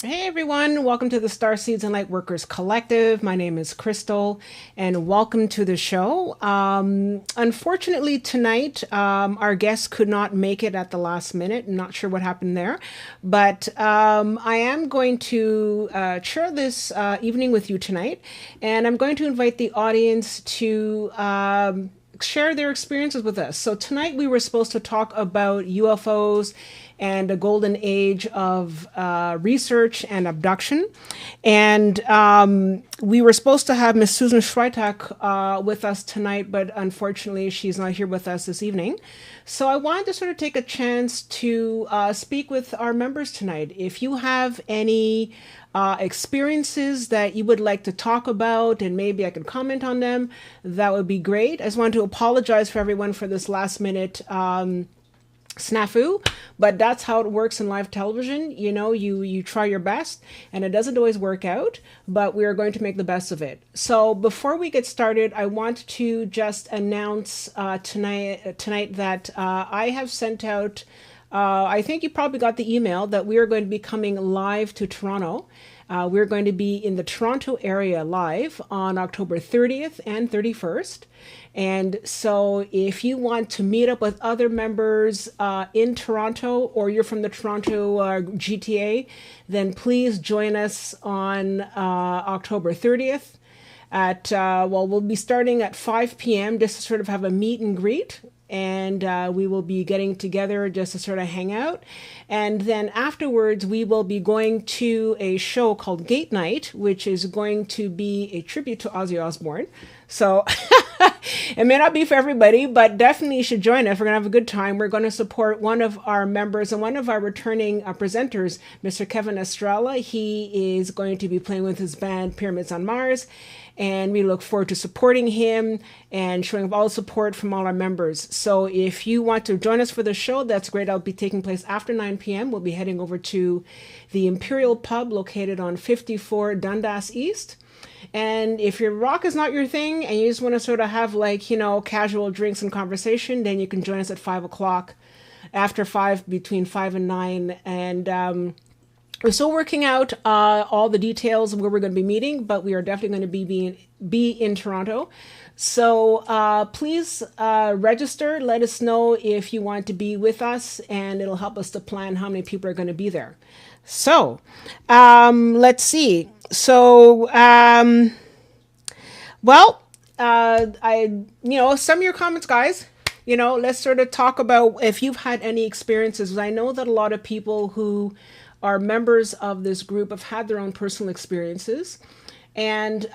Hey everyone, welcome to the Star Seeds and Light Workers Collective. My name is Crystal and welcome to the show. Unfortunately tonight, our guest could not make it at the last minute. I'm not sure what happened there, but I am going to share this evening with you tonight, and I'm going to invite the audience to share their experiences with us. So tonight we were supposed to talk about UFOs and a golden age of research and abduction. And we were supposed to have Miss Susan Swiatek with us tonight, but unfortunately she's not here with us this evening. So I wanted to sort of take a chance to speak with our members tonight. If you have any experiences that you would like to talk about and maybe I could comment on them, that would be great. I just want to apologize for everyone for this last minute snafu, but that's how it works in live television. You know, you try your best and it doesn't always work out, but we are going to make the best of it. So before we get started, I want to just announce tonight that I have sent out, I think you probably got the email that we are going to be coming live to Toronto. We're going to be in the Toronto area live on October 30th and 31st. And so if you want to meet up with other members in Toronto, or you're from the Toronto GTA, then please join us on October 30th at, we'll be starting at 5 p.m. just to sort of have a meet and greet. And we will be getting together just to sort of hang out. And then afterwards, we will be going to a show called Gate Night, which is going to be a tribute to Ozzy Osbourne. So it may not be for everybody, but definitely you should join us. We're going to have a good time. We're going to support one of our members and one of our returning presenters, Mr. Kevin Estrella. He is going to be playing with his band Pyramids on Mars. And we look forward to supporting him and showing all the support from all our members. So if you want to join us for the show, that's great. I'll be taking place after 9 p.m. We'll be heading over to the Imperial Pub located on 54 Dundas East. And if your rock is not your thing and you just want to sort of have casual drinks and conversation, then you can join us at 5 o'clock, after 5, between 5 and 9. And we're still working out all the details of where we're going to be meeting, but we are definitely going to be in Toronto. So please register. Let us know if you want to be with us, and it'll help us to plan how many people are going to be there. So let's see. So some of your comments, guys. Let's sort of talk about if you've had any experiences. I know that a lot of people who are members of this group have had their own personal experiences. And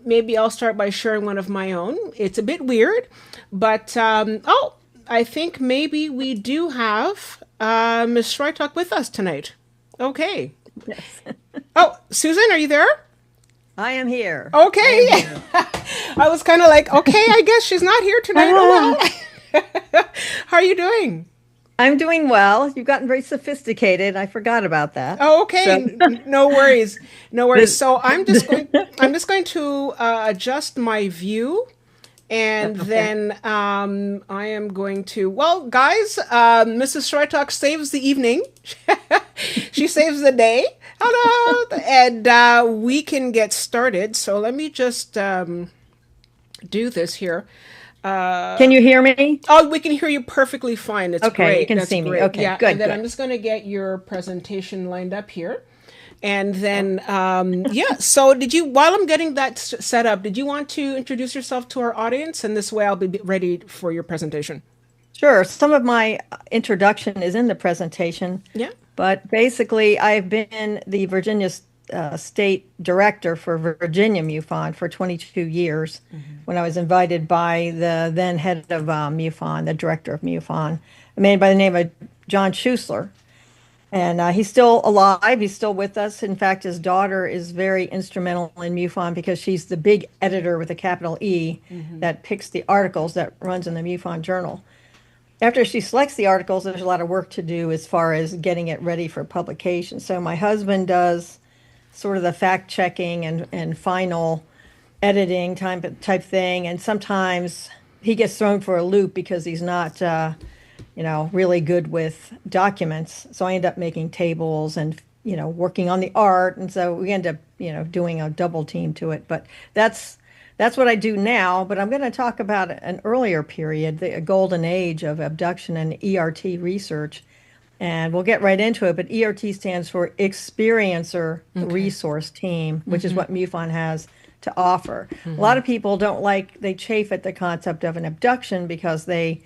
maybe I'll start by sharing one of my own. It's a bit weird, but I think maybe we do have Ms. Swiatek with us tonight. Okay. Yes. Oh, Susan, are you there? I am here. Okay. I am here. I was kind of like, okay, I guess she's not here tonight. Oh, well. How are you doing? I'm doing well. You've gotten very sophisticated. I forgot about that. Oh, okay. So. No worries. No worries. So I'm just going to adjust my view, and then I am going to. Well, guys, Mrs. Swiatek saves the evening. She saves the day. Hello, and we can get started. So let me just do this here. Can you hear me? Oh, we can hear you perfectly fine. It's okay, great. You can That's see great. me. Okay, yeah, good. And then good. I'm just going to get your presentation lined up here. And then, so while I'm getting that set up, did you want to introduce yourself to our audience? And this way I'll be ready for your presentation. Sure. Some of my introduction is in the presentation. Yeah. But basically, I've been the Virginia State Director for Virginia MUFON for 22 years when I was invited by the then head of MUFON, the director of MUFON, a man by the name of John Schuessler. And he's still alive. He's still with us. In fact, his daughter is very instrumental in MUFON because she's the big editor with a capital E that picks the articles that runs in the MUFON Journal. After she selects the articles, there's a lot of work to do as far as getting it ready for publication. So my husband does sort of the fact-checking and final editing type thing. And sometimes he gets thrown for a loop because he's not, really good with documents. So I end up making tables and working on the art. And so we end up, doing a double team to it. But that's what I do now. But I'm going to talk about an earlier period, the golden age of abduction and ERT research. And we'll get right into it. But ERT stands for Experiencer Resource Team, which is what MUFON has to offer. A lot of people they chafe at the concept of an abduction because they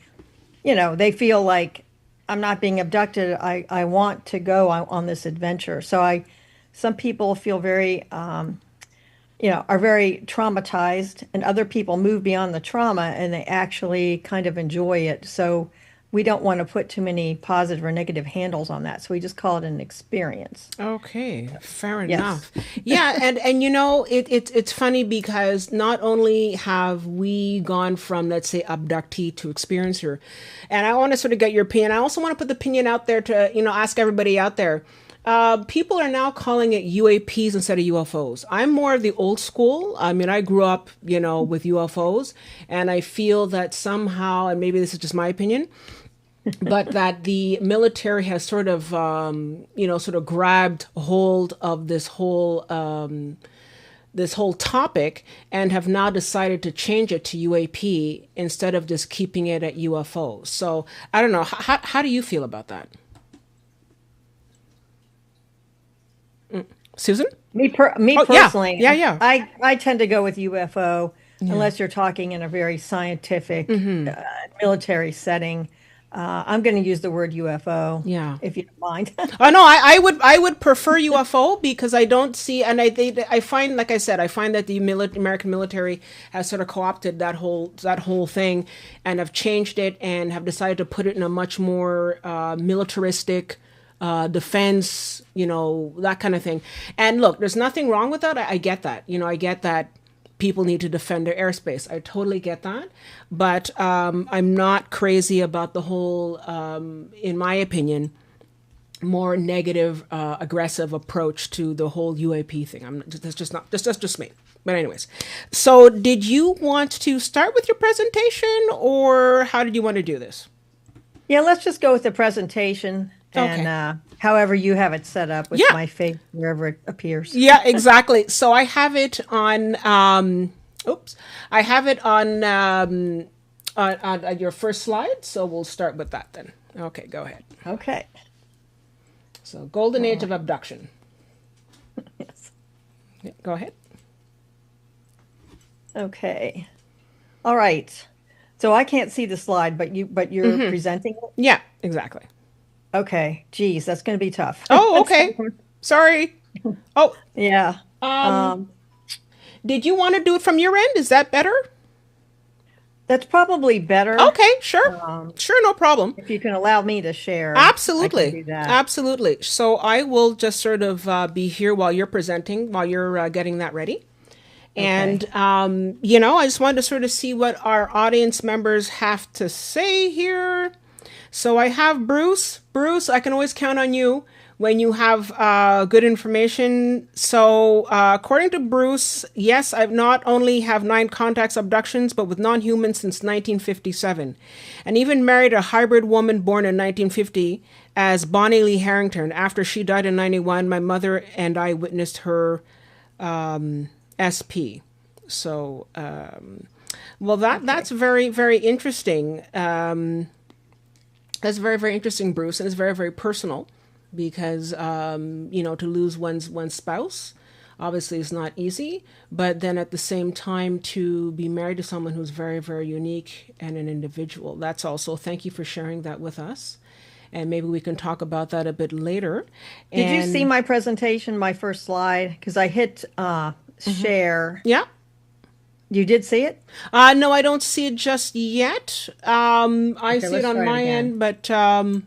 feel like, I'm not being abducted. I want to go on this adventure. So some people feel very, are very traumatized, and other people move beyond the trauma and they actually kind of enjoy it. So we don't want to put too many positive or negative handles on that. So we just call it an experience. Okay, fair enough. Yeah, and it's funny because not only have we gone from, let's say, abductee to experiencer, and I want to sort of get your opinion. I also want to put the opinion out there to, ask everybody out there. People are now calling it UAPs instead of UFOs. I'm more of the old school. I mean, I grew up, with UFOs, and I feel that somehow, and maybe this is just my opinion, but that the military has sort of, grabbed hold of this whole topic and have now decided to change it to UAP instead of just keeping it at UFO. So I don't know. How do you feel about that? Susan? Me personally, yeah. I tend to go with UFO unless you're talking in a very scientific military setting. I'm going to use the word UFO, if you don't mind. Oh no, I would prefer UFO because I don't see, and I find, like I said, I find that the American military has sort of co-opted that whole thing, and have changed it and have decided to put it in a much more militaristic defense, that kind of thing. And look, there's nothing wrong with that. I get that. I get that people need to defend their airspace. I totally get that. But I'm not crazy about the whole, in my opinion, more negative, aggressive approach to the whole UAP thing. That's just me. But anyways, so did you want to start with your presentation, or how did you want to do this? Yeah, let's just go with the presentation. And however you have it set up with my face wherever it appears. Yeah, exactly. So I have it on. I have it on your first slide. So we'll start with that then. Okay, go ahead. Okay. So golden age of abduction. Yes. Yeah, go ahead. Okay. All right. So I can't see the slide, but you're presenting it? Yeah, exactly. Okay. Geez, that's going to be tough. Oh, okay. Sorry. Oh, yeah. Did you want to do it from your end? Is that better? That's probably better. Okay, sure. Sure, no problem. If you can allow me to share. Absolutely. I can do that. Absolutely. So I will just sort of be here while you're presenting, while you're getting that ready. And, I just wanted to sort of see what our audience members have to say here. So I have Bruce. Bruce, I can always count on you when you have good information. So according to Bruce, yes, I've not only have 9 contacts abductions, but with non-humans since 1957. And even married a hybrid woman born in 1950 as Bonnie Lee Harrington. After she died in 91, my mother and I witnessed her SP. So, that's very, very interesting. That's very, very interesting, Bruce, and it's very, very personal because, to lose one's spouse obviously is not easy, but then at the same time to be married to someone who's very, very unique and an individual. That's also, thank you for sharing that with us. And maybe we can talk about that a bit later. Did you see my presentation, my first slide? Because I hit share. Yeah. You did see it? No, I don't see it just yet. I see it on my end, but today's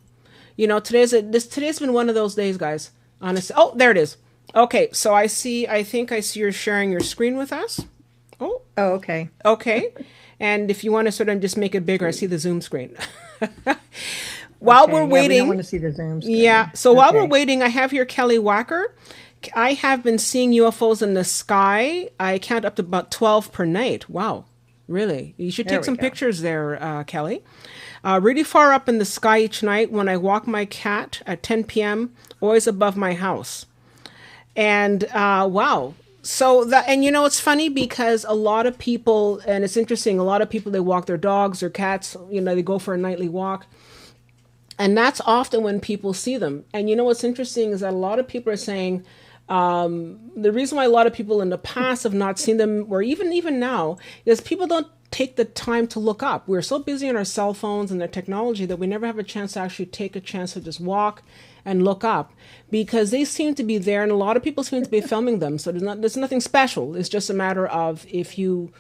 been one of those days, guys. Honestly. Oh, there it is. Okay, so I think I see you're sharing your screen with us. Oh, okay. Okay. And if you want to sort of just make it bigger, I see the Zoom screen. While we're waiting. I want to see the Zoom screen. Yeah. So while we're waiting, I have here Kelly Wacker. I have been seeing UFOs in the sky. I count up to about 12 per night. Wow. Really? You should take some pictures there, Kelly. Really far up in the sky each night. When I walk my cat at 10 p.m., always above my house. And wow. So that, and you know, it's funny because a lot of people, and it's interesting, a lot of people, they walk their dogs or cats, you know, they go for a nightly walk. And that's often when people see them. And you know what's interesting is that a lot of people are saying the reason why a lot of people in the past have not seen them, or even now, is people don't take the time to look up. We're so busy on our cell phones and their technology that we never have a chance to actually take a chance to just walk and look up because they seem to be there, and a lot of people seem to be filming them. So there's nothing special. It's just a matter of if you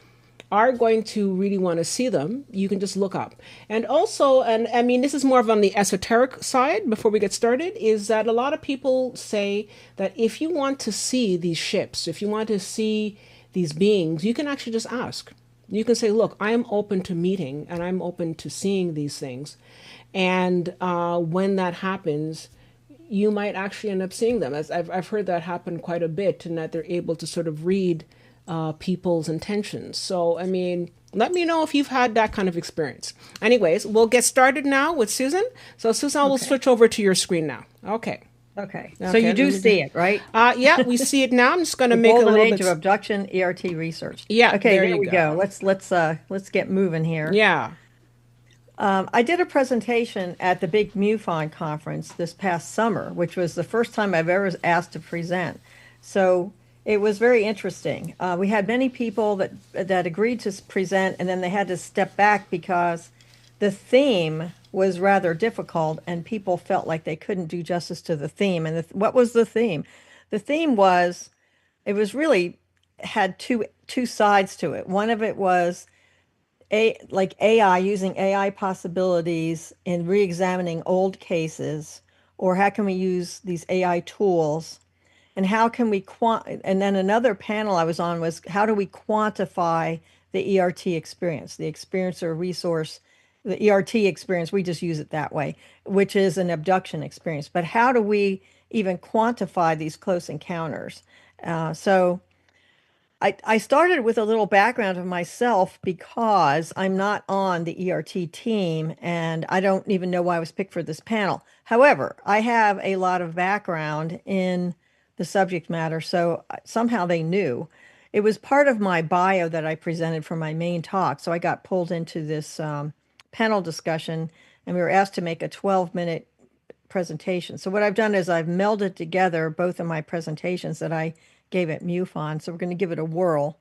are going to really want to see them, you can just look up. And also, and I mean, this is more of on the esoteric side before we get started, is that a lot of people say that if you want to see these ships, if you want to see these beings, you can actually just ask. You can say, look, I am open to meeting and I'm open to seeing these things. And when that happens, you might actually end up seeing them. As I've heard that happen quite a bit, and that they're able to sort of read people's intentions. So, I mean, let me know if you've had that kind of experience. Anyways, we'll get started now with Susan. So, Susan, we'll switch over to your screen now. Okay. Okay. So you do see it, right? Yeah, we see it now. I'm just going to The make it a golden little age bit. of abduction, ERT research. Yeah, Okay, there there you we go. go. Let's get moving here. Yeah. I did a presentation at the big MUFON conference this past summer, which was the first time I've ever asked to present. So it was very interesting. We had many people that agreed to present, and then they had to step back because the theme was rather difficult, and people felt like they couldn't do justice to the theme. And what was the theme? The theme was it was really had two sides to it. One of it was like AI, using AI possibilities in re-examining old cases, or how can we use these AI tools, and how can we and then another panel I was on was how do we quantify the ERT experience, the experiencer resource, the ERT experience, we just use it that way, which is an abduction experience. But how do we even quantify these close encounters? So I started with a little background of myself because I'm not on the ERT team and I don't even know why I was picked for this panel. However, I have a lot of background in the subject matter, so somehow they knew. It was part of my bio that I presented for my main talk, so I got pulled into this panel discussion and we were asked to make a 12-minute presentation. So what I've done is I've melded together both of my presentations that I gave at MUFON. So we're going to give it a whirl.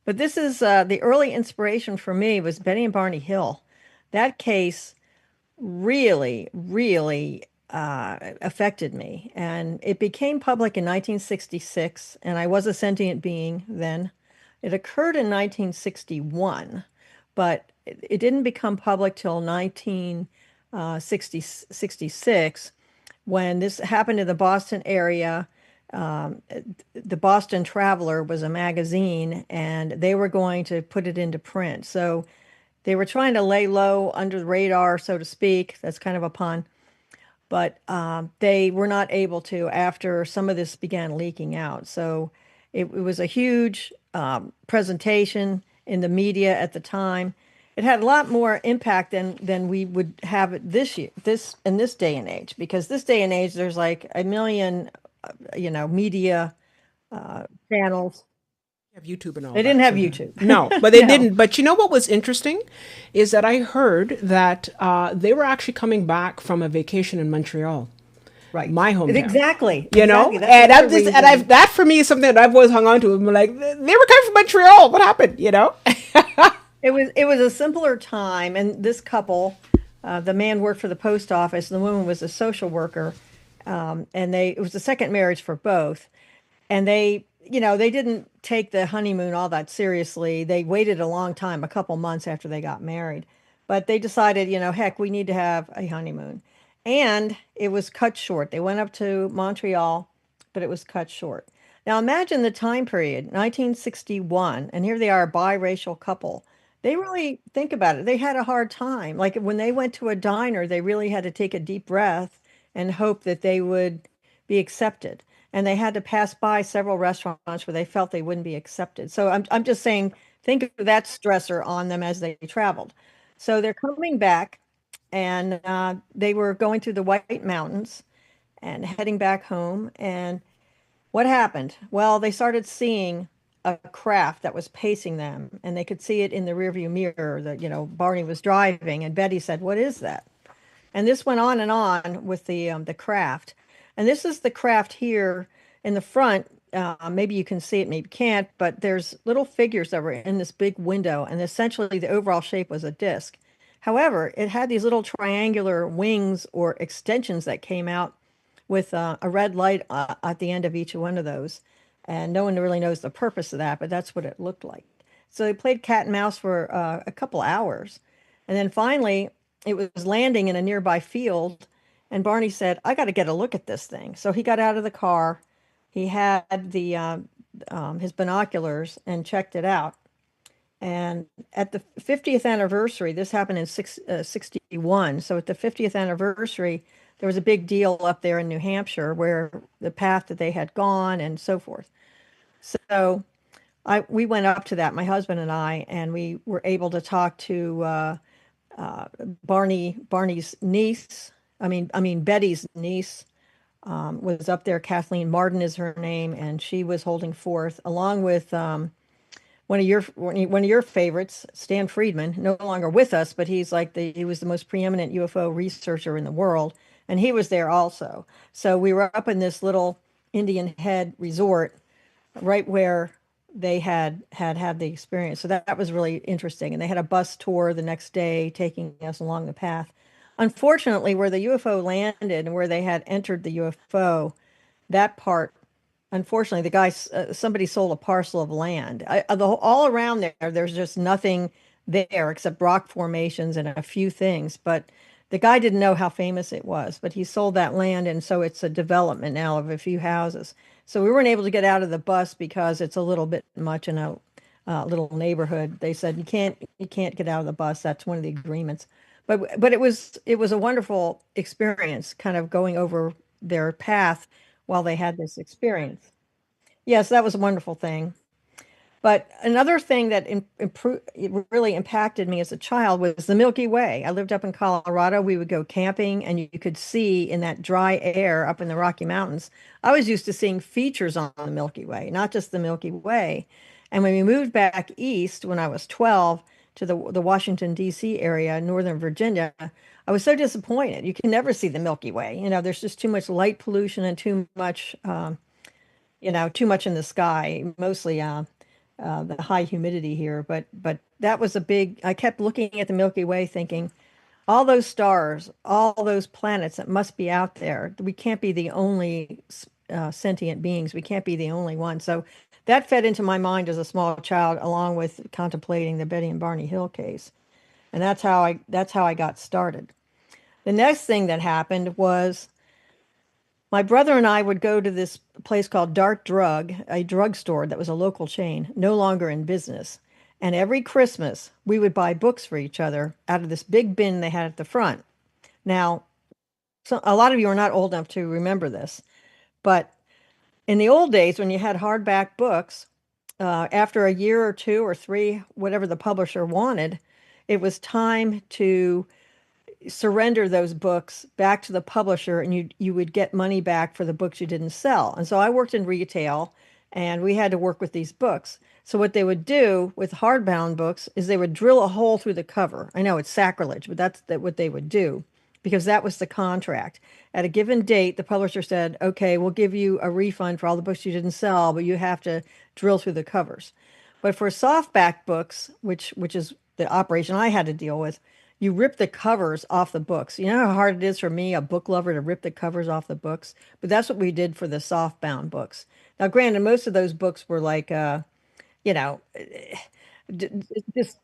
But this is the early inspiration for me was Betty and Barney Hill. That case really, really affected me. And it became public in 1966, and I was a sentient being then. It occurred in 1961, but it didn't become public till 1966 when this happened in the Boston area. The Boston Traveler was a magazine, and they were going to put it into print. So they were trying to lay low under the radar, so to speak. That's kind of a pun. But they were not able to after some of this began leaking out. So it was a huge presentation in the media at the time. It had a lot more impact than we would have it this year, in this day and age, because this day and age there's like a million, media channels. Have YouTube and all They didn't that. have So YouTube. no, but they No, didn't. But you know what was interesting is that I heard that they were actually coming back from a vacation in Montreal, right. my hometown. Exactly. You know, Exactly. That's and I'm another just and I've reason. that for me is something that I've always hung on to. I'm like, they were coming from Montreal. What happened? You know? It was a simpler time, and this couple, the man worked for the post office, and the woman was a social worker, and it was the second marriage for both, and they didn't take the honeymoon all that seriously. They waited a long time, a couple months after they got married, but they decided, heck, we need to have a honeymoon, and it was cut short. They went up to Montreal, but it was cut short. Now imagine the time period, 1961, and here they are, a biracial couple. They really think about it. They had a hard time. Like when they went to a diner, they really had to take a deep breath and hope that they would be accepted. And they had to pass by several restaurants where they felt they wouldn't be accepted. So I'm just saying, think of that stressor on them as they traveled. So they're coming back, and they were going through the White Mountains, and heading back home. And what happened? Well, they started seeing a craft that was pacing them, and they could see it in the rearview mirror that, Barney was driving, and Betty said, "What is that?" And this went on and on with the craft. And this is the craft here in the front. Maybe you can see it, maybe you can't, but there's little figures that were in this big window, and essentially the overall shape was a disc. However, it had these little triangular wings or extensions that came out with a red light at the end of each one of those. And no one really knows the purpose of that, but that's what it looked like. So they played cat and mouse for a couple hours. And then finally, it was landing in a nearby field. And Barney said, "I got to get a look at this thing." So he got out of the car. He had his binoculars and checked it out. And at the 50th anniversary, this happened in 61. So at the 50th anniversary, there was a big deal up there in New Hampshire where the path that they had gone and so forth. So we went up to that, my husband and I, and we were able to talk to Barney's niece. I mean Betty's niece was up there. Kathleen Martin is her name, and she was holding forth along with one of your favorites, Stan Friedman, no longer with us, but he was the most preeminent UFO researcher in the world, and he was there also. So we were up in this little Indian Head resort, right where they had the experience. So that was really interesting. And they had a bus tour the next day taking us along the path. Unfortunately, where the UFO landed and where they had entered the UFO, that part, unfortunately, the guy, somebody sold a parcel of land. All around there, there's just nothing there except rock formations and a few things. But the guy didn't know how famous it was, but he sold that land, and so it's a development now of a few houses. So we weren't able to get out of the bus because it's a little bit much in a little neighborhood. They said you can't get out of the bus. That's one of the agreements. But it was a wonderful experience, kind of going over their path while they had this experience. Yes, that was a wonderful thing. But another thing that really impacted me as a child was the Milky Way. I lived up in Colorado. We would go camping, and you could see in that dry air up in the Rocky Mountains. I was used to seeing features on the Milky Way, not just the Milky Way. And when we moved back east when I was 12 to the Washington, D.C. area, Northern Virginia, I was so disappointed. You can never see the Milky Way. There's just too much light pollution and too much in the sky, mostly the high humidity here. But that was a big. I kept looking at the Milky Way, thinking, all those stars, all those planets that must be out there. We can't be the only sentient beings. We can't be the only one. So that fed into my mind as a small child, along with contemplating the Betty and Barney Hill case, and that's how I got started. The next thing that happened was my brother and I would go to this place called Dart Drug, a drugstore that was a local chain, no longer in business. And every Christmas, we would buy books for each other out of this big bin they had at the front. Now, a lot of you are not old enough to remember this, but in the old days, when you had hardback books, after a year or two or three, whatever the publisher wanted, it was time to surrender those books back to the publisher, and you would get money back for the books you didn't sell. And so I worked in retail, and we had to work with these books. So what they would do with hardbound books is they would drill a hole through the cover. I know it's sacrilege, but that's what they would do, because that was the contract. At a given date, the publisher said, "Okay, we'll give you a refund for all the books you didn't sell, but you have to drill through the covers." But for softback books, which is the operation I had to deal with, you rip the covers off the books. You know how hard it is for me, a book lover, to rip the covers off the books? But that's what we did for the softbound books. Now, granted, most of those books were like, you know, just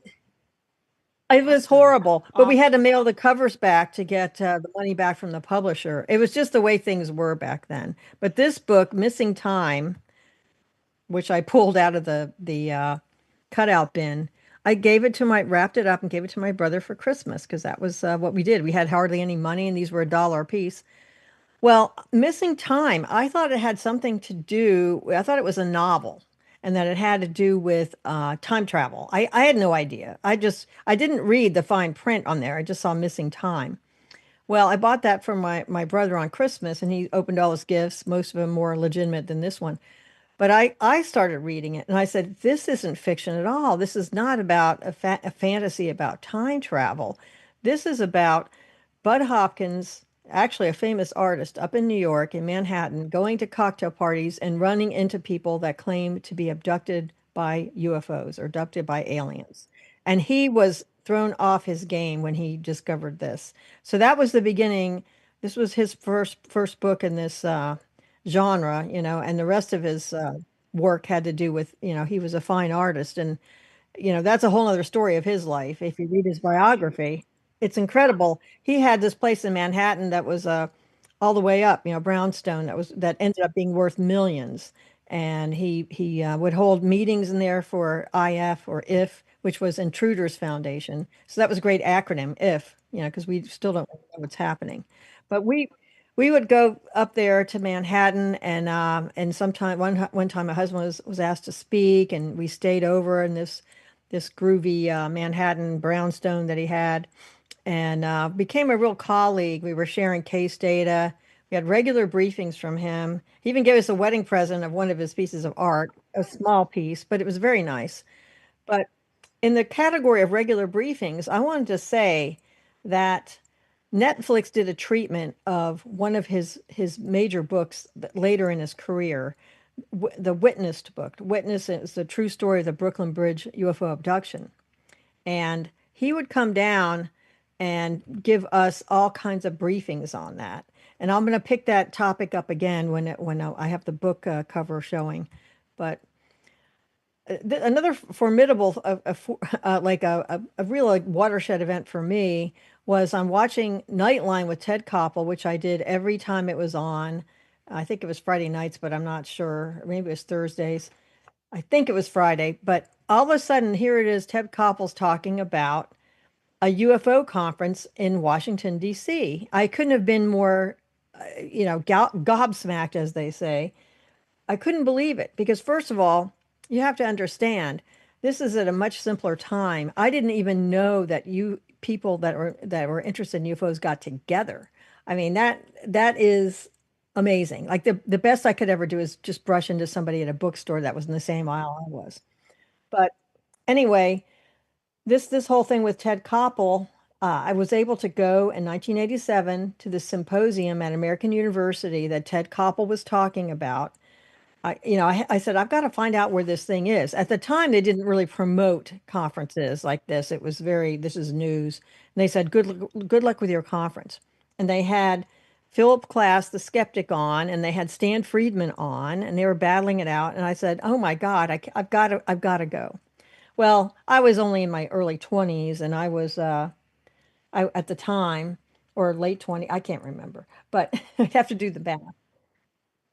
it was Awesome. horrible. But we had to mail the covers back to get the money back from the publisher. It was just the way things were back then. But this book, Missing Time, which I pulled out of the cutout bin. I wrapped it up and gave it to my brother for Christmas because that was what we did. We had hardly any money, and these were $1 a piece. Well, Missing Time, I thought it had something to do. I thought it was a novel, and that it had to do with time travel. I had no idea. I didn't read the fine print on there. I just saw Missing Time. Well, I bought that from my brother on Christmas, and he opened all his gifts, most of them more legitimate than this one. But I started reading it, and I said, this isn't fiction at all. This is not about a fantasy about time travel. This is about Budd Hopkins, actually a famous artist up in New York, in Manhattan, going to cocktail parties and running into people that claim to be abducted by UFOs or abducted by aliens. And he was thrown off his game when he discovered this. So that was the beginning. This was his first book in this genre, and the rest of his work had to do with, he was a fine artist. And, that's a whole other story of his life. If you read his biography, it's incredible. He had this place in Manhattan that was all the way up, brownstone that ended up being worth millions. And he would hold meetings in there for IF or IF, which was Intruders Foundation. So that was a great acronym, IF, because we still don't know what's happening. But we would go up there to Manhattan, and sometime one time my husband was asked to speak, and we stayed over in this groovy Manhattan brownstone that he had, and became a real colleague. We were sharing case data. We had regular briefings from him. He even gave us a wedding present of one of his pieces of art, a small piece, but it was very nice. But in the category of regular briefings, I wanted to say that Netflix did a treatment of one of his major books later in his career, the Witnessed book. Witness is the true story of the Brooklyn Bridge UFO abduction. And he would come down and give us all kinds of briefings on that. And I'm going to pick that topic up again when I have the book cover showing. But another formidable, a real watershed event for me was I'm watching Nightline with Ted Koppel, which I did every time it was on. I think it was Friday nights, but I'm not sure. Maybe it was Thursdays. I think it was Friday. But all of a sudden, here it is, Ted Koppel's talking about a UFO conference in Washington, D.C. I couldn't have been more, gobsmacked, as they say. I couldn't believe it because, first of all, you have to understand this is at a much simpler time. I didn't even know that you people that were interested in UFOs got together. I mean, that is amazing. Like the best I could ever do is just brush into somebody at a bookstore that was in the same aisle I was. But anyway, this whole thing with Ted Koppel, I was able to go in 1987 to the symposium at American University that Ted Koppel was talking about. I said, I've got to find out where this thing is. At the time, they didn't really promote conferences like this. It was this is news. And they said, good luck with your conference. And they had Philip Klass, the skeptic, on, and they had Stan Friedman on, and they were battling it out. And I said, oh my God, I've got to go. Well, I was only in my early 20s, and I was, at the time, or late 20, I can't remember, but I'd have to do the math.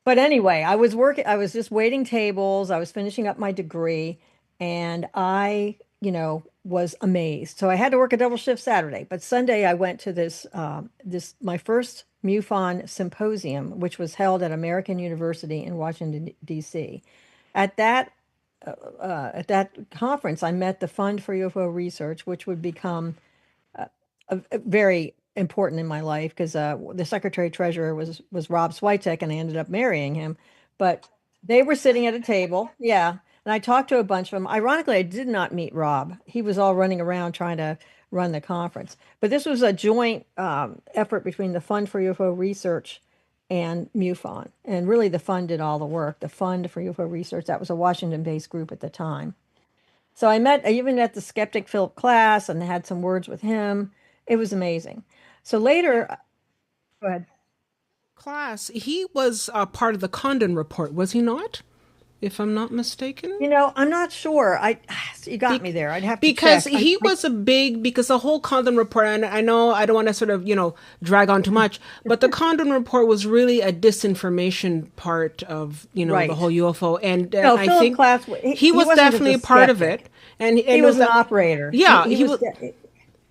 But anyway, I was just waiting tables. I was finishing up my degree, and I, was amazed. So I had to work a double shift Saturday, but Sunday I went to my first MUFON symposium, which was held at American University in Washington, D.C. At that at that conference, I met the Fund for UFO Research, which would become very important in my life because the secretary treasurer was Rob Swiatek, and I ended up marrying him. But they were sitting at a table, yeah, and I talked to a bunch of them. Ironically, I did not meet Rob. He was all running around trying to run the conference. But this was a joint effort between the Fund for UFO Research and MUFON, and really the fund did all the work. The Fund for UFO Research, that was a Washington-based group at the time. So I even met the skeptic Philip Klass and had some words with him. It was amazing. So later, go ahead. Class, he was part of the Condon report, was he not? If I'm not mistaken. I'm not sure. You got Be- me there. I'd have to because check. he was because the whole Condon report, and I know I don't want to sort of, drag on too much, but the Condon report was really a disinformation part of, the Right. whole UFO. And No, I Philip think Klass, he he was wasn't just definitely a a part of skeptic. it. And He it was was an that, operator. yeah, he was,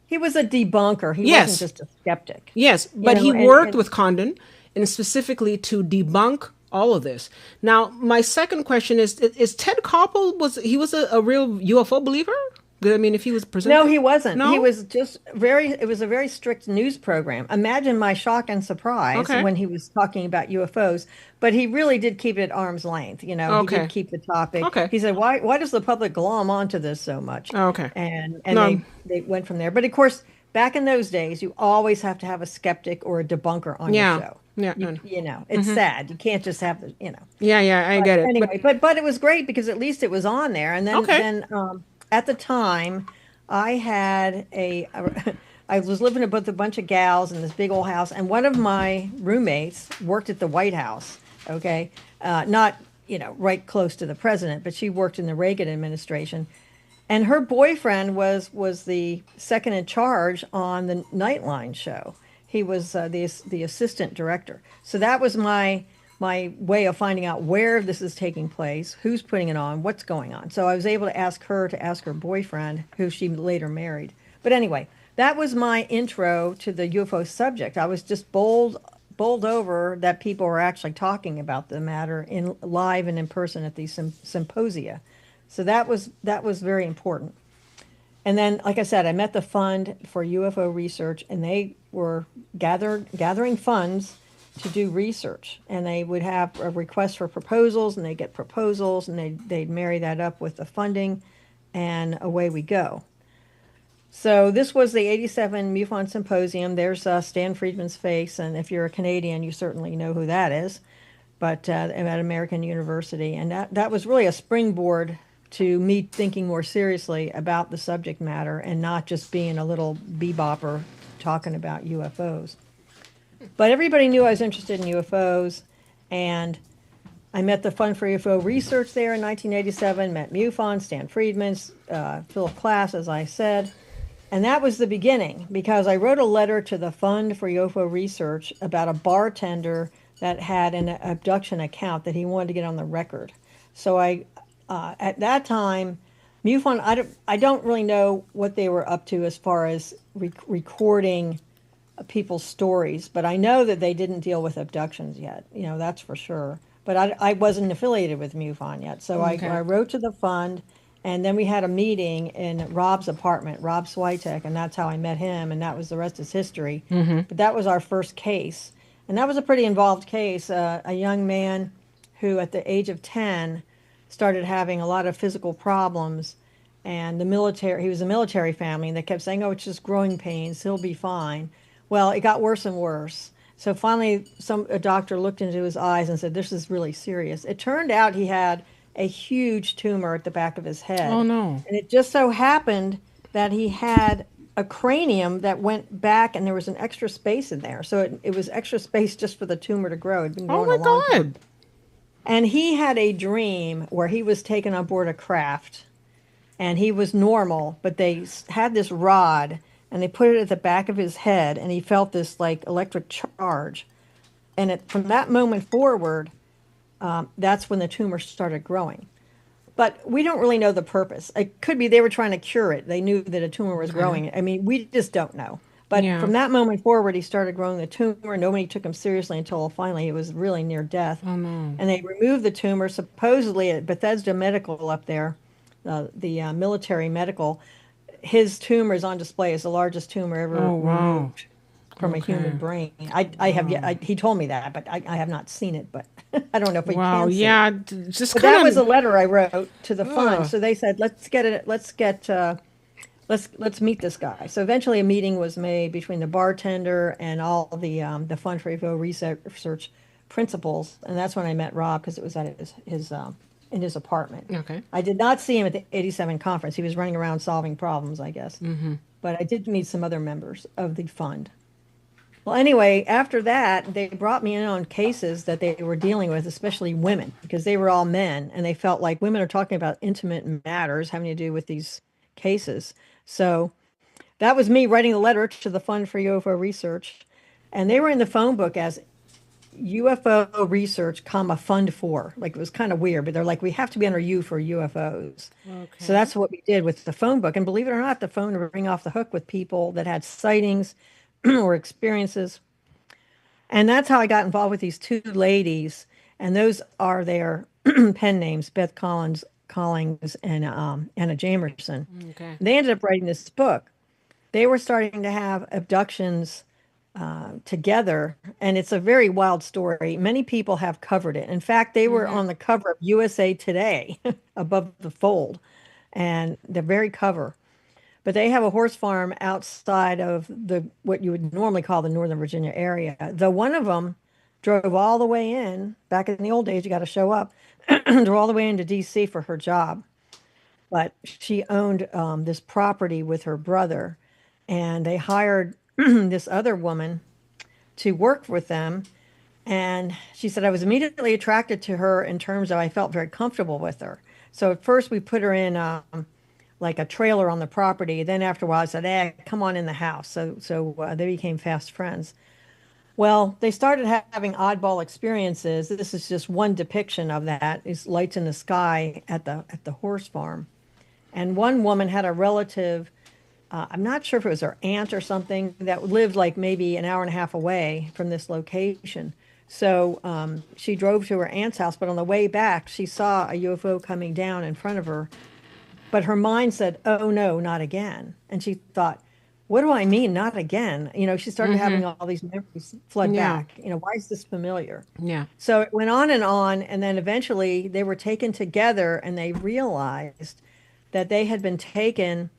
He was a debunker. He wasn't yes. just a skeptic. Yes, but he And worked with Condon and specifically to debunk all of this. Now, my second question is Ted Koppel, was a real UFO believer? I mean, if he was No, presented, he wasn't. He no? was just it was a very strict news program. Imagine my shock and surprise Okay. when he was talking about UFOs, but he really did keep it at arm's length. You know, he did Okay. keep the topic. Okay. He said, why does the public glom onto this so much? Okay. And No. they went from there. But of course, back in those days, you always have to have a skeptic or a debunker on your Yeah. show. Yeah. You know, it's sad. You can't just have the, you know. Yeah. Yeah. I But get it. But anyway, but it was great because at least it was on there. And okay. at the time, I had I was living with a bunch of gals in this big old house, and one of my roommates worked at the White House. Okay, not you know right close to the president, but she worked in the Reagan administration, and her boyfriend was the second in charge on the Nightline show. He was the assistant director. So that was my way of finding out where this is taking place, who's putting it on, what's going on. So I was able to ask her boyfriend, who she later married. But anyway, that was my intro to the UFO subject. I was just bowled over that people were actually talking about the matter in live and in person at these symposia. So that was very important. And then, like I said, I met the fund for UFO research, and they were gathering funds to do research. And they would have a request for proposals, and they get proposals, and they'd marry that up with the funding, and away we go. So this was the 87 MUFON Symposium. There's Stan Friedman's face, and if you're a Canadian, you certainly know who that is, but at American University. And that was really a springboard to me thinking more seriously about the subject matter and not just being a little bebopper talking about UFOs. But everybody knew I was interested in UFOs, and I met the Fund for UFO Research there in 1987, met MUFON, Stan Friedman's, Philip Klass, as I said. And that was the beginning, because I wrote a letter to the Fund for UFO Research about a bartender that had an abduction account that he wanted to get on the record. So at that time, MUFON, I don't really know what they were up to as far as recording people's stories, but I know that they didn't deal with abductions yet. You know, that's for sure. But I wasn't affiliated with MUFON yet. So Okay. I wrote to the fund, and then we had a meeting in Rob's apartment, Rob Swiatek, and that's how I met him, and that was the rest is history. But that was our first case. And that was a pretty involved case. A young man who, at the age of 10, started having a lot of physical problems, and he was a military family, and they kept saying, oh, it's just growing pains, he'll be fine. Well, it got worse and worse. So finally, a doctor looked into his eyes and said, this is really serious. It turned out he had a huge tumor at the back of his head. Oh no. And it just so happened that he had a cranium that went back, and there was an extra space in there. So it was extra space just for the tumor to grow. It'd been Oh growing my a long time. God. And he had a dream where he was taken on board a craft, and he was normal, but they had this rod, and they put it at the back of his head, and he felt this like electric charge. And from that moment forward, that's when the tumor started growing. But we don't really know the purpose. It could be they were trying to cure it. They knew that a tumor was growing. I mean, we just don't know. But Yeah. from that moment forward, he started growing the tumor. Nobody took him seriously until finally it was really near death. Oh no. And they removed the tumor, supposedly at Bethesda Medical up there, the military medical. His tumor is on display as the largest tumor ever Oh wow. removed from a human brain. He told me that, but I have not seen it, but I don't know if we Wow. can see it. Yeah. Just But kind that of. was a letter I wrote to the fund. Ugh. So they said, let's meet this guy. So eventually a meeting was made between the bartender and all the Fund for UFO Research principals, and that's when I met Rob, because it was at his in his apartment. Okay. I did not see him at the 87 conference. He was running around solving problems, I guess. But I did meet some other members of the fund. Well, anyway, after that, they brought me in on cases that they were dealing with, especially women, because they were all men, and they felt like women are talking about intimate matters having to do with these cases. So that was me writing a letter to the Fund for UFO Research, and they were in the phone book as UFO Research, comma, Fund for. Like, it was kind of weird, but they're like, we have to be under U for UFOs. Okay. So that's what we did with the phone book. And believe it or not, the phone would ring off the hook with people that had sightings or experiences. And that's how I got involved with these two ladies. And those are their pen names, Beth Collins and Anna Jamerson. Okay. They ended up writing this book. They were starting to have abductions together, and it's a very wild story. Many people have covered it. In fact, they were on the cover of USA Today above the fold, and the very cover. But they have a horse farm outside of the what you would normally call the Northern Virginia area. Though one of them drove all the way in, back in the old days, you got to show up, drove all the way into DC for her job. But she owned this property with her brother, and they hired this other woman to work with them. And she said, I was immediately attracted to her in terms of I felt very comfortable with her. So at first we put her in like a trailer on the property. Then after a while I said, hey, come on in the house. So they became fast friends. Well, they started having oddball experiences. This is just one depiction of that. Is lights in the sky at the horse farm. And one woman had a relative, I'm not sure if it was her aunt or something, that lived like maybe an hour and a half away from this location. So she drove to her aunt's house, but on the way back, she saw a UFO coming down in front of her. But her mind said, oh no, not again. And she thought, what do I mean, not again? You know, she started having all these memories flood back. You know, why is this familiar? Yeah. So it went on, and then eventually they were taken together and they realized that they had been taken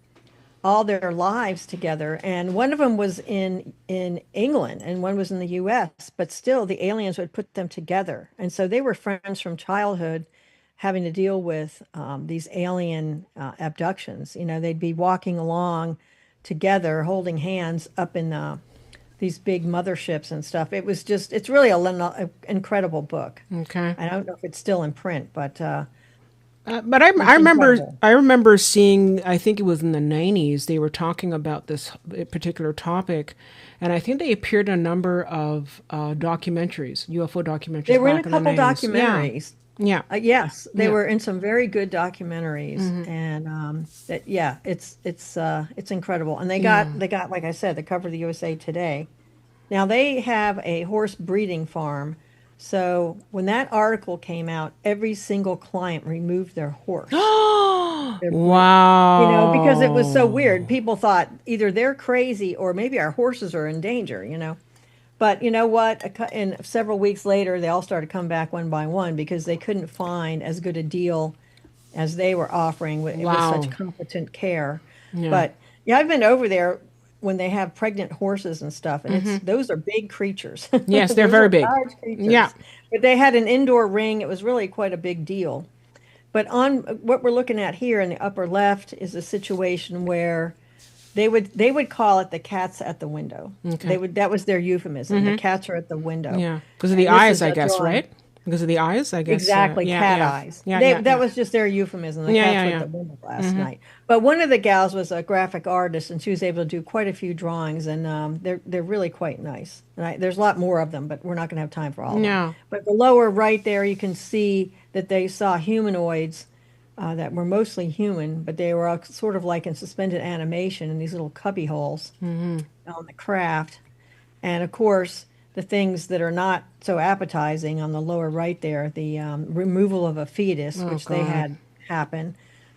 all their lives together. And one of them was in England and one was in the US, but still the aliens would put them together. And so they were friends from childhood having to deal with these alien abductions. You know, they'd be walking along together, holding hands up in these big motherships and stuff. It was just, it's really an incredible book. Okay. I don't know if it's still in print, but I remember seeing, I think it was in the 90s, they were talking about this particular topic, and I think they appeared in a number of documentaries, UFO documentaries. They were in a back couple the 90s. documentaries. Yeah. Yes, they were in some very good documentaries, and it's incredible. And they got like I said, the cover of the USA Today. Now they have a horse breeding farm. So when that article came out, every single client removed their horse. Wow. You know, because it was so weird. People thought either they're crazy or maybe our horses are in danger, you know. But you know what? And several weeks later, they all started coming back one by one because they couldn't find as good a deal as they were offering with such competent care. Yeah. But yeah, I've been over there when they have pregnant horses and stuff, and those are big creatures. Yes, they're very big. Large creatures. Yeah. But they had an indoor ring. It was really quite a big deal. But on what we're looking at here in the upper left is a situation where they would call it the cats at the window. Okay. That was their euphemism. The cats are at the window. Yeah, because of the eyes, I guess, right? Because of the eyes, I guess. Exactly, cat eyes. That was just their euphemism. The cats were at the window last night. But one of the gals was a graphic artist, and she was able to do quite a few drawings, and they're really quite nice. And there's a lot more of them, but we're not going to have time for all of them. But the lower right there, you can see that they saw humanoids that were mostly human, but they were sort of like in suspended animation in these little cubby holes on the craft. And of course, the things that are not so appetizing on the lower right there, the removal of a fetus, which they had happen,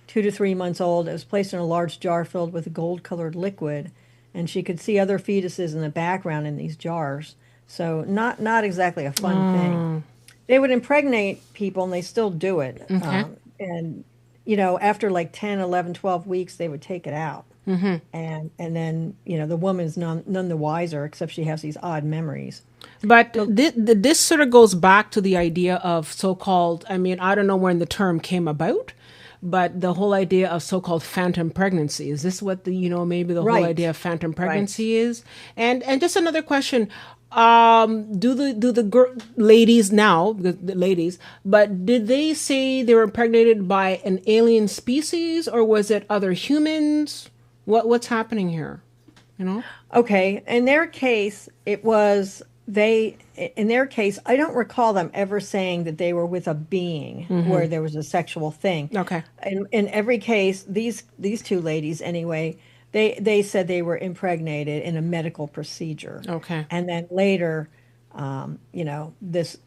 2 to 3 months old. It was placed in a large jar filled with gold-colored liquid, and she could see other fetuses in the background in these jars. So not exactly a fun thing. They would impregnate people, and they still do it. Okay. And, you know, after like 10, 11, 12 weeks, they would take it out. And then, you know, the woman's none the wiser, except she has these odd memories. But this sort of goes back to the idea of so-called, I mean, I don't know when the term came about, but the whole idea of so-called phantom pregnancy. Is this what maybe the whole idea of phantom pregnancy is? And just another question. Do the ladies now, the ladies, but did they say they were impregnated by an alien species, or was it other humans? What's happening here? You know? Okay. In their case, in their case, I don't recall them ever saying that they were with a being where there was a sexual thing. Okay. In every case, these two ladies anyway, they said they were impregnated in a medical procedure. Okay. And then later, and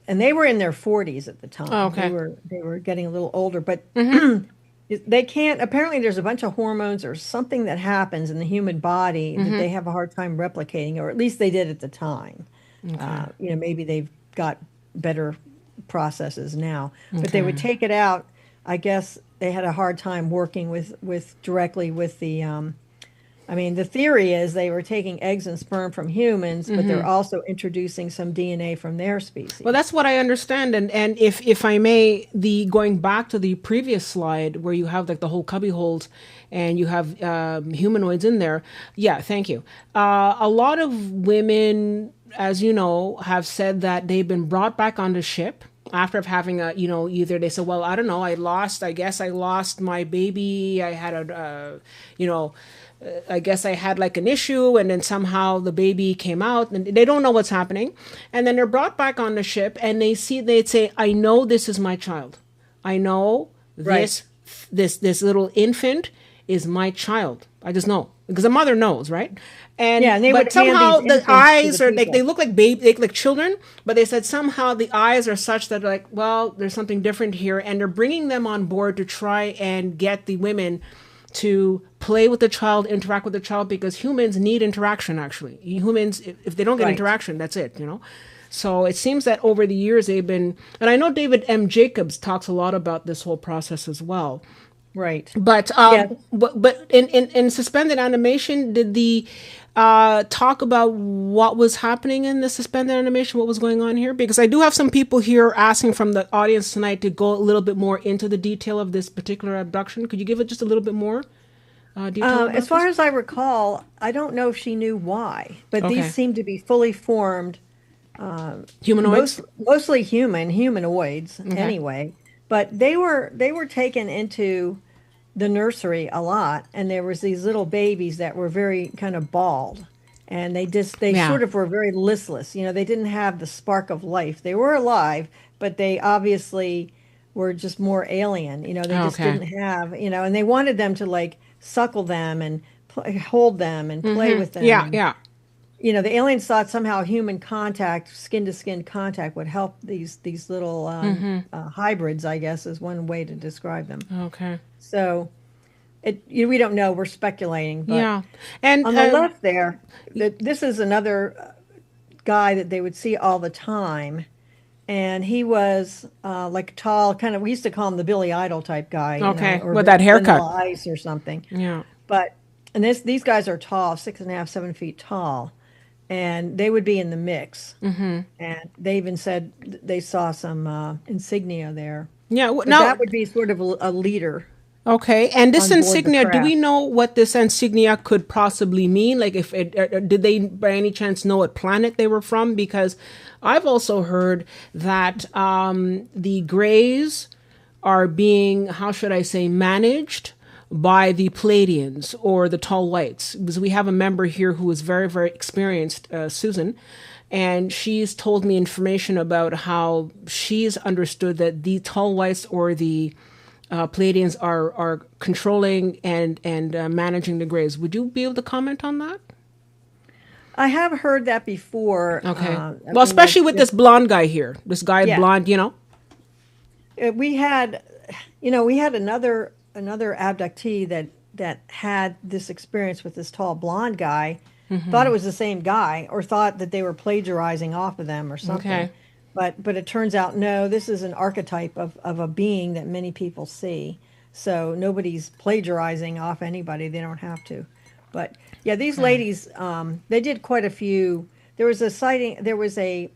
they were in their 40s at the time. Oh, okay. They were getting a little older, but They can't, apparently there's a bunch of hormones or something that happens in the human body that they have a hard time replicating, or at least they did at the time. Okay. Maybe they've got better processes now, but they would Okay. take it out. I guess they had a hard time working with directly with the, I mean, the theory is they were taking eggs and sperm from humans, but they're also introducing some DNA from their Well, species. that's what I understand, and if I may, the going back to the previous slide where you have like the whole cubby holes, and you have humanoids in there. Yeah, thank you. A lot of women, as you know, have said that they've been brought back on the ship after having a, either they said, well, I don't know, I guess I lost my baby, I had a, I guess I had like an issue, and then somehow the baby came out, and they don't know what's happening. And then they're brought back on the ship, and they'd say, I know this is my child. I know Right. this little infant is my child. I just know because the mother knows, right? Yeah, and they But would hand these somehow the infants to the eyes are like, they people. look like baby, they look like children, but they said somehow the eyes are such that like, well, there's something different here, and they're bringing them on board to try and get the women to play with the child, interact with the child, because humans need interaction. Actually, humans, if they don't get Right. interaction, that's it. So it seems that over the years they've been, and I know David M. Jacobs talks a lot about this whole process as well. Right. But Yeah. in suspended animation, did the talk about what was happening in the suspended animation, what was going on here? Because I do have some people here asking from the audience tonight to go a little bit more into the detail of this particular abduction. Could you give it just a little bit more detail As about far this? as I recall, I don't know if she knew why, but these Okay, seem to be fully formed, humanoids. mostly humanoids Okay. anyway. But they were taken into the nursery a lot, and there was these little babies that were very kind of bald, and they Yeah. sort of were very listless. They didn't have the spark of life. They were alive, but they obviously were just more alien. They just Okay. didn't have, and they wanted them to like suckle them and hold them and play with them. Yeah. And Yeah. the aliens thought somehow human contact, skin to skin contact, would help these little hybrids. I guess is one way to describe them. Okay. So we don't know. We're speculating, but Yeah. And on the left there, this is another guy that they would see all the time, and he was like tall, kind of. We used to call him the Billy Idol type guy, okay, or with that haircut. Vanilla Ice or something. Yeah. But and these guys are tall, 6.5, 7 feet tall, and they would be in the mix. And they even said they saw some insignia there. Yeah. But Now, that would be sort of a leader okay, and this on board the insignia, do we craft. know what this insignia could possibly mean? Like, if it, did they by any chance know what planet they were from? Because I've also heard that the Greys are being, how should I say, managed by the Palladians or the Tall Whites. Because we have a member here who is very, very experienced, Susan, and she's told me information about how she's understood that the Tall Whites or the Palladians are controlling and managing the Greys. Would you be able to comment on that? I have heard that before. Okay. I Well, mean, there's, especially with this blonde guy here. This guy yeah, blonde. we had, we had another abductee that had this experience with this tall blonde guy. Thought it was the same guy, or thought that they were plagiarizing off of them or something. Okay. But it turns out no. This is an archetype of a being that many people see. So nobody's plagiarizing off anybody. They don't have to. But yeah, these ladies, they did quite a few. There was a sighting. There was a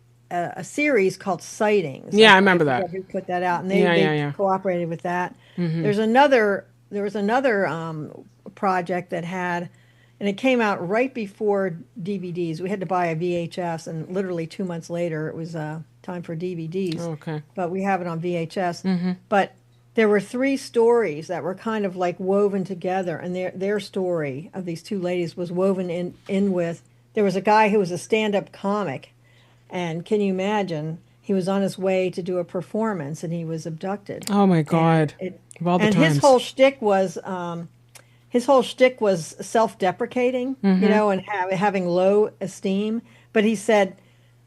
series called Sightings. Yeah, I I remember forget that. who put that out, and Yeah, they yeah, yeah. cooperated with that. There was another project that had, and it came out right before DVDs. We had to buy a VHS, and literally 2 months later, it was time for DVDs. Okay. But we have it on VHS. But there were three stories that were kind of like woven together, and their story of these two ladies was woven in with. There was a guy who was a stand-up comic, and can you imagine? He was on his way to do a performance, and he was abducted. Oh my And God. Of all the and his times. whole shtick was self-deprecating, and having low esteem. But he said,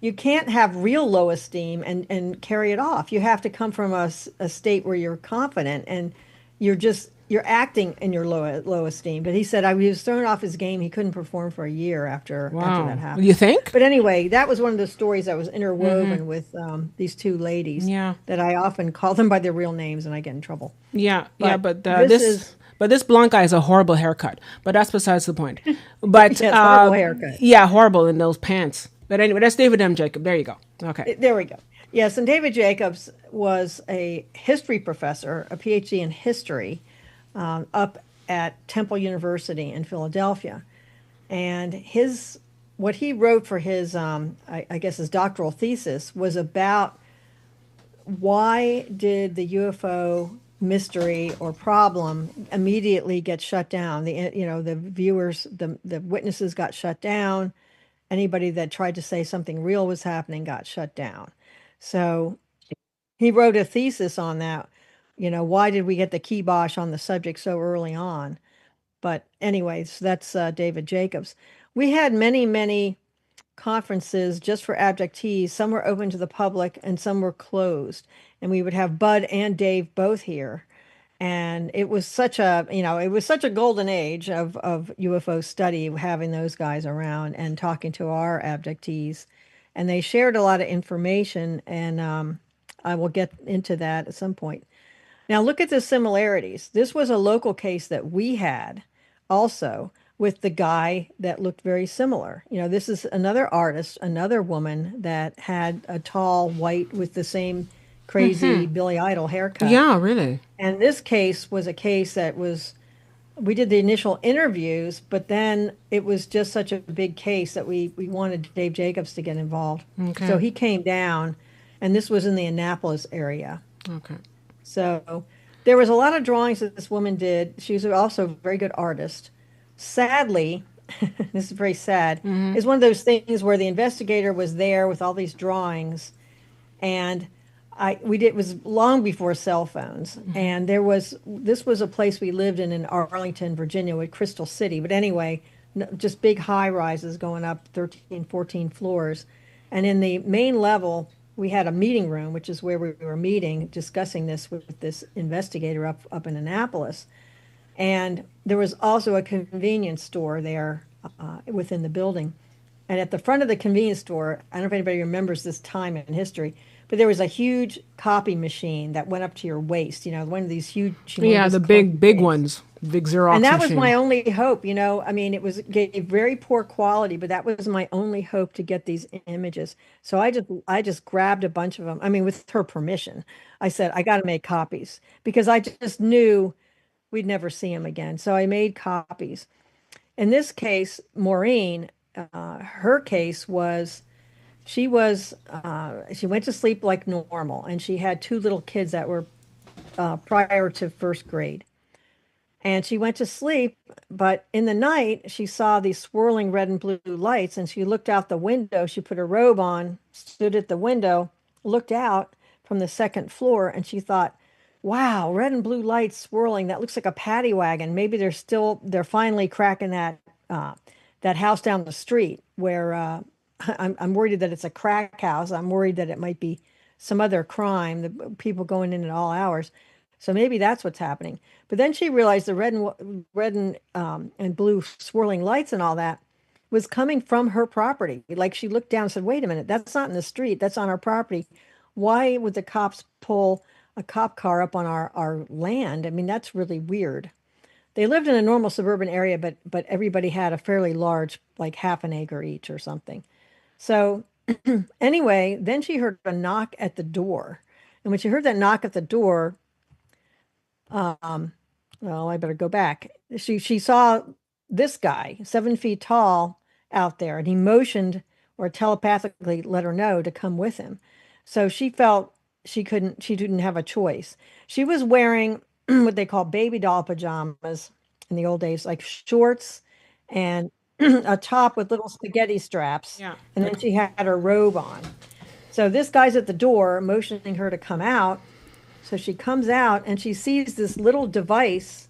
you can't have real low esteem and carry it off. You have to come from a state where you're confident and you're just you're acting in your low esteem. But he said he was thrown off his game. He couldn't perform for a year after that Wow. happened. You think? But anyway, that was one of the stories that was interwoven with these two ladies Yeah. that I often call them by their real names, and I get in trouble. Yeah, yeah, But but this is this blonde guy has a horrible haircut. But that's besides the point. But yes, horrible haircut. yeah, horrible in those pants. But anyway, that's David M. Jacob. There you go. Okay. There we go. Yes, and David Jacobs was a history professor, a PhD in history, up at Temple University in Philadelphia. And what he wrote for his, I guess, his doctoral thesis was about why did the UFO mystery or problem immediately get shut down? The viewers, the witnesses got shut down. Anybody that tried to say something real was happening got shut down. So he wrote a thesis on that. Why did we get the kibosh on the subject so early on? But anyways, that's David Jacobs. We had many, many conferences just for abductees. Some were open to the public and some were closed. And we would have Budd and Dave both here. And it was such a golden age of UFO study, having those guys around and talking to our abductees. And they shared a lot of information, and I will get into that at some point. Now, look at the similarities. This was a local case that we had also with the guy that looked very similar. This is another artist, another woman that had a tall white with the same crazy Billy Idol haircut. Yeah, really. And this case was a case that we did the initial interviews, but then it was just such a big case that we wanted Dave Jacobs to get involved. Okay. So he came down, and this was in the Annapolis area. Okay. So there was a lot of drawings that this woman did. She was also a very good artist. Sadly, this is very sad, is one of those things where the investigator was there with all these drawings, and it was long before cell phones, and this was a place we lived in Arlington, Virginia, with Crystal City. But anyway, just big high rises going up 13, 14 floors, and in the main level we had a meeting room, which is where we were meeting, discussing this with this investigator up in Annapolis. And there was also a convenience store there within the building. And at the front of the convenience store, I don't know if anybody remembers this time in history, but there was a huge copy machine that went up to your waist, one of these huge. Yeah, the big ones, big Xerox And that was machine. my only hope, I mean, gave very poor quality, but that was my only hope to get these images. So I just grabbed a bunch of them. I mean, with her permission, I said, I got to make copies because I just knew we'd never see him again. So I made copies. In this case, Maureen, her case was she went to sleep like normal, and she had two little kids that were prior to first grade. And she went to sleep, but in the night, she saw these swirling red and blue lights, and she looked out the window. She put her robe on, stood at the window, looked out from the second floor, and she thought, wow, red and blue lights swirling. That looks like a paddy wagon. Maybe they're finally cracking that house down the street where I'm worried that it's a crack house. I'm worried that it might be some other crime, the people going in at all hours. So maybe that's what's happening. But then she realized the and blue swirling lights and all that was coming from her property. Like she looked down and said, wait a minute, that's not in the street. That's on our property. Why would the cops pull a cop car up on our land? I mean, that's really weird. They lived in a normal suburban area, but everybody had a fairly large, like half an acre each or something. So anyway, then she heard a knock at the door. And when she heard that knock at the door, well, I better go back. She saw this guy, 7 feet tall, out there, and he motioned or telepathically let her know to come with him. So she felt she didn't have a choice. She was wearing what they call baby doll pajamas in the old days, like shorts and a top with little spaghetti straps. Yeah. And then she had her robe on. So this guy's at the door motioning her to come out. So she comes out and she sees this little device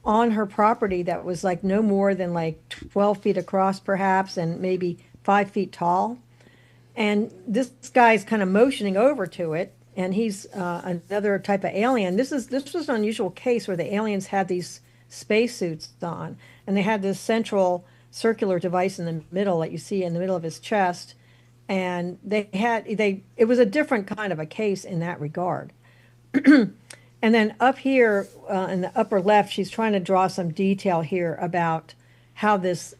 on her property that was like no more than like 12 feet across perhaps and maybe 5 feet tall. And this guy's kind of motioning over to it. and he's another type of alien. This was an unusual case where the aliens had these spacesuits on, and they had this central circular device in the middle that you see in the middle of his chest, and it was a different kind of a case in that regard. And then up here in the upper left, she's trying to draw some detail here about how this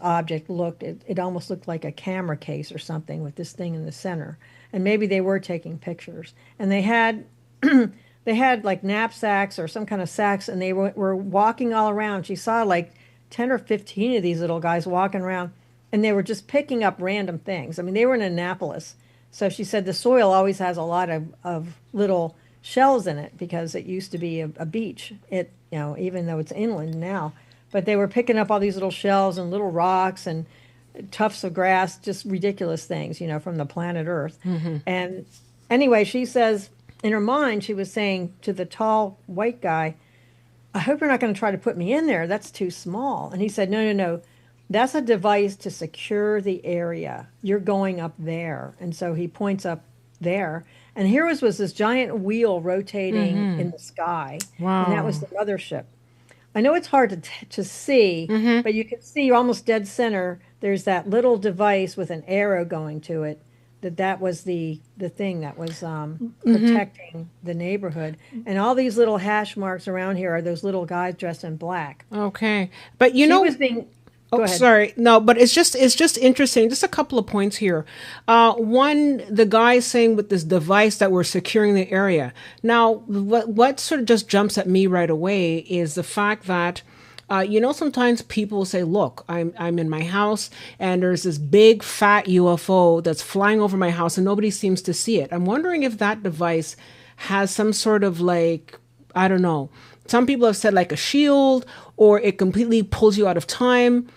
object looked. It almost looked like a camera case or something with this thing in the center. And maybe they were taking pictures. And they had they had like knapsacks or some kind of sacks, and they were walking all around. She saw like 10 or 15 of these little guys walking around, and they were just picking up random things. I mean, they were in Annapolis. So she said the soil always has a lot of little shells in it because it used to be a beach. Even though it's inland now, but they were picking up all these little shells and little rocks and tufts of grass, just ridiculous things, from the planet Earth. Mm-hmm. And anyway, she says in her mind, she was saying to the tall white guy, "I hope you're not going to try to put me in there. That's too small." And he said, "No, no, no. That's a device to secure the area. You're going up there." And so he points up there. And here was this giant wheel rotating in the sky. Wow. And that was the mothership. I know it's hard to see, but you can see almost dead center. There's that little device with an arrow going to it. That was the thing that was protecting the neighborhood. And all these little hash marks around here are those little guys dressed in black. Okay. But she was being... Oh, sorry. No, but it's just interesting. Just a couple of points here. One, the guy saying with this device that we're securing the area. Now, what sort of just jumps at me right away is the fact that, sometimes people say, "Look, I'm in my house and there's this big fat UFO that's flying over my house and nobody seems to see it." I'm wondering if that device has some sort of like, I don't know. Some people have said like a shield, or it completely pulls you out of time.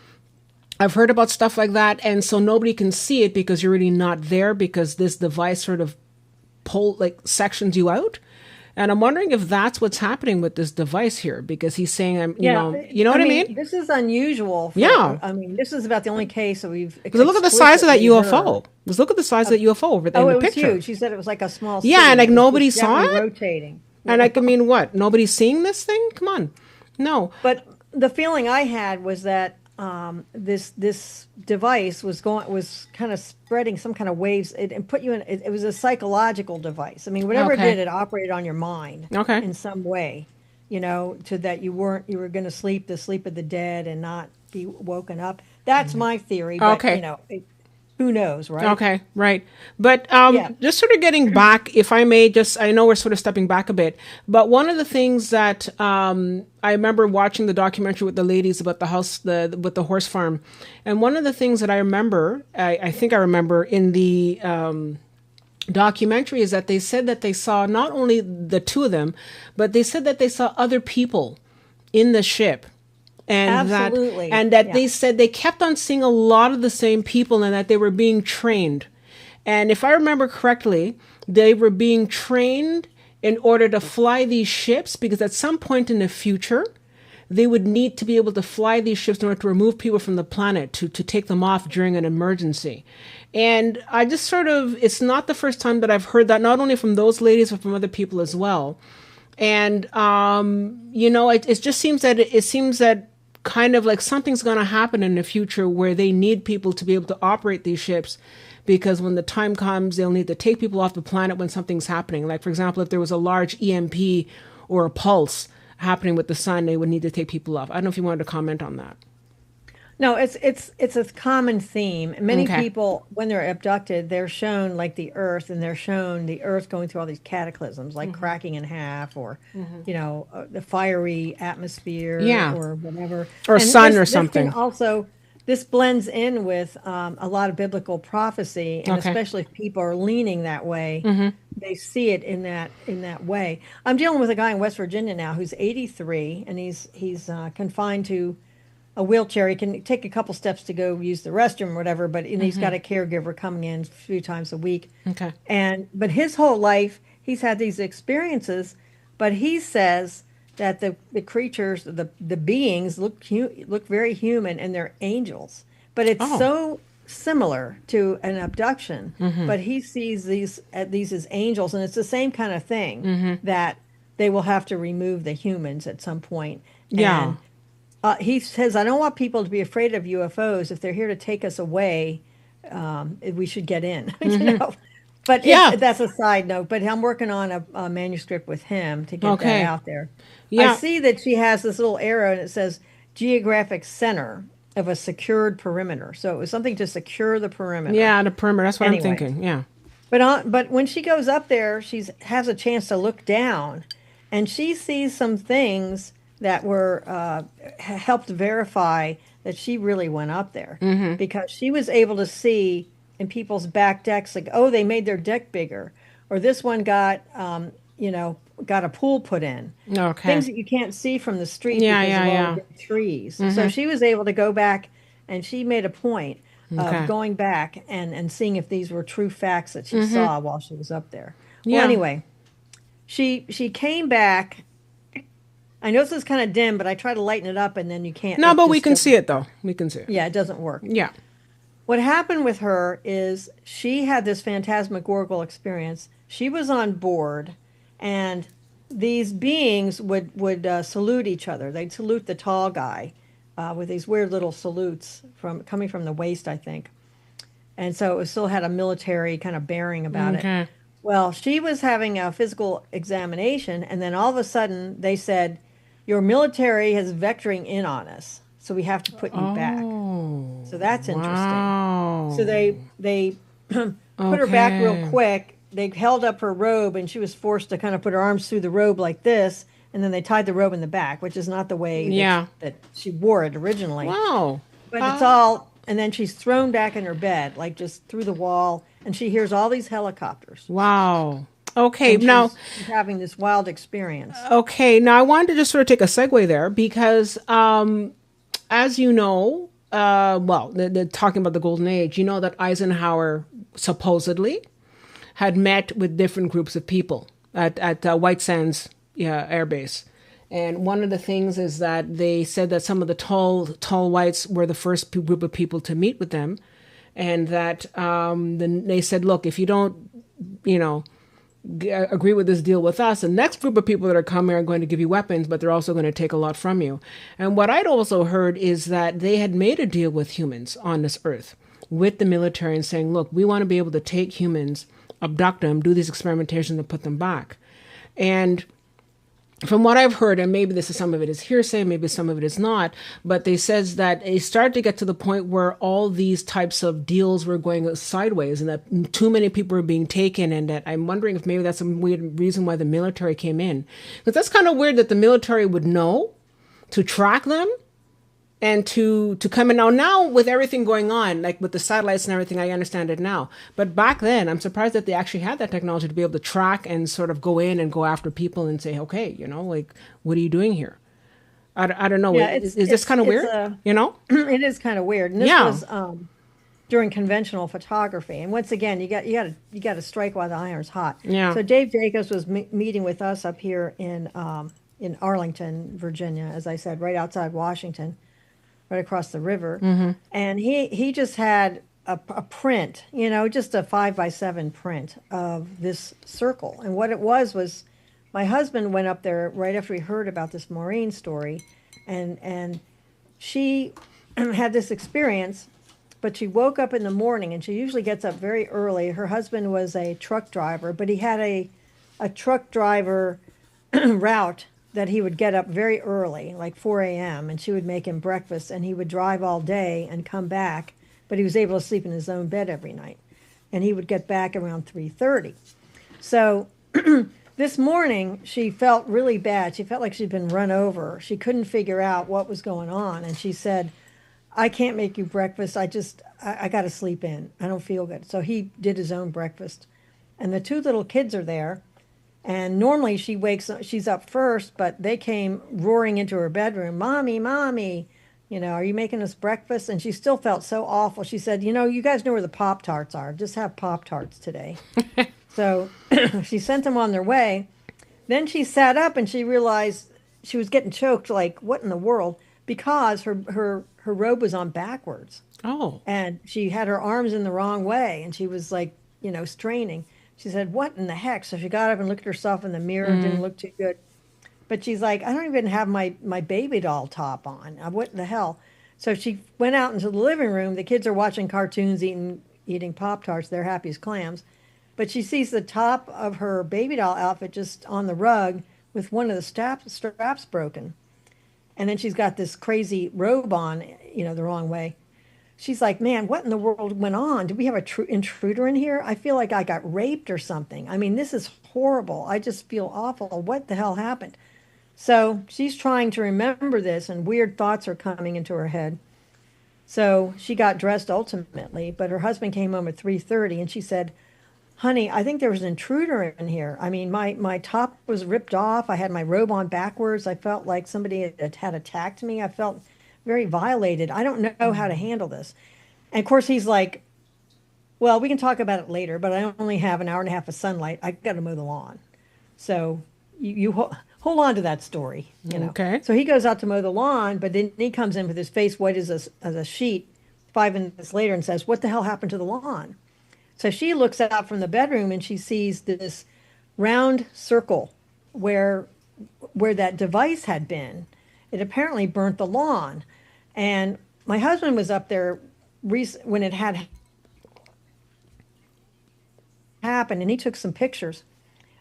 I've heard about stuff like that. And so nobody can see it because you're really not there, because this device sort of sections you out. And I'm wondering if that's what's happening with this device here, because he's saying, you know what I mean? This is unusual. This is about the only case that we've. Look at the size of that UFO. Just look at the size of that UFO over there in the picture. It was huge. She said it was like a small. Yeah, and like nobody saw it. Rotating. And what? Nobody's seeing this thing? Come on. No. But the feeling I had was that this device was kind of spreading some kind of waves. It put you in. It was a psychological device. I mean, whatever it did, it operated on your mind in some way. To that you were going to sleep the sleep of the dead and not be woken up. That's my theory. But, who knows, right? Okay, right. But just sort of getting back, if I may, I know we're sort of stepping back a bit, but one of the things that I remember watching the documentary with the ladies about the house, with the horse farm, and one of the things that I remember, I think I remember in the documentary, is that they said that they saw not only the two of them, but they said that they saw other people in the ship. And absolutely. They said they kept on seeing a lot of the same people, and that they were being trained. And if I remember correctly, they were being trained in order to fly these ships, because at some point in the future, they would need to be able to fly these ships in order to remove people from the planet, to take them off during an emergency. And I just it's not the first time that I've heard that, not only from those ladies, but from other people as well. And, it just seems that kind of like something's going to happen in the future where they need people to be able to operate these ships, because when the time comes, they'll need to take people off the planet when something's happening. Like, for example, if there was a large EMP or a pulse happening with the sun, they would need to take people off. I don't know if you wanted to comment on that. No, it's a common theme. Many people, when they're abducted, they're shown like the Earth, and they're shown the Earth going through all these cataclysms, like cracking in half, or the fiery atmosphere, or whatever, or sun or something. This blends in with a lot of biblical prophecy, and especially if people are leaning that way, they see it in that way. I'm dealing with a guy in West Virginia now who's 83, and he's confined to a wheelchair. He can take a couple steps to go use the restroom or whatever, but he's got a caregiver coming in a few times a week. Okay. But his whole life, he's had these experiences, but he says that the creatures, the beings look very human, and they're angels. But it's similar to an abduction, but he sees these as angels, and it's the same kind of thing that they will have to remove the humans at some point. Yeah. And he says, I don't want people to be afraid of UFOs. If they're here to take us away, we should get in. You know? But Yeah. that's a side note. But I'm working on a manuscript with him to get Okay. that out there. Yeah. I see that she has this little arrow, and it says geographic center of a secured perimeter. So it was something to secure the perimeter. Yeah, the perimeter. That's what I'm Anyway. thinking. Yeah. But when she goes up there, she has a chance to look down, and she sees some things that were helped verify that she really went up there, because she was able to see in people's back decks, like, oh, they made their deck bigger, or this one got got a pool put in. Okay. Things that you can't see from the street Yeah, because yeah, of all yeah. the big trees. So she was able to go back, and she made a point Okay. of going back and seeing if these were true facts that she saw while she was up there. Well, Yeah. anyway, she came back. I know this is kind of dim, but I try to lighten it up, and then you can't. No, it but just we can doesn't- see it though. We can see it. Yeah, it doesn't work. Yeah. What happened with her is she had this phantasmagorical experience. She was on board, and these beings would salute each other. They'd salute the tall guy with these weird little salutes coming from the waist, I think. And so it still had a military kind of bearing about it. Okay. Well, she was having a physical examination, and then all of a sudden they said, your military is vectoring in on us, so we have to put you back. Oh. So that's interesting. Wow. So they put her back real Okay. quick. They held up her robe, and she was forced to kind of put her arms through the robe like this, and then they tied the robe in the back, which is not the way Yeah. that she wore it originally. Wow. But it's all, and then she's thrown back in her bed, like just through the wall, and she hears all these helicopters. Wow. Okay. And Now, she's having this wild experience. okay. Now I wanted to just sort of take a segue there because, as you know, well, they're talking about the golden age. You know that Eisenhower supposedly had met with different groups of people at White Sands Air Base. And one of the things is that they said that some of the tall whites were the first group of people to meet with them. And that then they said, look, if you don't, agree with this deal with us, the next group of people that are coming are going to give you weapons, but they're also going to take a lot from you. And what I'd also heard is that they had made a deal with humans on this earth, with the military, and saying, look, we want to be able to take humans, abduct them, do these experimentations, and put them back. And from what I've heard, and maybe some of it is hearsay, maybe some of it is not, but they says that it started to get to the point where all these types of deals were going sideways, and that too many people were being taken, and that I'm wondering if maybe that's a weird reason why the military came in. Because that's kind of weird that the military would know to track them and to come in. Now with everything going on, like with the satellites and everything, I understand it now. But back then, I'm surprised that they actually had that technology to be able to track and sort of go in and go after people and say, okay, like, what are you doing here? I don't know. Yeah, is this kind of weird? It is kind of weird. And this Yeah. was during conventional photography. And once again, you got to strike while the iron's hot. Yeah. So Dave Jacobs was meeting with us up here in Arlington, Virginia, as I said, right outside Washington, right across the river. And he just had a print, just a 5x7 print of this circle. And what it was my husband went up there right after he heard about this Maureen story, and she had this experience, but she woke up in the morning, and she usually gets up very early. Her husband was a truck driver, but he had a truck driver route that he would get up very early, like 4 a.m., and she would make him breakfast, and he would drive all day and come back, but he was able to sleep in his own bed every night. And he would get back around 3:30. So this morning, she felt really bad. She felt like she'd been run over. She couldn't figure out what was going on, and she said, I can't make you breakfast. I got to sleep in. I don't feel good. So he did his own breakfast. And the two little kids are there. And normally she's up first, but they came roaring into her bedroom, Mommy, Mommy, are you making us breakfast? And she still felt so awful. She said, you guys know where the Pop-Tarts are. Just have Pop-Tarts today. So she sent them on their way. Then she sat up and she realized she was getting choked, like, what in the world? because her robe was on backwards, Oh. and she had her arms in the wrong way, and she was like, straining. She said, "What in the heck?" So she got up and looked at herself in the mirror. Didn't look too good. But she's like, "I don't even have my baby doll top on. What the hell?" So she went out into the living room. The kids are watching cartoons, eating Pop-Tarts. They're happy as clams. But she sees the top of her baby doll outfit just on the rug with one of the straps broken. And then she's got this crazy robe on, the wrong way. She's like, "Man, what in the world went on? Did we have a intruder in here? I feel like I got raped or something. I mean, this is horrible. I just feel awful. What the hell happened?" So she's trying to remember this, and weird thoughts are coming into her head. So she got dressed ultimately, but her husband came home at 3:30, and she said, "Honey, I think there was an intruder in here. I mean, my top was ripped off. I had my robe on backwards. I felt like somebody had attacked me. I felt very violated. I don't know how to handle this." And of course, he's like, "Well, we can talk about it later, but I only have an hour and a half of sunlight. I got to mow the lawn." So hold on to. That story. Okay. So he goes out to mow the lawn, but then he comes in with his face white as a sheet 5 minutes later and says, "What the hell happened to the lawn?" So she looks out from the bedroom and she sees this round circle where that device had been. It apparently burnt the lawn. And my husband was up there when it had happened, and he took some pictures.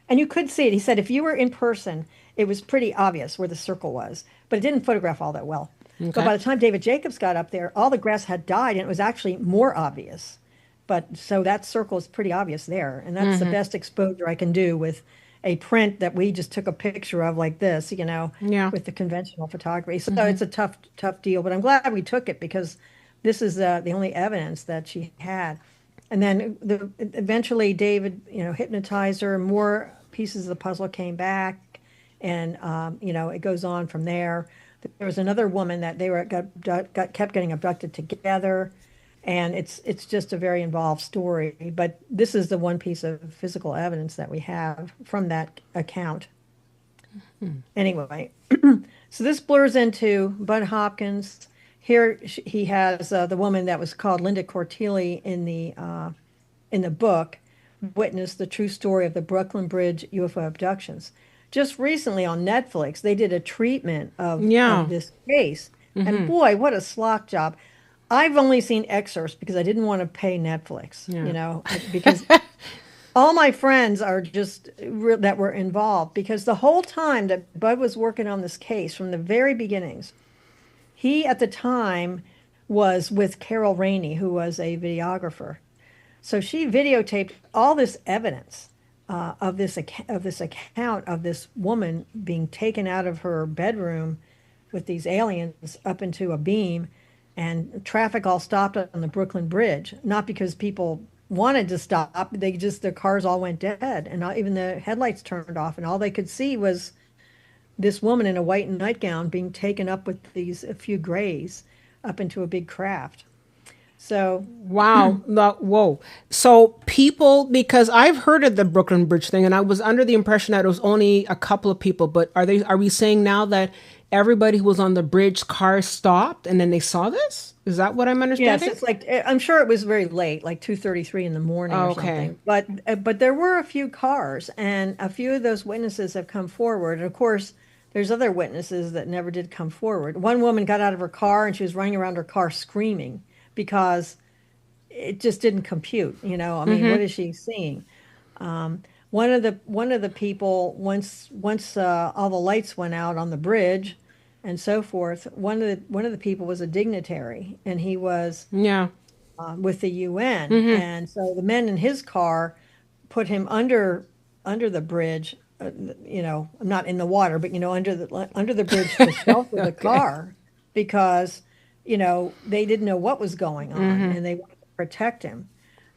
And you could see it. He said if you were in person, it was pretty obvious where the circle was, but it didn't photograph all that well. Okay. But by the time David Jacobs got up there, all the grass had died, and it was actually more obvious. But so that circle is pretty obvious there, and that's the best exposure I can do with a print that we just took a picture of like this, Yeah. with the conventional photography. So it's a tough deal, but I'm glad we took it because this is the only evidence that she had. And then eventually David, hypnotized her. More pieces of the puzzle came back, and it goes on from there. There was another woman that they kept getting abducted together, and it's just a very involved story. But this is the one piece of physical evidence that we have from that account. Anyway, so this blurs into Budd Hopkins. Here he has the woman that was called Linda Cortelli in the book, witnessed the true story of the Brooklyn Bridge UFO abductions. Just recently on Netflix, they did a treatment of this case, and boy, what a slock job! I've only seen excerpts because I didn't want to pay Netflix, because all my friends are just that were involved, because the whole time that Bud was working on this case from the very beginnings, he at the time was with Carol Rainey, who was a videographer. So she videotaped all this evidence of this account of this woman being taken out of her bedroom with these aliens up into a beam, and traffic all stopped on the Brooklyn Bridge, not because people wanted to stop. Their cars all went dead, and not even the headlights turned off, and all they could see was this woman in a white nightgown being taken up with a few grays up into a big craft. So wow. Whoa. So people, because I've heard of the Brooklyn Bridge thing, and I was under the impression that it was only a couple of people, but are we saying now that everybody who was on the bridge car stopped and then they saw this? Is that what I'm understanding? yes, it's like, I'm sure it was very late, like 2:33 in the morning or something. But there were a few cars, and a few of those witnesses have come forward. And of course, there's other witnesses that never did come forward. One woman got out of her car and she was running around her car screaming because it just didn't compute. I mean, what is she seeing? One of the people, once all the lights went out on the bridge and so forth, one of the people was a dignitary, and he was with the UN, and so the men in his car put him under the bridge. Not in the water, but under the bridge to shelter the car, because they didn't know what was going on, and they wanted to protect him.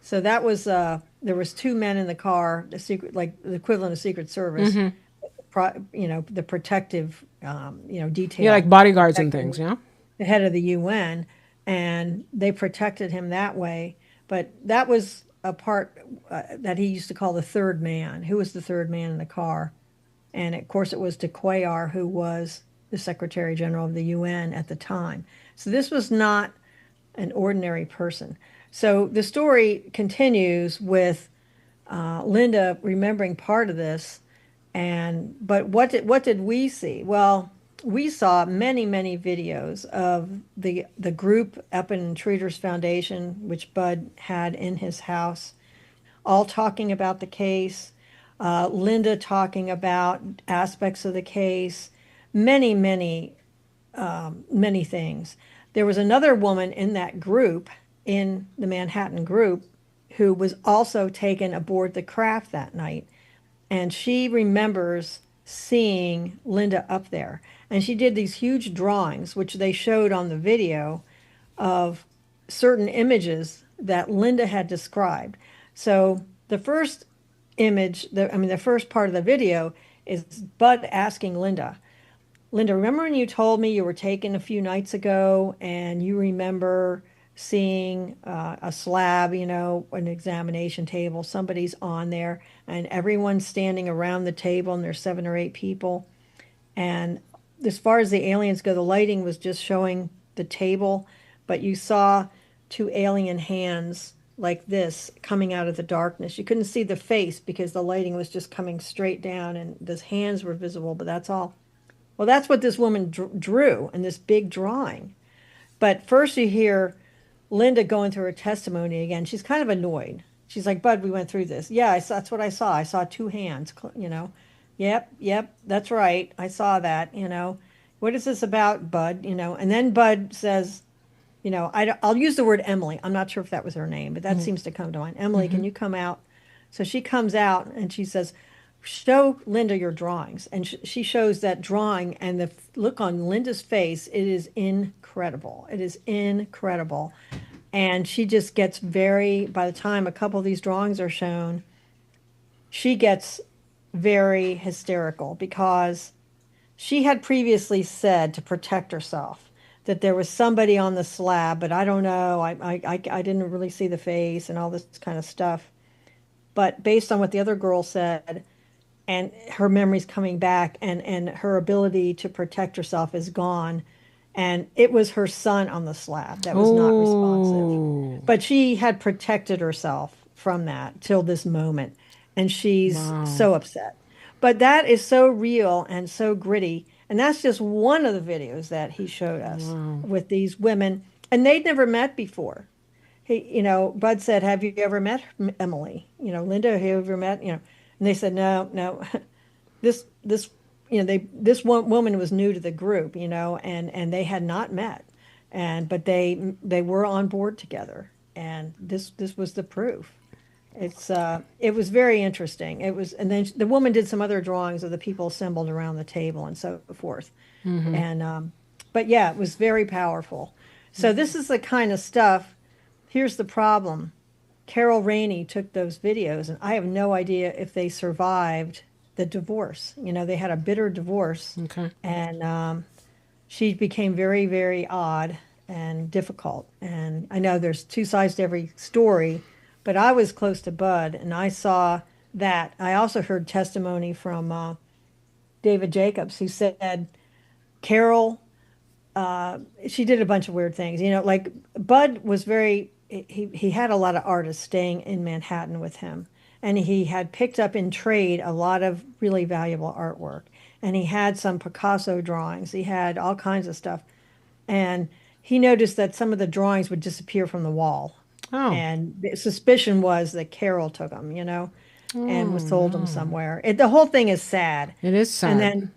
So that was there was two men in the car, like the equivalent of Secret Service, the protective detail. Yeah, like bodyguards and things, yeah. The head of the UN, and they protected him that way. But that was a part that he used to call the third man. Who was the third man in the car? And of course, it was Kwakwaka'wakw, who was the Secretary General of the UN at the time. So this was not an ordinary person. So the story continues with Linda remembering part of this, but what did we see? Well, we saw many videos of the group up in Intruders Foundation, which Budd had in his house, all talking about the case. Linda talking about aspects of the case, many things. There was another woman in that group, in the Manhattan group, who was also taken aboard the craft that night. And she remembers seeing Linda up there. And she did these huge drawings, which they showed on the video, of certain images that Linda had described. So the first image, the first part of the video is Budd asking Linda, remember when you told me you were taken a few nights ago and you remember seeing a slab, an examination table, somebody's on there and everyone's standing around the table and there's 7 or 8 people. And as far as the aliens go, the lighting was just showing the table, but you saw 2 alien hands like this coming out of the darkness. You couldn't see the face because the lighting was just coming straight down and those hands were visible, but that's all. Well, that's what this woman drew in this big drawing. But first you hear Linda going through her testimony again. She's kind of annoyed. She's like, Budd, we went through this. Yeah, that's what I saw. I saw 2 hands, Yep, that's right. I saw that, What is this about, Budd? And then Budd says, I'll use the word Emily. I'm not sure if that was her name, but that seems to come to mind. Emily, can you come out? So she comes out and she says, show Linda your drawings. And she shows that drawing, and the look on Linda's face, it is incredible. It is incredible. And she just gets by the time a couple of these drawings are shown, she gets very hysterical because she had previously said, to protect herself, that there was somebody on the slab, but I don't know. I didn't really see the face and all this kind of stuff. But based on what the other girl said, and her memory's coming back, and her ability to protect herself is gone. And it was her son on the slab that was not responsive. But she had protected herself from that till this moment. And she's so upset. But that is so real and so gritty. And that's just one of the videos that he showed us with these women. And they'd never met before. Budd said, have you ever met Emily? Linda, have you ever met, And they said, no. This one woman was new to the group, and they had not met, but they were on board together, and this was the proof. It was very interesting. And then the woman did some other drawings of the people assembled around the table and so forth, and but yeah, it was very powerful. So this is the kind of stuff. Here's the problem. Carol Rainey took those videos, and I have no idea if they survived the divorce. They had a bitter divorce, and she became very, very odd and difficult. And I know there's 2 sides to every story, but I was close to Budd, and I saw that. I also heard testimony from David Jacobs, who said Carol, she did a bunch of weird things. Like Budd was very... He had a lot of artists staying in Manhattan with him, and he had picked up in trade a lot of really valuable artwork, and he had some Picasso drawings. He had all kinds of stuff, and he noticed that some of the drawings would disappear from the wall, and the suspicion was that Carol took them, and sold them somewhere. The whole thing is sad. It is sad. And then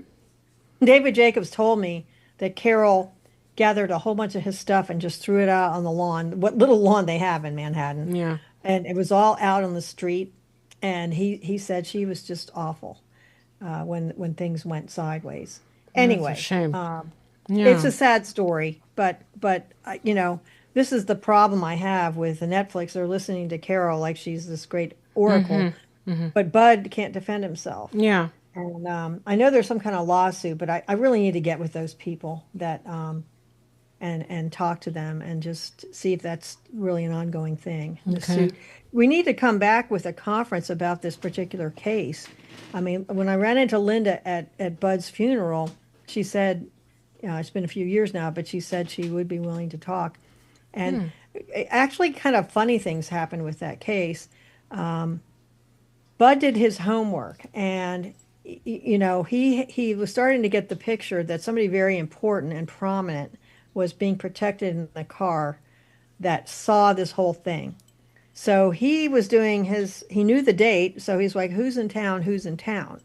David Jacobs told me that Carol gathered a whole bunch of his stuff and just threw it out on the lawn, what little lawn they have in Manhattan. Yeah. And it was all out on the street. And he said she was just awful when things went sideways. Anyway, that's a shame. It's a sad story, but this is the problem I have with Netflix. They're listening to Carol like she's this great oracle, but Budd can't defend himself. Yeah. And I know there's some kind of lawsuit, but I really need to get with those people that and talk to them and just see if that's really an ongoing thing. Okay. We need to come back with a conference about this particular case. I mean, when I ran into Linda at Budd's funeral, she said, It's been a few years now, but she said she would be willing to talk. And actually, kind of funny things happened with that case. Bud did his homework, and he was starting to get the picture that somebody very important and prominent was being protected in the car that saw this whole thing. So he was doing he knew the date, so he's like, who's in town, who's in town?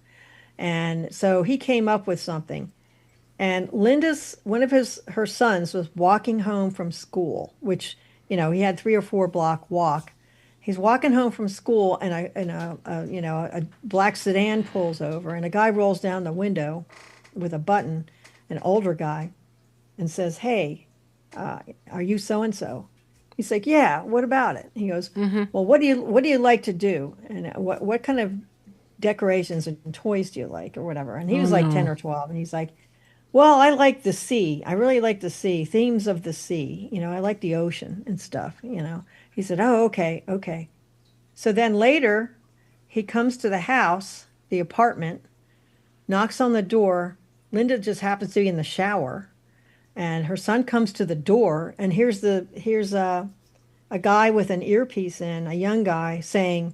And so he came up with something. And one of her sons was walking home from school, which, he had 3 or 4 block walk. He's walking home from school, and a black sedan pulls over, and a guy rolls down the window with a button, an older guy, and says, "Hey, are you so and so?" He's like, "Yeah. What about it?" He goes, "Well, what do you like to do, and what kind of decorations and toys do you like, or whatever?" And he was like 10 or 12, and he's like, "Well, I like the sea. I really like the sea, themes of the sea. I like the ocean and stuff. He said, "Oh, okay, okay." So then later, he comes to the house, the apartment, knocks on the door. Linda just happens to be in the shower, and her son comes to the door, and here's a guy with an earpiece in, a young guy, saying,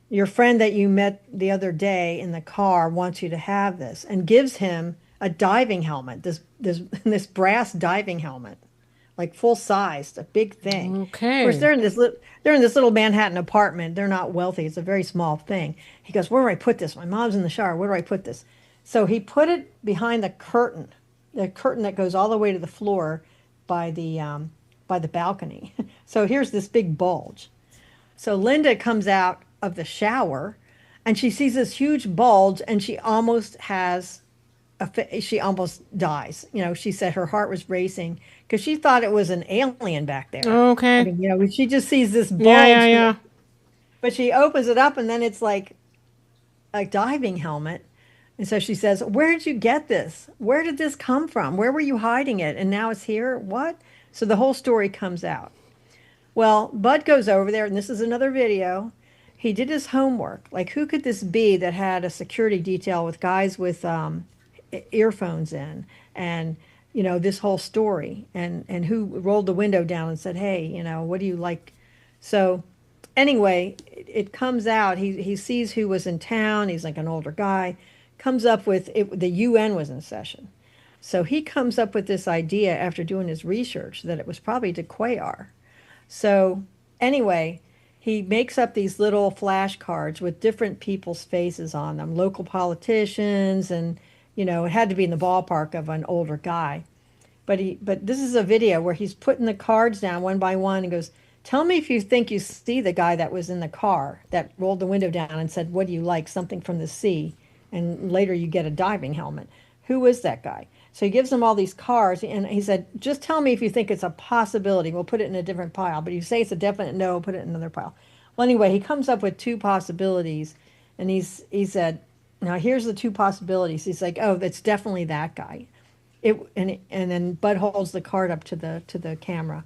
"Your friend that you met the other day in the car wants you to have this," and gives him a diving helmet, this brass diving helmet, like full sized, a big thing. Of course, Okay. they're in this little Manhattan apartment. They're not wealthy. It's a very small thing. He goes, "Where do I put this? My mom's in the shower. Where do I put this?" So he put it behind the curtain that goes all the way to the floor by the balcony. So here's this big bulge. So Linda comes out of the shower, and she sees this huge bulge, and she almost dies. She said her heart was racing because she thought it was an alien back there. I Okay. mean, she just sees this Yeah, yeah, bulge, yeah. but she opens it up, and then it's like a diving helmet. And so she says, "Where did you get this? Where did this come from? Where were you hiding it? And now it's here? What?" So the whole story comes out. Well, Bud goes over there, and this is another video. He did his homework. Like, who could this be that had a security detail with guys with earphones in, and this whole story, and who rolled the window down and said, "Hey, what do you like?" So anyway, it comes out. He sees who was in town. He's like an older guy. Comes up with it. The UN was in session, so he comes up with this idea after doing his research that it was probably DeQuayar. So anyway, he makes up these little flashcards with different people's faces on them, local politicians, and it had to be in the ballpark of an older guy. But this is a video where he's putting the cards down one by one and goes, "Tell me if you think you see the guy that was in the car that rolled the window down and said, 'What do you like? Something from the sea.' And later you get a diving helmet. Who is that guy?" So he gives them all these cards, and he said, "Just tell me if you think it's a possibility. We'll put it in a different pile. But if you say it's a definite no, put it in another pile." Well, anyway, he comes up with 2 possibilities, and he said, "Now here's the 2 possibilities." He's like, "Oh, that's definitely that guy." And then Bud holds the card up to the camera.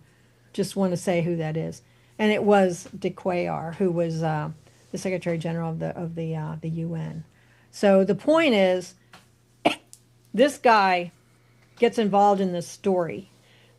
Just want to say who that is, and it was DeQuayar, who was the Secretary General of the UN. So the point is, this guy gets involved in this story,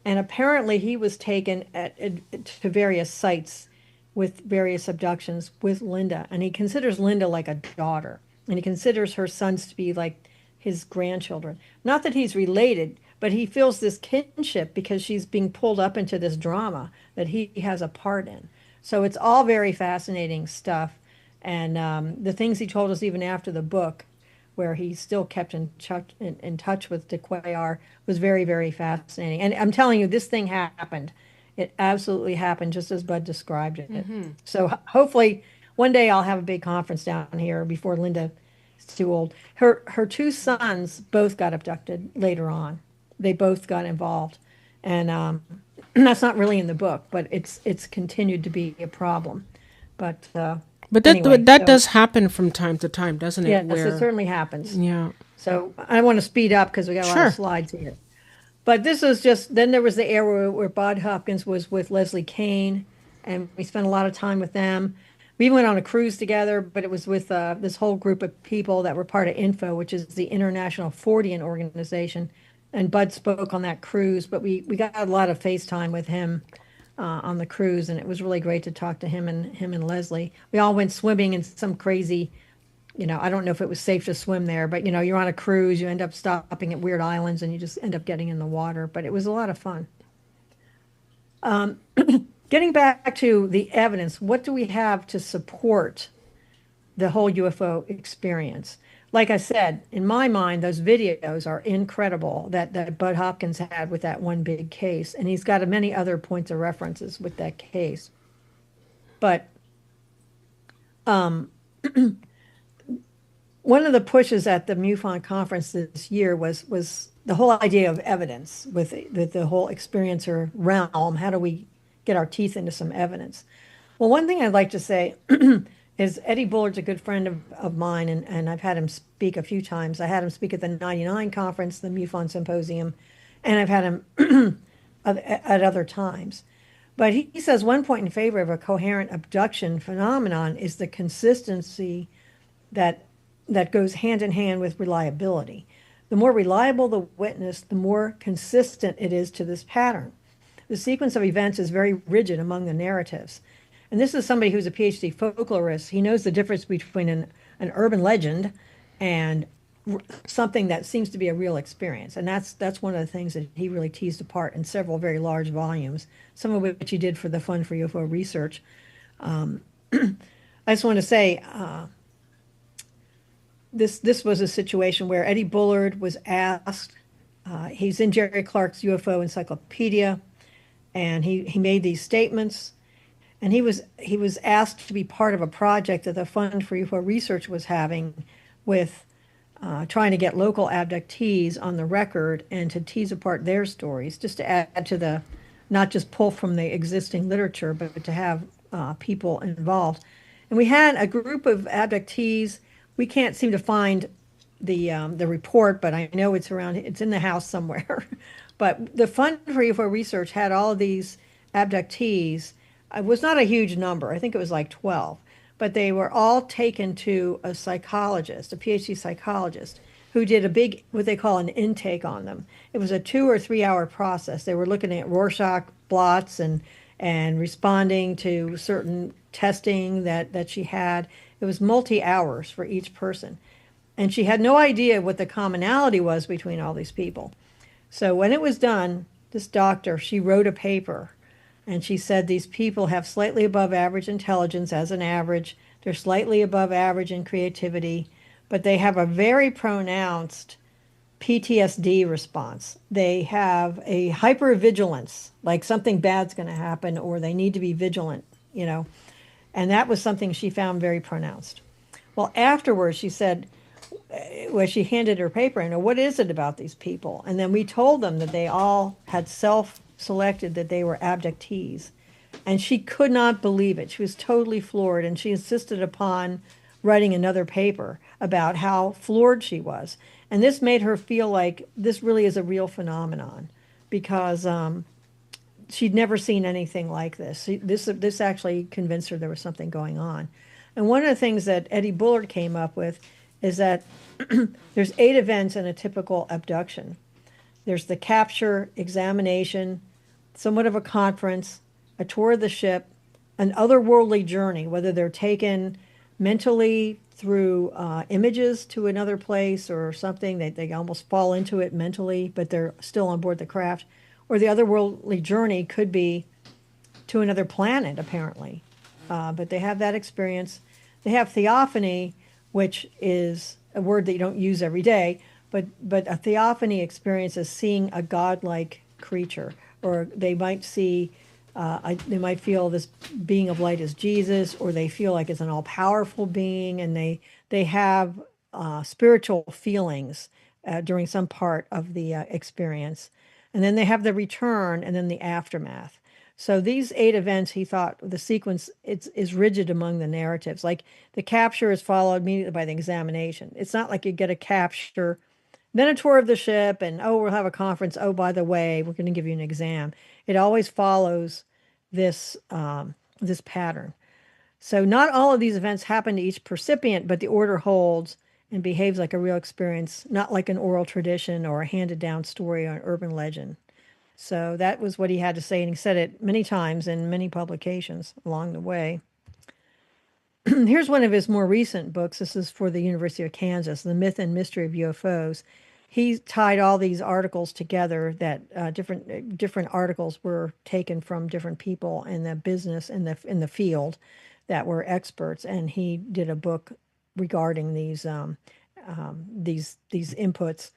and apparently he was taken to various sites with various abductions with Linda, and he considers Linda like a daughter, and he considers her sons to be like his grandchildren. Not that he's related, but he feels this kinship because she's being pulled up into this drama that he has a part in. So it's all very fascinating stuff, and the things he told us even after the book, where he still kept in touch with DeQuayar, was very, very fascinating. And I'm telling you, this thing happened. It absolutely happened, just as Bud described it. So hopefully one day I'll have a big conference down here before Linda is too old. Her 2 sons both got abducted later on. They both got involved, and that's not really in the book, but it's continued to be a problem. But But anyway, that so does happen from time to time, doesn't it? yes, it Where certainly happens. yeah. So I want to speed up because we got a lot of Sure. slides here. But this was just, then there was the era where Budd Hopkins was with Leslie Kane, and we spent a lot of time with them. We went on a cruise together, but it was with this whole group of people that were part of INFO, which is the International Fortean Organization. and Bud spoke on that cruise, but we got a lot of FaceTime with him on the cruise, and it was really great to talk to him and Leslie. We all went swimming in some crazy, I don't know if it was safe to swim there, but you're on a cruise, you end up stopping at weird islands, and you just end up getting in the water. But it was a lot of fun. Getting back to the evidence, what do we have to support the whole UFO experience? Like I said, in my mind, those videos are incredible that Budd Hopkins had with that one big case. And he's got many other points of references with that case. But one of the pushes at the MUFON conference this year was the whole idea of evidence with the whole experiencer realm. How do we get our teeth into some evidence? Well, one thing I'd like to say is Eddie Bullard's a good friend of mine, and I've had him speak a few times. I had him speak at the 99 conference, the MUFON Symposium, and I've had him at other times. But he says one point in favor of a coherent abduction phenomenon is the consistency that goes hand in hand with reliability. The more reliable the witness, the more consistent it is to this pattern. The sequence of events is very rigid among the narratives. And this is somebody who's a PhD folklorist. He knows the difference between an urban legend and something that seems to be a real experience. And that's one of the things that he really teased apart in several very large volumes, some of which he did for the Fund for UFO Research. I just want to say, this was a situation where Eddie Bullard was asked, he's in Jerry Clark's UFO Encyclopedia, and he made these statements. And he was asked to be part of a project that the Fund for UFO Research was having with trying to get local abductees on the record and to tease apart their stories, just to add to the, not just pull from the existing literature, but to have people involved. And we had a group of abductees. We can't seem to find the report, but I know it's in the house somewhere. But the Fund for UFO Research had all of these abductees. It was not a huge number. I think it was like 12. But they were all taken to a psychologist, a PhD psychologist, who did a big, what they call an intake on them. It was a 2 or 3 hour process. They were looking at Rorschach blots and responding to certain testing that she had. It was multi-hours for each person. And she had no idea what the commonality was between all these people. So when it was done, this doctor, she wrote a paper. And she said these people have slightly above average intelligence as an average. They're slightly above average in creativity, but they have a very pronounced PTSD response. They have a hypervigilance, like something bad's going to happen or they need to be vigilant, And that was something she found very pronounced. Well, afterwards, she said, well, she handed her paper, what is it about these people? And then we told them that they all had selected that they were abductees, and she could not believe it. She was totally floored, and she insisted upon writing another paper about how floored she was. And this made her feel like this really is a real phenomenon, because she'd never seen anything like this. This actually convinced her there was something going on. And one of the things that Eddie Bullard came up with is that there's 8 events in a typical abduction. There's the capture, examination, somewhat of a conference, a tour of the ship, an otherworldly journey, whether they're taken mentally through images to another place or something, they almost fall into it mentally, but they're still on board the craft. Or the otherworldly journey could be to another planet, apparently. But they have that experience. They have theophany, which is a word that you don't use every day, but a theophany experience is seeing a godlike creature, or they might see, they might feel this being of light is Jesus, or they feel like it's an all-powerful being, and they have spiritual feelings during some part of the experience. And then they have the return and then the aftermath. So these 8 events, he thought, the sequence is rigid among the narratives. Like the capture is followed immediately by the examination. It's not like you get a capture, then a tour of the ship, and we'll have a conference. Oh, by the way, we're going to give you an exam. It always follows this pattern. So not all of these events happen to each recipient, but the order holds, and behaves like a real experience, not like an oral tradition or a handed down story or an urban legend. So that was what he had to say, and he said it many times in many publications along the way. Here's one of his more recent books. This is for the University of Kansas, The Myth and Mystery of UFOs. He tied all these articles together that different articles were taken from different people in the business in the field that were experts, and he did a book regarding these inputs.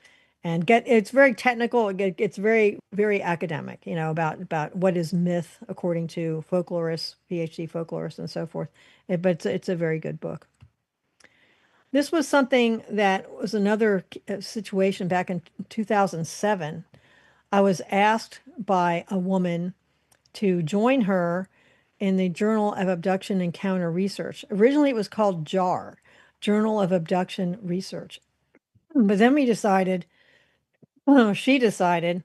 And get it's very technical. It's very academic, about what is myth according to folklorists, PhD folklorists, and so forth. But it's a very good book. This was something that was another situation back in 2007. I was asked by a woman to join her in the Journal of Abduction Encounter Research. Originally, it was called JAR, Journal of Abduction Research. But then she decided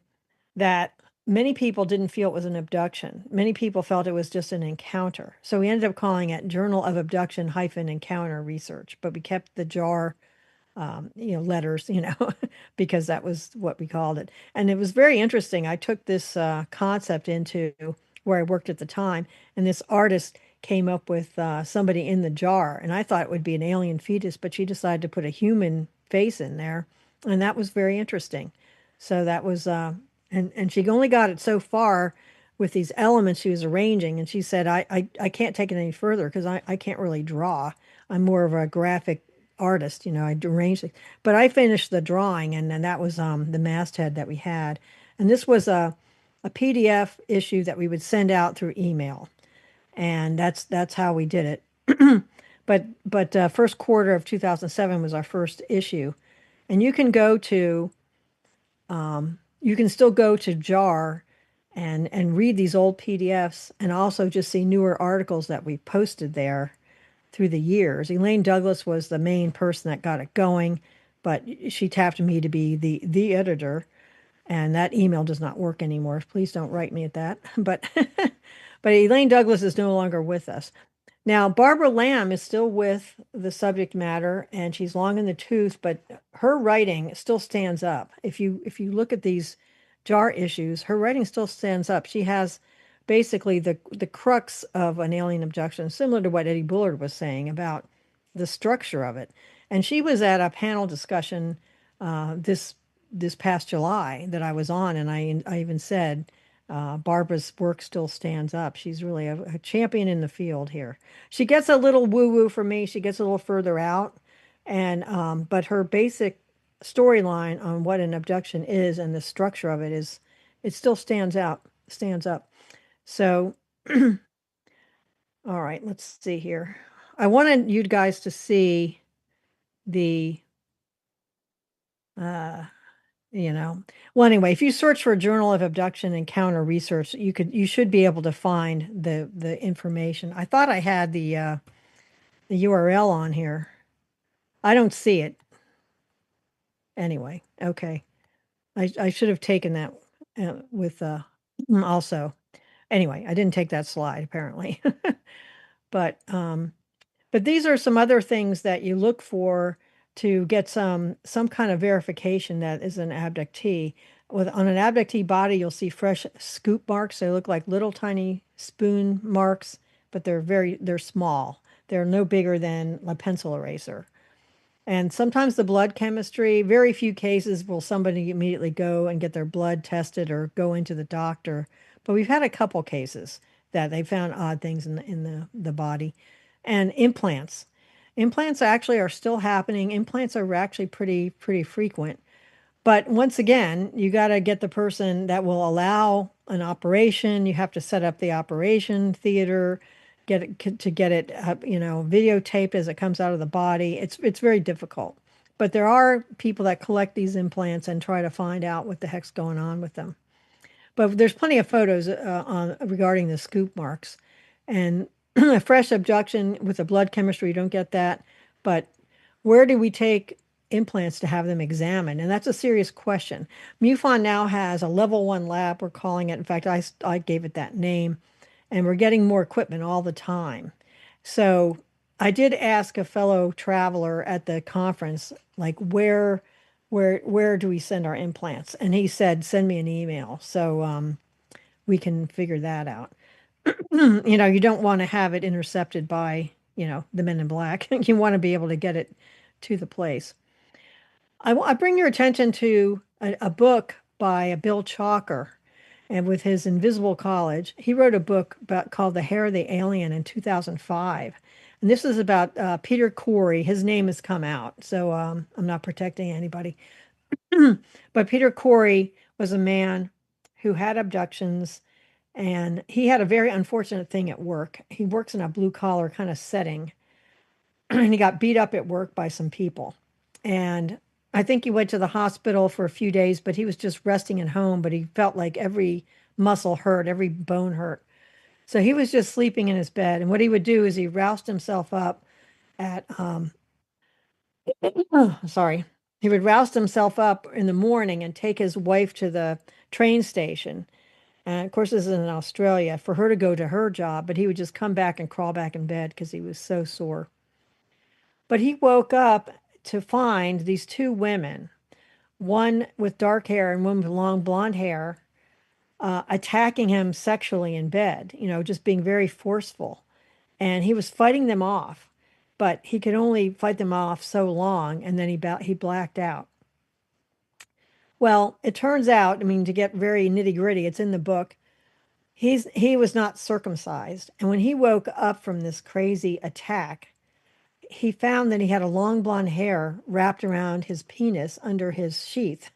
that many people didn't feel it was an abduction. Many people felt it was just an encounter. So we ended up calling it Journal of Abduction hyphen Encounter Research, but we kept the JAR, letters, because that was what we called it. And it was very interesting. I took this concept into where I worked at the time, and this artist came up with somebody in the jar, and I thought it would be an alien fetus, but she decided to put a human face in there, and that was very interesting. So that was and she only got it so far with these elements she was arranging, and she said, I can't take it any further because I can't really draw. I'm more of a graphic artist, I arranged it. But I finished the drawing, and then that was the masthead that we had. And this was a PDF issue that we would send out through email, and that's how we did it. But first quarter of 2007 was our first issue, and you can still go to JAR and read these old PDFs, and also just see newer articles that we posted there through the years. Elaine Douglas was the main person that got it going, but she tapped me to be the editor, and that email does not work anymore. Please don't write me at that. But but Elaine Douglas is no longer with us. Now, Barbara Lamb is still with the subject matter, and she's long in the tooth, but her writing still stands up. If you look at these JAR issues, her writing still stands up. She has basically the crux of an alien abduction, similar to what Eddie Bullard was saying about the structure of it. And she was at a panel discussion this past July that I was on, and I even said, Barbara's work still stands up. She's really a champion in the field here. She gets a little woo-woo for me. She gets a little further out, and but her basic storyline on what an abduction is and the structure of it still stands up. So, all right, let's see here. I wanted you guys to see the uh, well, anyway, if you search for Journal of Abduction Encounter Research, you should be able to find the information. I thought I had the URL on here. I don't see it. Anyway, okay. I should have taken that with also. Anyway, I didn't take that slide apparently. But these are some other things that you look for to get some kind of verification that is an abductee. On an abductee body, you'll see fresh scoop marks. They look like little tiny spoon marks, but they're small. They're no bigger than a pencil eraser. And sometimes the blood chemistry, very few cases will somebody immediately go and get their blood tested or go into the doctor. But we've had a couple cases that they found odd things in the body. And implants. Implants actually are still happening. Implants are actually pretty frequent. But once again, you got to get the person that will allow an operation. You have to set up the operation theater, get it videotaped as it comes out of the body. It's very difficult. But there are people that collect these implants and try to find out what the heck's going on with them. But there's plenty of photos regarding the scoop marks. And a fresh abduction with a blood chemistry, you don't get that. But where do we take implants to have them examined? And that's a serious question. MUFON now has a level 1 lab, we're calling it. In fact, I gave it that name. And we're getting more equipment all the time. So I did ask a fellow traveler at the conference, like where do we send our implants? And he said, send me an email so we can figure that out. You don't want to have it intercepted by, the men in black. You want to be able to get it to the place. I bring your attention to a book by Bill Chalker, and with his Invisible College, he wrote a book called The Hair of the Alien in 2005. And this is about Peter Corey. His name has come out, so I'm not protecting anybody. But Peter Corey was a man who had abductions, and he had a very unfortunate thing at work. He works in a blue collar kind of setting, and he got beat up at work by some people. And I think he went to the hospital for a few days, but he was just resting at home, but he felt like every muscle hurt, every bone hurt. So he was just sleeping in his bed. And what he would do is he roused himself up at, sorry, he would rouse himself up in the morning and take his wife to the train station. And of course, this is in Australia for her to go to her job, but he would just come back and crawl back in bed because he was so sore. But he woke up to find these two women, one with dark hair and one with long blonde hair, attacking him sexually in bed, just being very forceful. And he was fighting them off, but he could only fight them off so long, and then he blacked out. Well, it turns out, I mean, to get very nitty-gritty, it's in the book. He was not circumcised, and when he woke up from this crazy attack, he found that he had a long blonde hair wrapped around his penis under his sheath.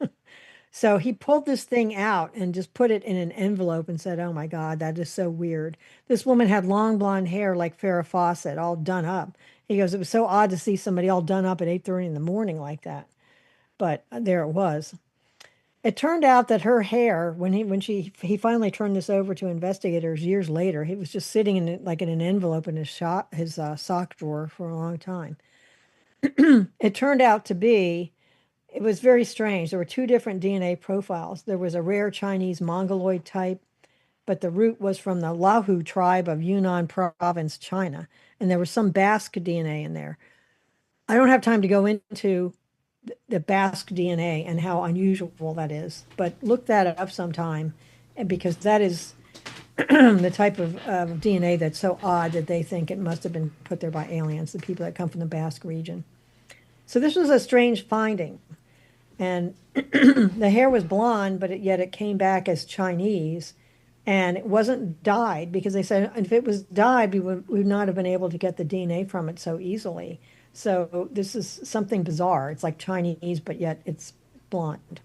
So he pulled this thing out and just put it in an envelope and said, "Oh my God, that is so weird." This woman had long blonde hair like Farrah Fawcett, all done up. He goes, "It was so odd to see somebody all done up at 8:30 in the morning like that." But there it was. It turned out that her hair, he finally turned this over to investigators years later, he was just sitting in like in an envelope in his sock drawer for a long time. It turned out to be, it was very strange. There were two different DNA profiles. There was a rare Chinese Mongoloid type, but the root was from the Lahu tribe of Yunnan province, China, and there was some Basque DNA in there. I don't have time to go into the Basque DNA and how unusual that is, but look that up sometime, because that is the type of DNA that's so odd that they think it must have been put there by aliens, the people that come from the Basque region. So this was a strange finding, and the hair was blonde, but yet it came back as Chinese, and it wasn't dyed, because they said if it was dyed, we would not have been able to get the DNA from it so easily. So this is something bizarre. It's like Chinese, but yet it's blonde.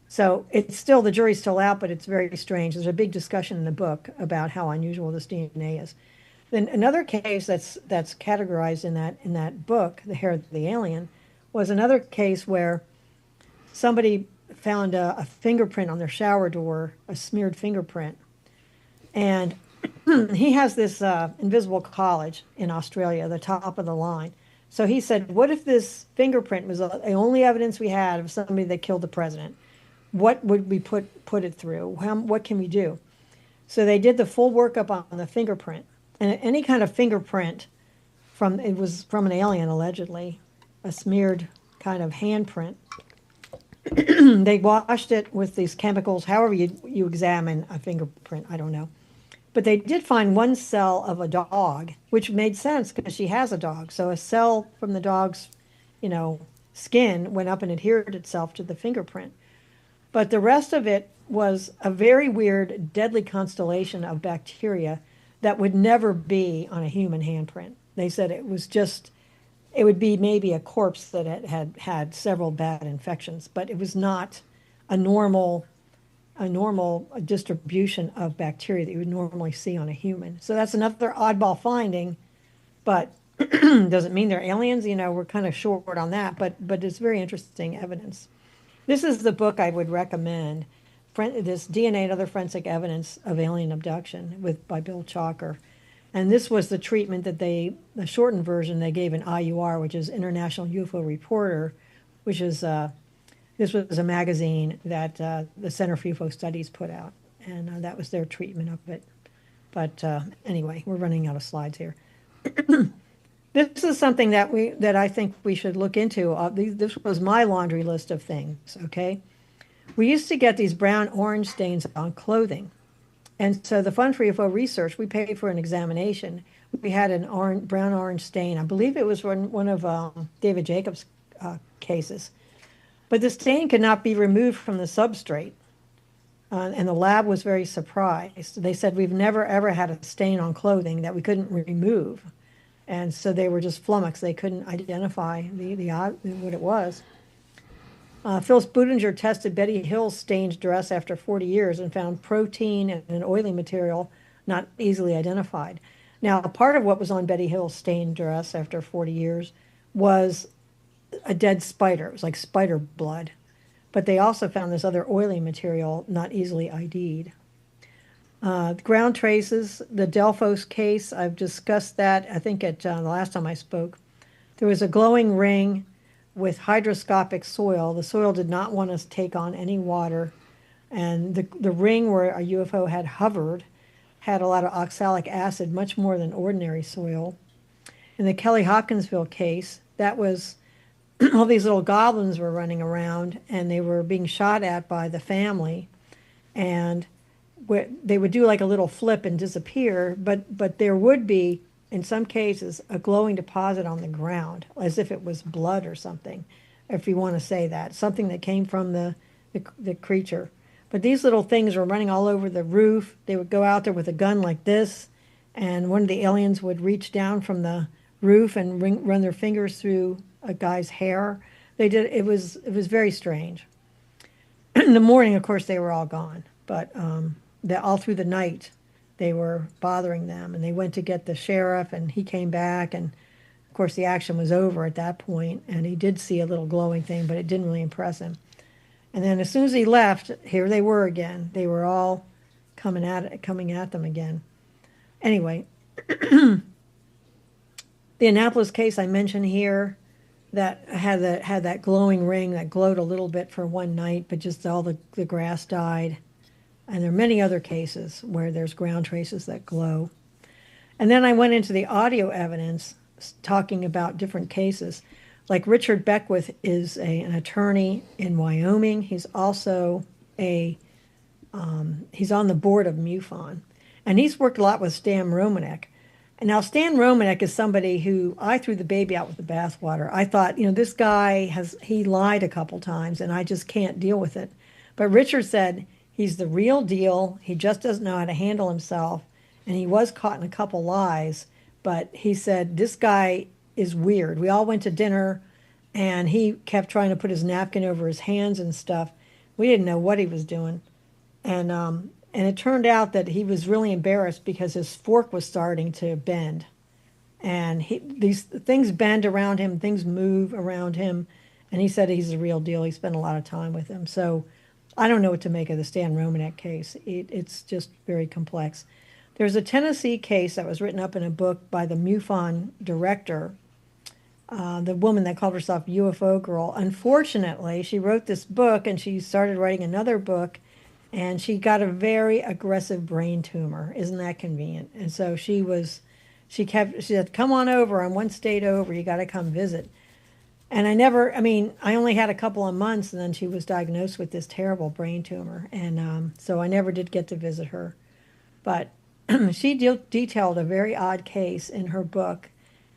So it's still, the jury's still out, but it's very strange. There's a big discussion in the book about how unusual this DNA is. Then another case that's categorized in that book, The Hair of the Alien, was another case where somebody found a fingerprint on their shower door, a smeared fingerprint. And he has this Invisible College in Australia, the top of the line. So he said, what if this fingerprint was the only evidence we had of somebody that killed the president? What would we put it through? What can we do? So they did the full workup on the fingerprint. And any kind of fingerprint it was from an alien, allegedly, a smeared kind of handprint. They washed it with these chemicals, however you examine a fingerprint, I don't know. But they did find one cell of a dog, which made sense because she has a dog. So a cell from the dog's, skin went up and adhered itself to the fingerprint. But the rest of it was a very weird, deadly constellation of bacteria that would never be on a human handprint. They said it would be maybe a corpse that had several bad infections, but it was not a normal distribution of bacteria that you would normally see on a human. So that's another oddball finding, but doesn't mean they're aliens. We're kind of short on that, but it's very interesting evidence. This is the book I would recommend, this DNA and Other Forensic Evidence of Alien Abduction by Bill Chalker. And this was the treatment that the shortened version they gave in IUR, which is International UFO Reporter, which is this was a magazine that the Center for UFO Studies put out, and that was their treatment of it. But anyway, we're running out of slides here. This is something that I think we should look into. This was my laundry list of things, okay? We used to get these brown orange stains on clothing. And so the Fund for UFO Research, we paid for an examination. We had an brown orange stain. I believe it was one of David Jacobs' cases. But the stain could not be removed from the substrate. And the lab was very surprised. They said, we've never, ever had a stain on clothing that we couldn't remove. And so they were just flummoxed. They couldn't identify what it was. Phyllis Budinger tested Betty Hill's stained dress after 40 years and found protein and an oily material not easily identified. Now, part of what was on Betty Hill's stained dress after 40 years was a dead spider. It was like spider blood. But they also found this other oily material not easily ID'd. Ground traces, the Delphos case, I've discussed that, I think, at the last time I spoke. There was a glowing ring with hydroscopic soil. The soil did not want to take on any water. And the ring where a UFO had hovered had a lot of oxalic acid, much more than ordinary soil. In the Kelly Hopkinsville case, that was all these little goblins were running around and they were being shot at by the family. And they would do like a little flip and disappear, but there would be, in some cases, a glowing deposit on the ground, as if it was blood or something, if you want to say that, something that came from the creature. But these little things were running all over the roof. They would go out there with a gun like this, and one of the aliens would reach down from the roof and run their fingers through a guy's hair. They did. It was very strange. In the morning, of course, they were all gone, but all through the night, they were bothering them, and they went to get the sheriff, and he came back, and of course the action was over at that point, and he did see a little glowing thing, but it didn't really impress him. And then as soon as he left, here they were again. They were all coming at them again. Anyway, the Annapolis case I mentioned here, that had that glowing ring that glowed a little bit for one night, but just all the grass died. And there are many other cases where there's ground traces that glow. And then I went into the audio evidence talking about different cases. Like Richard Beckwith is an attorney in Wyoming. He's also he's on the board of MUFON. And he's worked a lot with Stan Romanek. And now Stan Romanek is somebody who I threw the baby out with the bathwater. I thought, this guy he lied a couple times and I just can't deal with it. But Richard said, he's the real deal. He just doesn't know how to handle himself. And he was caught in a couple lies. But he said, this guy is weird. We all went to dinner, and he kept trying to put his napkin over his hands and stuff. We didn't know what he was doing. And it turned out that he was really embarrassed because his fork was starting to bend. And these things bend around him, things move around him. And he said he's the real deal. He spent a lot of time with him. So I don't know what to make of the Stan Romanek case. It's just very complex. There's a Tennessee case that was written up in a book by the MUFON director, the woman that called herself UFO Girl. Unfortunately, she wrote this book and she started writing another book, and she got a very aggressive brain tumor. Isn't that convenient? And so she said, come on over. I'm one state over. You got to come visit. And I only had a couple of months, and then she was diagnosed with this terrible brain tumor. And so I never did get to visit her. But she detailed a very odd case in her book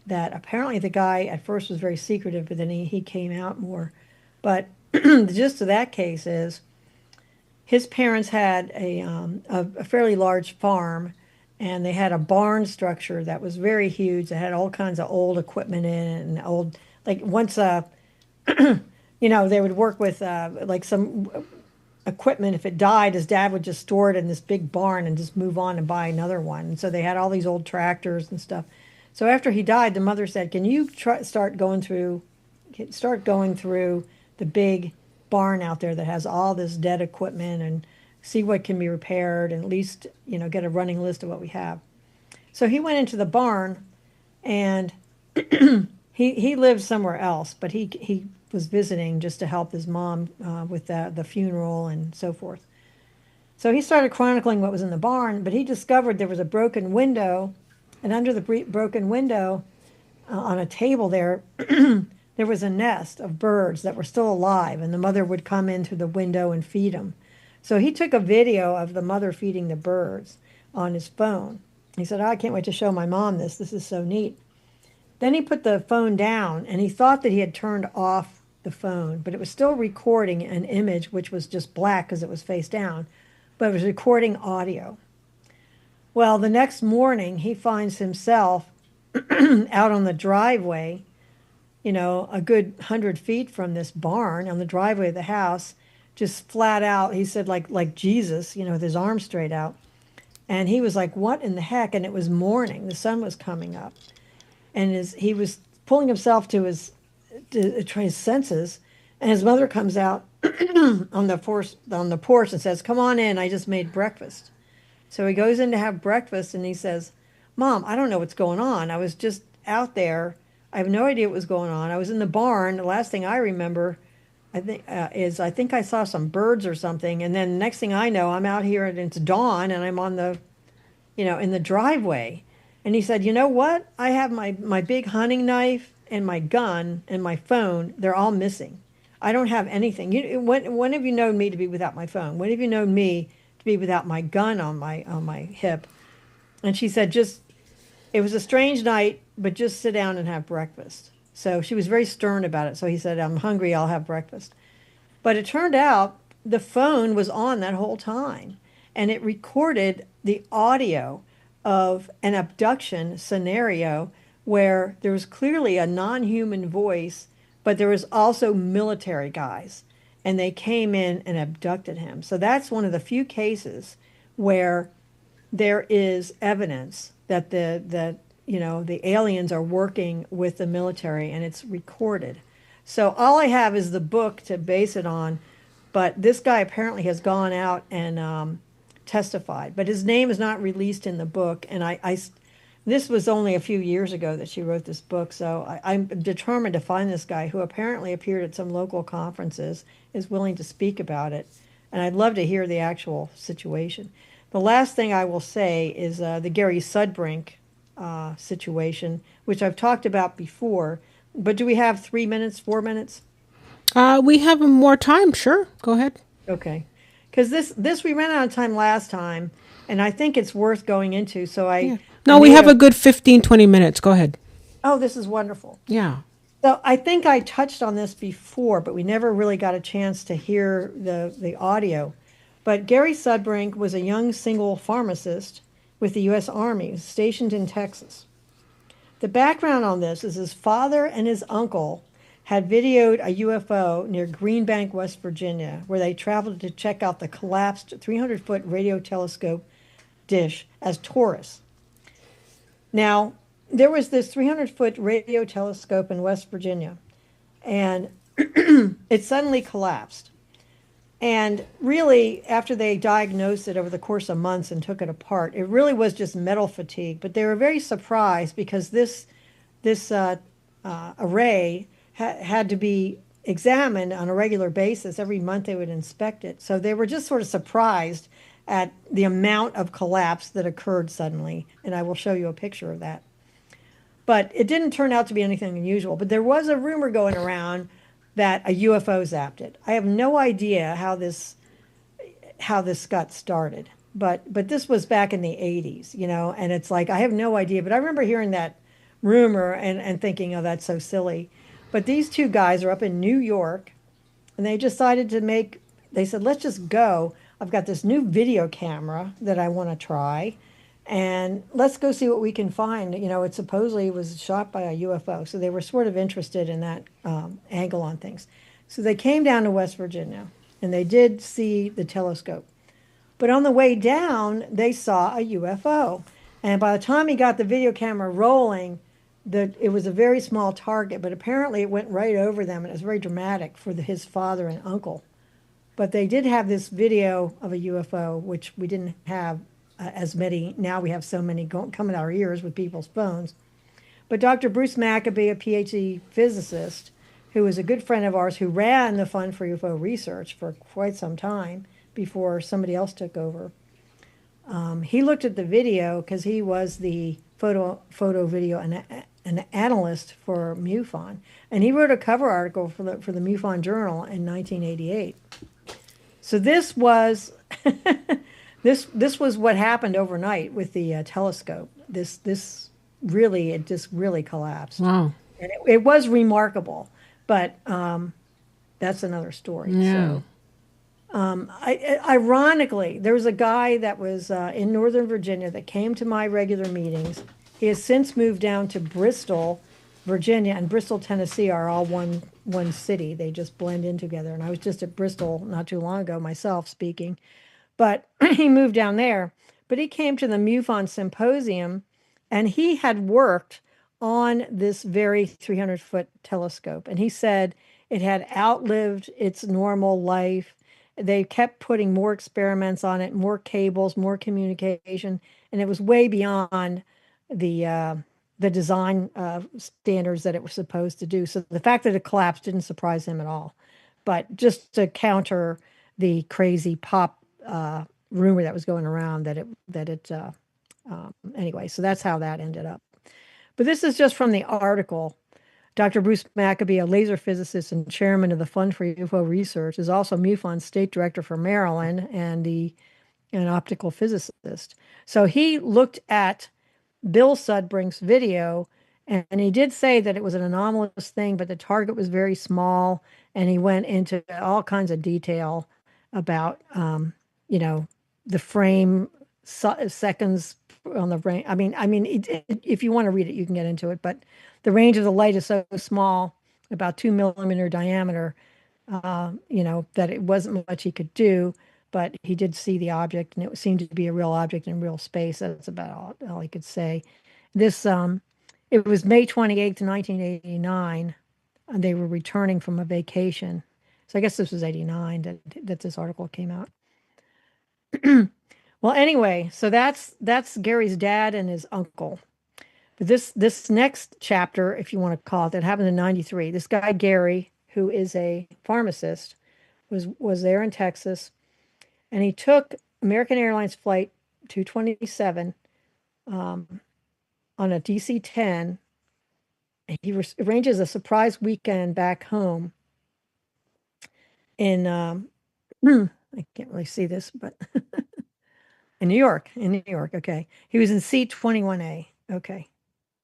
that apparently the guy at first was very secretive, but then he came out more. But the gist of that case is his parents had a fairly large farm, and they had a barn structure that was very huge. It had all kinds of old equipment in it, and old, like once, they would work with like some equipment. If it died, his dad would just store it in this big barn and just move on and buy another one. And so they had all these old tractors and stuff. So after he died, the mother said, can you start going through the big barn out there that has all this dead equipment and see what can be repaired, and at least, get a running list of what we have. So he went into the barn, and he lived somewhere else, but he was visiting just to help his mom with the funeral and so forth. So he started chronicling what was in the barn, but he discovered there was a broken window, and under the broken window, on a table there, there was a nest of birds that were still alive, and the mother would come in through the window and feed them. So he took a video of the mother feeding the birds on his phone. He said, "Oh, I can't wait to show my mom this. This is so neat." Then he put the phone down, and he thought that he had turned off the phone, but it was still recording an image which was just black because it was face down, but it was recording audio. Well, the next morning he finds himself out on the driveway, a good 100 feet from this barn, on the driveway of the house, just flat out. He said, like Jesus, with his arms straight out. And he was like, "What in the heck?" And it was morning. The sun was coming up. And he was pulling himself to his senses. And his mother comes out on the porch and says, "Come on in. I just made breakfast." So he goes in to have breakfast, and he says, "Mom, I don't know what's going on. I was just out there. I have no idea what was going on. I was in the barn. The last thing I remember, I think I saw some birds or something. And then the next thing I know, I'm out here and it's dawn, and I'm on the, in the driveway." And he said, "You know what? I have my big hunting knife and my gun and my phone. They're all missing. I don't have anything. When have you known me to be without my phone? When have you known me to be without my gun on my hip?" And she said, "It was a strange night, but just sit down and have breakfast." So she was very stern about it. So he said, "I'm hungry, I'll have breakfast." But it turned out the phone was on that whole time, and it recorded the audio of an abduction scenario where there was clearly a non-human voice, but there was also military guys, and they came in and abducted him. So that's one of the few cases where there is evidence that the aliens are working with the military, and it's recorded. So all I have is the book to base it on, but this guy apparently has gone out and testified, but his name is not released in the book. And this was only a few years ago that she wrote this book, so I'm determined to find this guy, who apparently appeared at some local conferences, is willing to speak about it, and I'd love to hear the actual situation. The last thing I will say is the Gary Sudbrink situation, which I've talked about before. But do we have 3 minutes, 4 minutes? We have more time. Sure. Go ahead. Okay. Because this we ran out of time last time, and I think it's worth going into. So we have a good 15, 20 minutes. Go ahead. Oh, this is wonderful. Yeah. So I think I touched on this before, but we never really got a chance to hear the audio. But Gary Sudbrink was a young single pharmacist with the U.S. Army, stationed in Texas. The background on this is his father and his uncle had videoed a UFO near Greenbank, West Virginia, where they traveled to check out the collapsed 300-foot radio telescope dish as tourists. Now, there was this 300-foot radio telescope in West Virginia, and it suddenly collapsed. And really, after they diagnosed it over the course of months and took it apart, it really was just metal fatigue. But they were very surprised because this array had to be examined on a regular basis. Every month they would inspect it. So they were just sort of surprised at the amount of collapse that occurred suddenly. And I will show you a picture of that. But it didn't turn out to be anything unusual. But there was a rumor going around that a UFO zapped it. I have no idea how this got started, but this was back in the 80s, and it's like, I have no idea, but I remember hearing that rumor and thinking, oh, that's so silly. But these two guys are up in New York, and they decided they said, let's just go. I've got this new video camera that I want to try, and let's go see what we can find. It supposedly was shot by a UFO. So they were sort of interested in that angle on things. So they came down to West Virginia, and they did see the telescope. But on the way down, they saw a UFO. And by the time he got the video camera rolling, it was a very small target, but apparently it went right over them, and it was very dramatic for his father and uncle. But they did have this video of a UFO, which we didn't have as many. Now we have so many coming out our ears with people's phones. But Dr. Bruce Maccabee, a PhD physicist, who was a good friend of ours, who ran the Fund for UFO Research for quite some time before somebody else took over, he looked at the video because he was the photo video an analyst for MUFON, and he wrote a cover article for the MUFON Journal in 1988. So this was this was what happened overnight with the telescope. This really it just really collapsed, Wow. and it was remarkable, but that's another story. Yeah. So. Ironically, there was a guy that was in Northern Virginia that came to my regular meetings. He has since moved down to Bristol, Virginia, and Bristol, Tennessee are all one city. They just blend in together. And I was just at Bristol not too long ago myself speaking, but he moved down there. But he came to the MUFON symposium, and he had worked on this very 300-foot telescope. And he said it had outlived its normal life. They kept putting more experiments on it, more cables, more communication, and it was way beyond the design standards that it was supposed to do. So the fact that it collapsed didn't surprise him at all. But just to counter the crazy pop rumor that was going around anyway, so that's how that ended up. But this is just from the article. Dr. Bruce Maccabee, a laser physicist and chairman of the Fund for UFO Research, is also MUFON's state director for Maryland and an optical physicist. So he looked at Bill Sudbrink's video, and he did say that it was an anomalous thing, but the target was very small, and he went into all kinds of detail about, the frame seconds on the range. If you want to read it, you can get into it, but the range of the light is so small, about 2 millimeter diameter, that it wasn't much he could do, but he did see the object, and it seemed to be a real object in real space. That's about all he could say. It was May 28th, 1989, and they were returning from a vacation. So I guess this was 89 that this article came out. Well, anyway, so that's Gary's dad and his uncle. But this next chapter, if you want to call it, that happened in 93. This guy, Gary, who is a pharmacist, was there in Texas, and he took American Airlines flight 227 on a DC-10. He arranges a surprise weekend back home in, I can't really see this, but in New York, okay. He was in seat 21A, okay.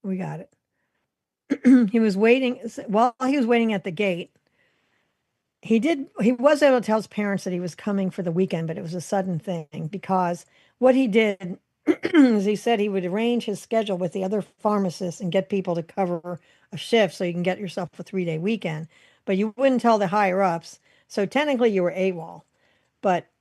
We got it. He was waiting. While he was waiting at the gate, he was able to tell his parents that he was coming for the weekend, but it was a sudden thing because what he did is he said he would arrange his schedule with the other pharmacists and get people to cover a shift so you can get yourself a 3-day weekend, but you wouldn't tell the higher ups. So technically you were AWOL.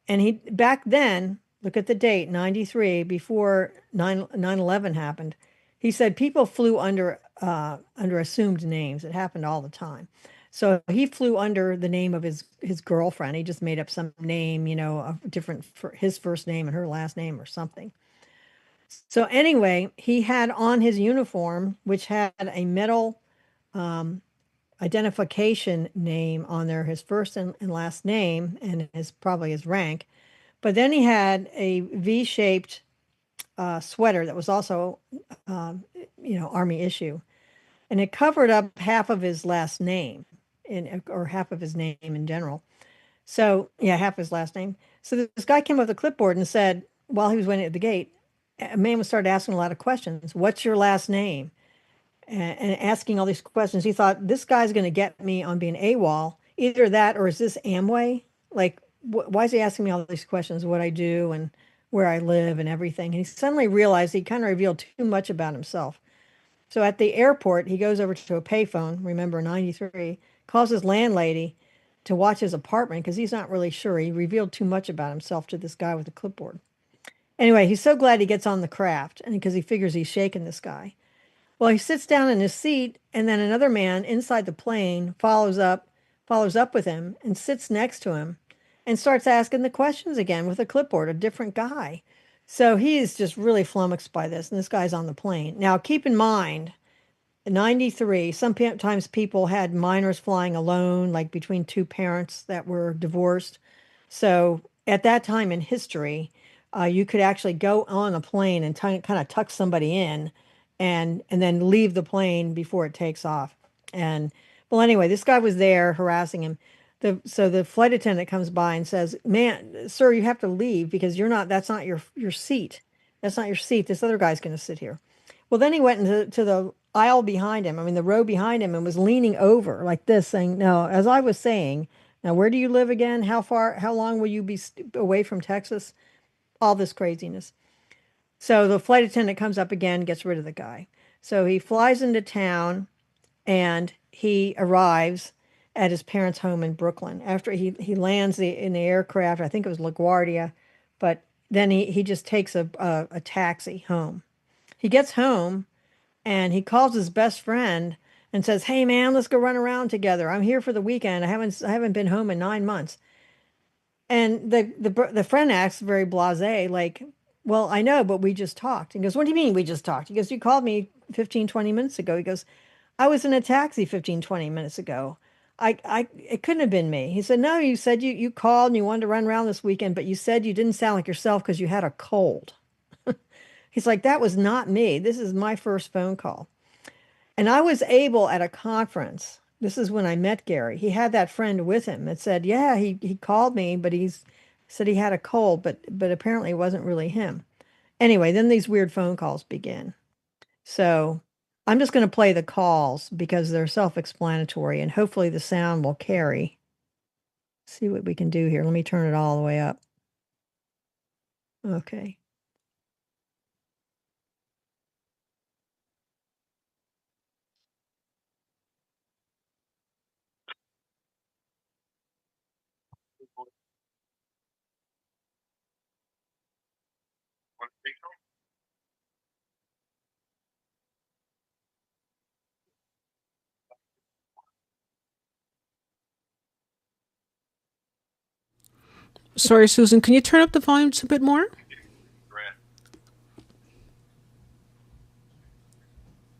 And he, back then, look at the date, 93, before 9/11 happened. He said people flew under assumed names. It happened all the time. So he flew under the name of his girlfriend. He just made up some name, different for his first name and her last name or something. So anyway, he had on his uniform, which had a metal identification name on there, his first and last name, and probably his rank. But then he had a V-shaped sweater that was also, Army issue, and it covered up half of his last name, or half of his name in general. So yeah, half his last name. So this guy came up with a clipboard and said, while he was waiting at the gate, a man started asking a lot of questions. What's your last name? And asking all these questions. He thought, this guy's going to get me on being AWOL. Either that or is this Amway? Like, why is he asking me all these questions? What I do and where I live and everything. And he suddenly realized he kind of revealed too much about himself. So at the airport, he goes over to a payphone, remember, 93, calls his landlady to watch his apartment because he's not really sure. He revealed too much about himself to this guy with a clipboard. Anyway, he's so glad he gets on the craft, and because he figures he's shaking this guy. Well, he sits down in his seat, and then another man inside the plane follows up with him and sits next to him and starts asking the questions again with a clipboard, a different guy. So he is just really flummoxed by this, and this guy's on the plane. Now, keep in mind, in 93, sometimes people had minors flying alone, like between two parents that were divorced. So at that time in history, you could actually go on a plane and kind of tuck somebody in and then leave the plane before it takes off. And well, anyway, this guy was there harassing him. So the flight attendant comes by and says, "Man, sir, you have to leave because you're not. That's not your seat. That's not your seat. This other guy's going to sit here." Well, then he went into the aisle behind him. I mean, the row behind him, and was leaning over like this, saying, "No." As I was saying, "Now, where do you live again? How far? How long will you be away from Texas?" All this craziness. So the flight attendant comes up again, gets rid of the guy. So he flies into town and he arrives at his parents' home in Brooklyn. After he lands in the aircraft, I think it was LaGuardia, but then he just takes a taxi home. He gets home and he calls his best friend and says, "Hey man, let's go run around together. I'm here for the weekend. I haven't been home in 9 months." And the friend acts very blasé, like, "Well, I know, but we just talked." He goes, "What do you mean we just talked?" He goes, "You called me 15, 20 minutes ago." He goes, "I was in a taxi 15, 20 minutes ago. It couldn't have been me." He said, "No, you said you called and you wanted to run around this weekend, but you said you didn't sound like yourself because you had a cold." He's like, "That was not me. This is my first phone call." And I was able at a conference. This is when I met Gary. He had that friend with him that said, "Yeah, he called me, but he's said he had a cold, but apparently it wasn't really him." Anyway, then these weird phone calls begin. So I'm just going to play the calls because they're self-explanatory and hopefully the sound will carry. See what we can do here. Let me turn it all the way up. Okay. Sorry, Susan, can you turn up the volume just a bit more?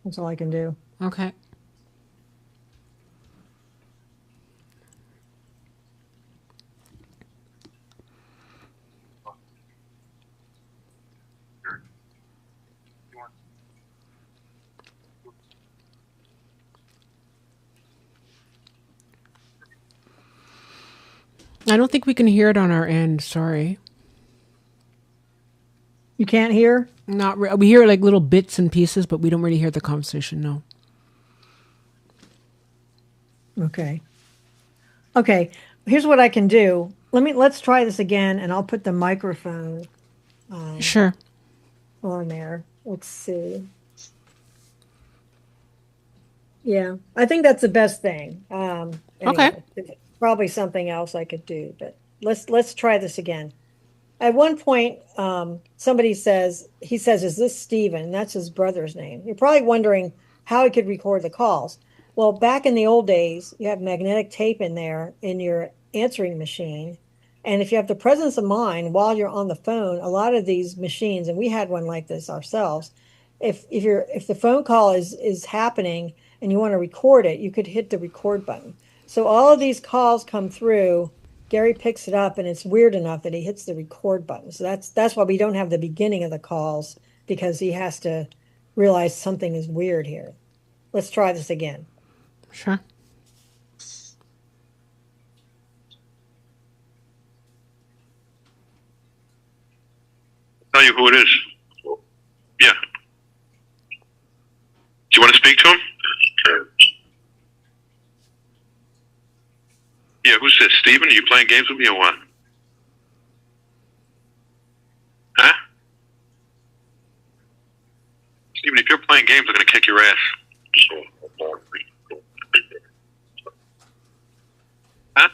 That's all I can do. Okay. I don't think we can hear it on our end. Sorry. You can't hear? We hear like little bits and pieces, but we don't really hear the conversation. No. Okay. Okay. Here's what I can do. Let's try this again and I'll put the microphone Sure. on there. Let's see. Yeah, I think that's the best thing. Okay. Anyway, there's probably something else I could do, but let's try this again. At one point, somebody says, "Is this Stephen?" That's his brother's name. You're probably wondering how he could record the calls. Well, back in the old days, you have magnetic tape in there in your answering machine. And if you have the presence of mind while you're on the phone, a lot of these machines, and we had one like this ourselves, if the phone call is happening and you want to record it, you could hit the record button. So all of these calls come through. Gary picks it up and it's weird enough that he hits the record button. So that's why we don't have the beginning of the calls because he has to realize something is weird here. Let's try this again. Sure. Tell you who it is. Yeah. Do you want to speak to him? Yeah, who's this? Steven? Are you playing games with me or what? Huh? Steven, if you're playing games, I'm going to kick your ass. Huh?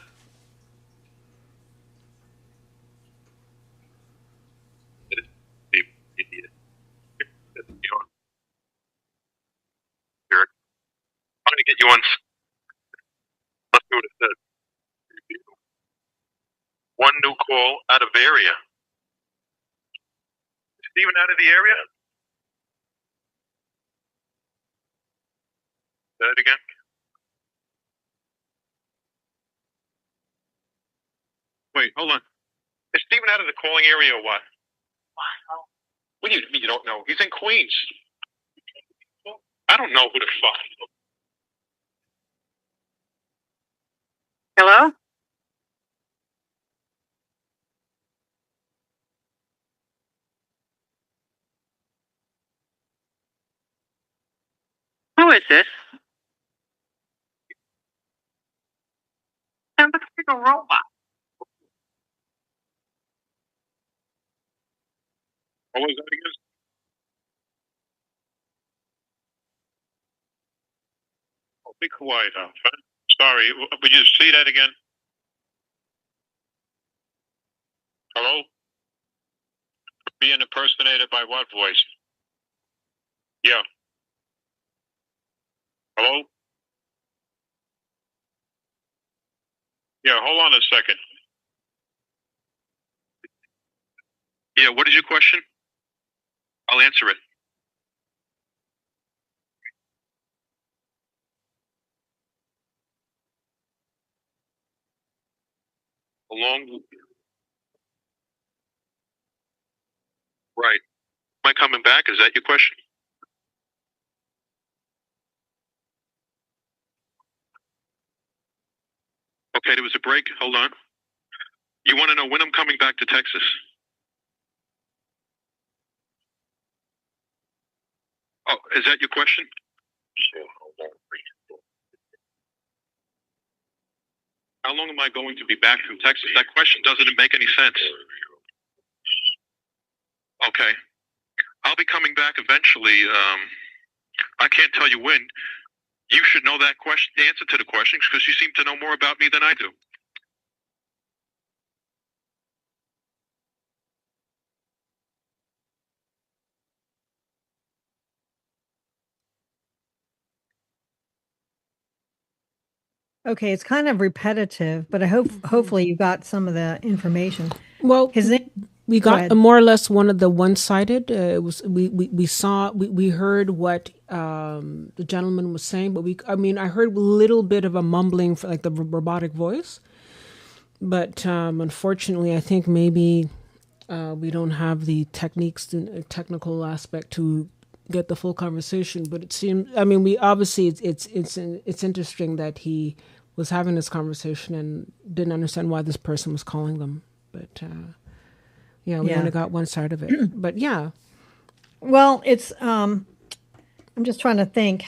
I'm going to get you on. Let's see what it says. One new call out of area. Is Steven out of the area? Say it again. Wait, hold on. Is Steven out of the calling area or what? What do you mean you don't know? He's in Queens. don't know who the fuck. Hello? Who is this? That looks like a robot. What was that again? Oh, be quiet, huh? Sorry, would you see that again? Hello? Being impersonated by what voice? Yeah. Hello? Yeah, hold on a second. Yeah, what is your question? I'll answer it. Along. Right. Am I coming back? Is that your question? Okay, there was a break. Hold on. You want to know when I'm coming back to Texas? Oh, is that your question? Sure. How long am I going to be back from Texas? That question doesn't make any sense. Okay. I'll be coming back eventually. I can't tell you when. You should know that question, the answer to the questions, because you seem to know more about me than I do. Okay, it's kind of repetitive, but I hope hopefully you got some of the information. Well, His name. we Go got ahead. more or less one of the one-sided. It was we heard what the gentleman was saying, but I heard a little bit of a mumbling for like the robotic voice, but unfortunately, I think maybe we don't have the technical aspect to get the full conversation. But it seems, we obviously it's interesting that he was having this conversation and didn't understand why this person was calling them, but. Yeah, we only got one side of it, but yeah. Well, it's I'm just trying to think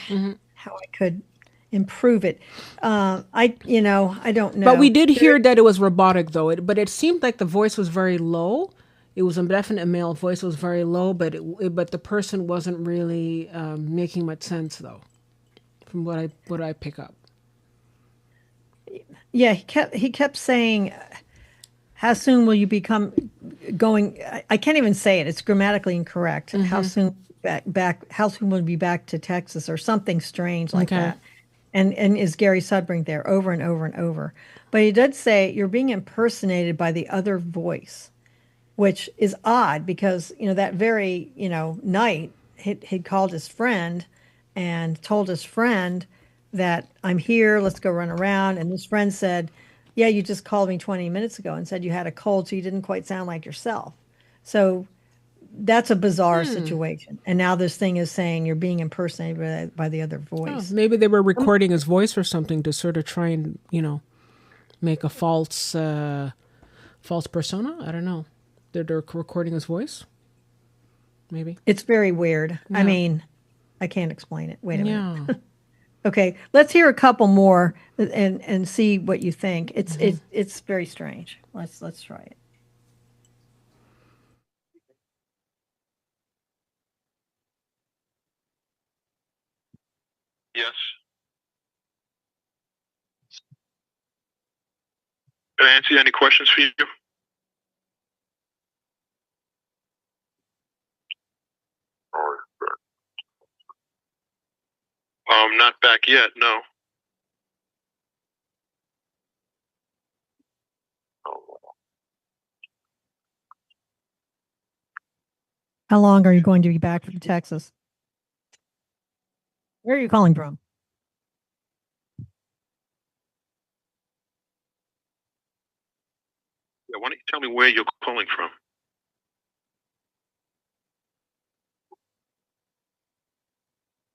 how I could improve it. I don't know. But we did hear that it was robotic, though. But it seemed like the voice was very low. It was a definite male voice. It was very low, but but the person wasn't really making much sense, though, from what I pick up. Yeah, he kept saying, "How soon will you become going?" I can't even say it. It's grammatically incorrect. How soon back? How soon will you be back to Texas, or something strange like that? And is Gary Sudbrink there over and over and over? But he did say you're being impersonated by the other voice, which is odd because that very night he'd called his friend and told his friend that I'm here, let's go run around, and his friend said, yeah, you just called me 20 minutes ago and said you had a cold, so you didn't quite sound like yourself. So that's a bizarre situation. And now this thing is saying you're being impersonated by the other voice. Oh, maybe they were recording his voice or something to sort of try and make a false persona. I don't know. They're recording his voice. Maybe it's very weird. Yeah. I can't explain it. Wait a minute. Okay, let's hear a couple more and see what you think. It's very strange. Let's try it. Yes. Can I answer any questions for you? Not back yet, no. How long are you going to be back from Texas? Where are you calling from? Yeah, why don't you tell me where you're calling from?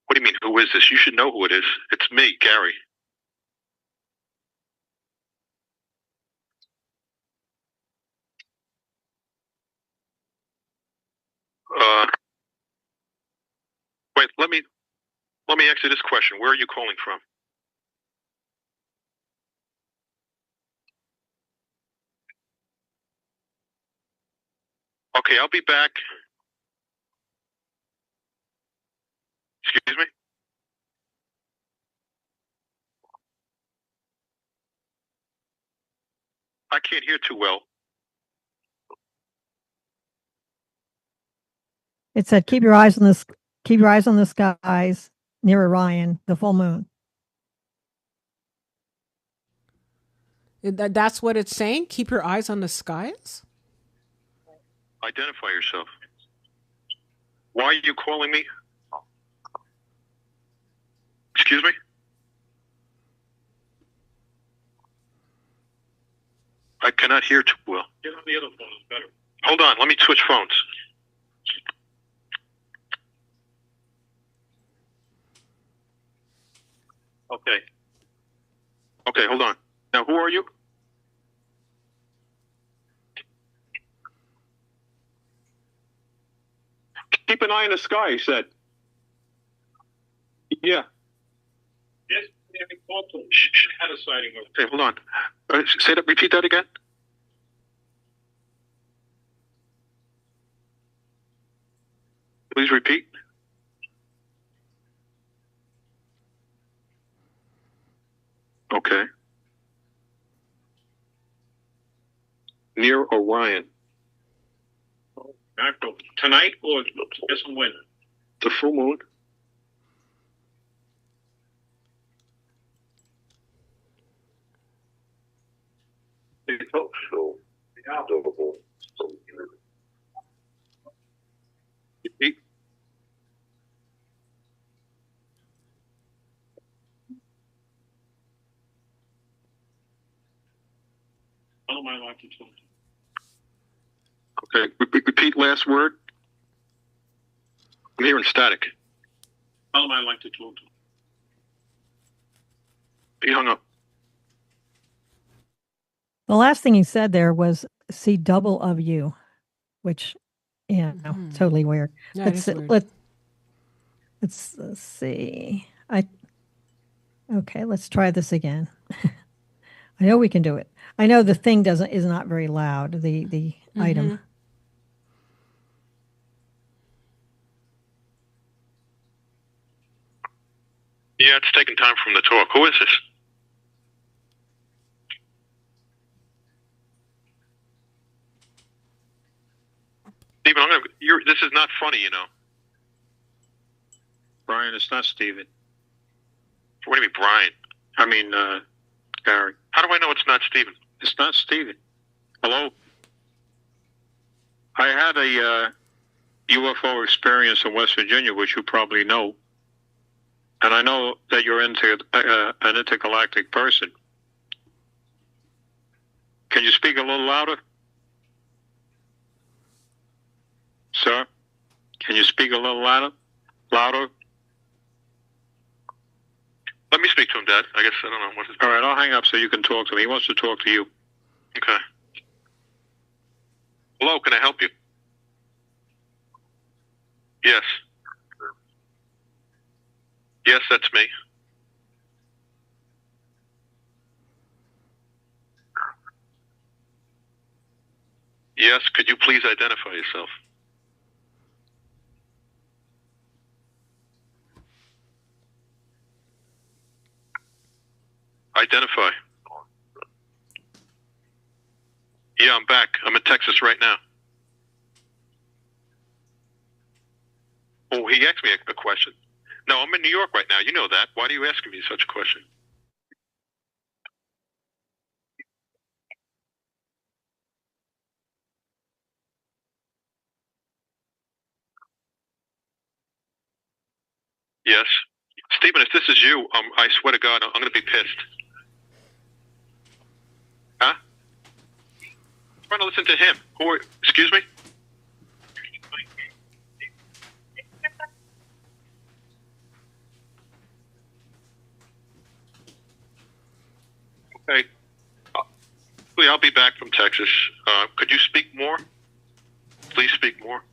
What do you mean, who is this? You should know who it is. It's me, Gary. Wait, let me ask you this question. Where are you calling from? Okay, I'll be back. Excuse me? I can't hear too well. It said, keep your eyes on the skies near Orion, the full moon. That's what it's saying? Keep your eyes on the skies? Identify yourself. Why are you calling me? Excuse me? I cannot hear too well. Get on the other phone, it's better. Hold on, let me switch phones. Okay. Okay, hold on. Now, who are you? Keep an eye in the sky, he said. Yeah. Yes, had a sighting. Okay, hold on. Say that. Repeat that again. Please repeat. Okay. Near Orion. Tonight or guess when? The full moon. Repeat. Okay, repeat last word. I'm hearing static. Tell him I like to talk to him. He hung up. The last thing he said there was see double of you, which, totally weird. Yeah, Let's see. Okay, let's try this again. I know we can do it. I know the thing is not very loud, the item. Yeah, it's taking time from the talk. Who is this? Stephen, this is not funny, you know. Brian, it's not Stephen. What do you mean, Brian? I mean, Gary. How do I know it's not Stephen? It's not Stephen. Hello? I had a UFO experience in West Virginia, which you probably know. And I know that you're an intergalactic person. Can you speak a little louder? Sir? Can you speak a little louder? Let me speak to him, Dad. I guess I don't know what. All right, I'll hang up so you can talk to me. He wants to talk to you. Okay. Hello, can I help you? Yes. Yes, that's me. Yes, could you please identify yourself? Identify. Yeah, I'm back. I'm in Texas right now. Oh, he asked me a question. No, I'm in New York right now. You know that. Why are you asking me such a question? Yes. Stephen, if this is you, I swear to God, I'm going to be pissed. Huh? I'm trying to listen to him. Excuse me? Okay. I'll be back from Texas. Could you speak more? Please speak more.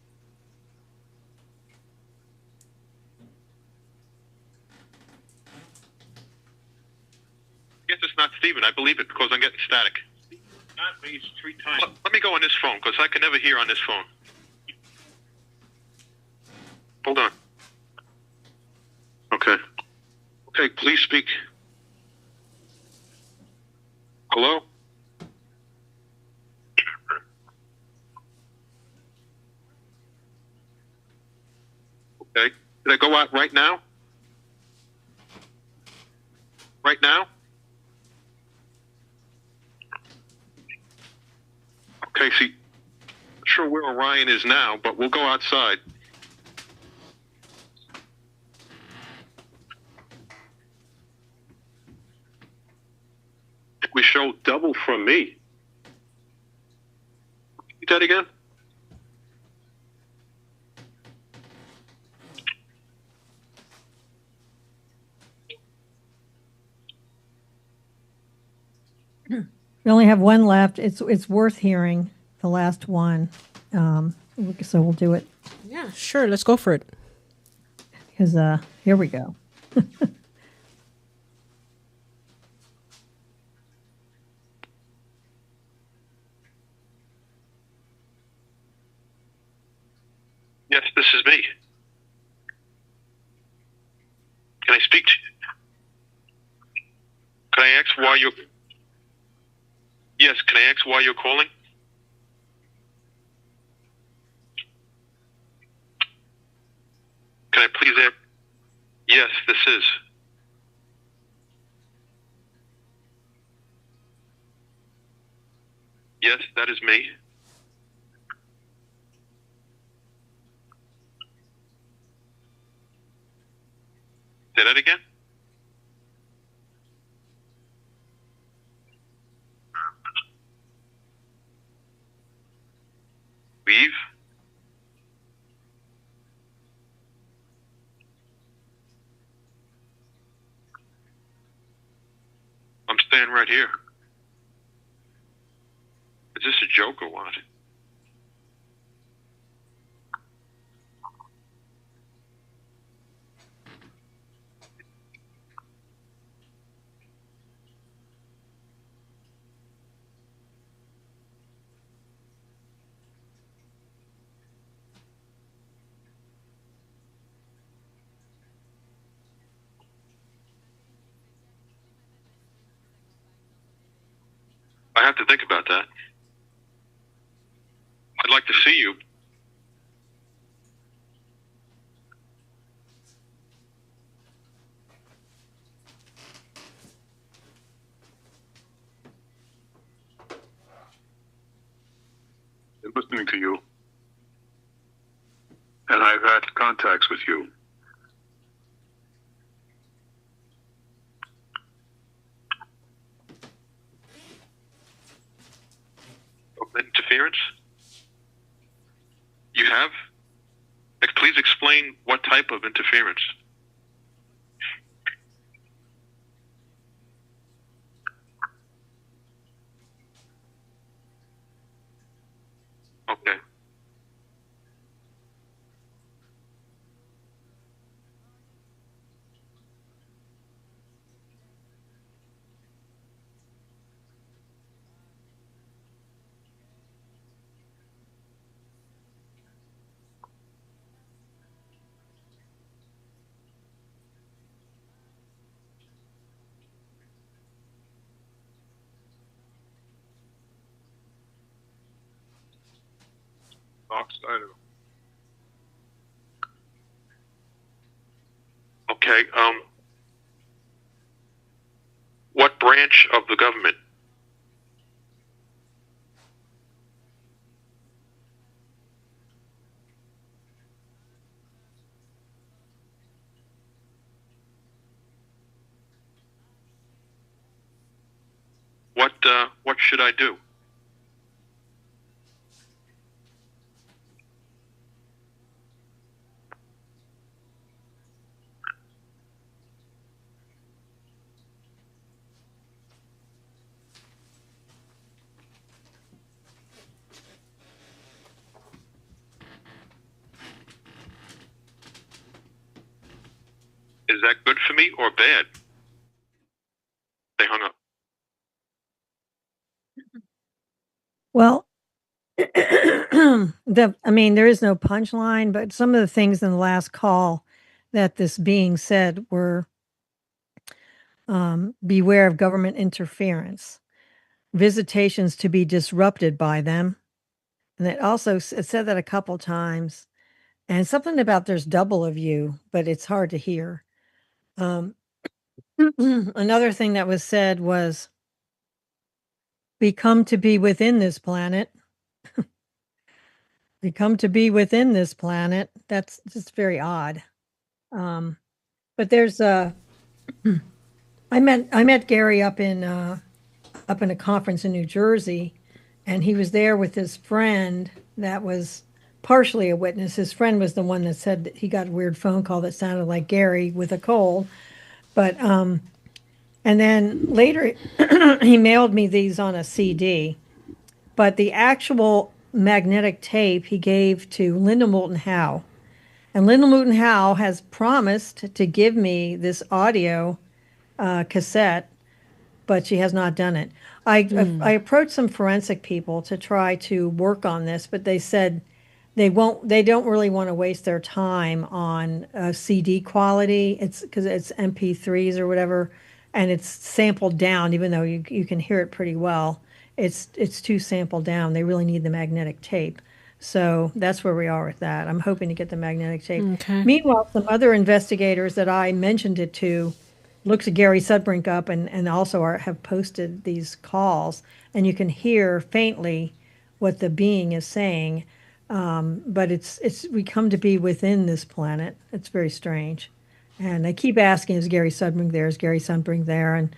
Yes, it's not Stephen. I believe it because I'm getting static. Not raised 3 times. Let me go on this phone because I can never hear on this phone. Hold on. Okay. Okay, please speak. Hello? Okay. Did I go out right now? Right now? Okay, see, not sure where Orion is now, but we'll go outside. We show double from me. Repeat that again? We only have one left. It's worth hearing, the last one. So we'll do it. Yeah, sure. Let's go for it. Because here we go. Yes, this is me. Can I speak to you? Can I ask why you're... Yes, can I ask why you're calling? Can I please ask? Yes, this is. Yes, that is me. Say that again? Leave? I'm staying right here. Is this a joke or what? I have to think about that. I'd like to see you. Been listening to you. And I've had contacts with you. Interference? You have? Please explain what type of interference. Okay. Okay, what branch of the government? What should I do? Is that good for me or bad? They hung up. Well, there is no punchline, but some of the things in the last call that this being said were beware of government interference, visitations to be disrupted by them. And it said that a couple times, and something about there's double of you, but it's hard to hear. Another thing that was said was, we come to be within this planet. We come to be within this planet. That's just very odd. But there's I met Gary up in a conference in New Jersey, and he was there with his friend that was partially a witness. His friend was the one that said that he got a weird phone call that sounded like Gary with a cold. But and then later he mailed me these on a CD. But the actual magnetic tape he gave to Linda Moulton Howe. And Linda Moulton Howe has promised to give me this audio cassette, but she has not done it. I approached some forensic people to try to work on this, but they said they don't really want to waste their time on CD quality. It's because it's MP3s or whatever, and it's sampled down, even though you can hear it pretty well. It's too sampled down. They really need the magnetic tape. So that's where we are with that. I'm hoping to get the magnetic tape. Okay. Meanwhile, some other investigators that I mentioned it to looked at Gary Sudbrink up and also have posted these calls, and you can hear faintly what the being is saying. But we come to be within this planet. It's very strange. And I keep asking, is Gary Sudbrink there? Is Gary Sudbrink there? And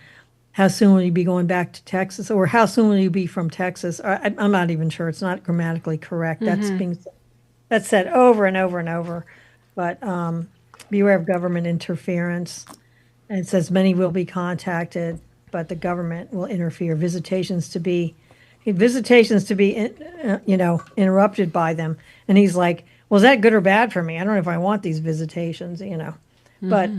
how soon will you be going back to Texas? Or how soon will you be from Texas? I'm not even sure. It's not grammatically correct. That's said over and over and over. But beware of government interference. And it says many will be contacted, but the government will interfere. Visitations to be interrupted by them. And he's like, well, is that good or bad for me? I don't know if I want these visitations, But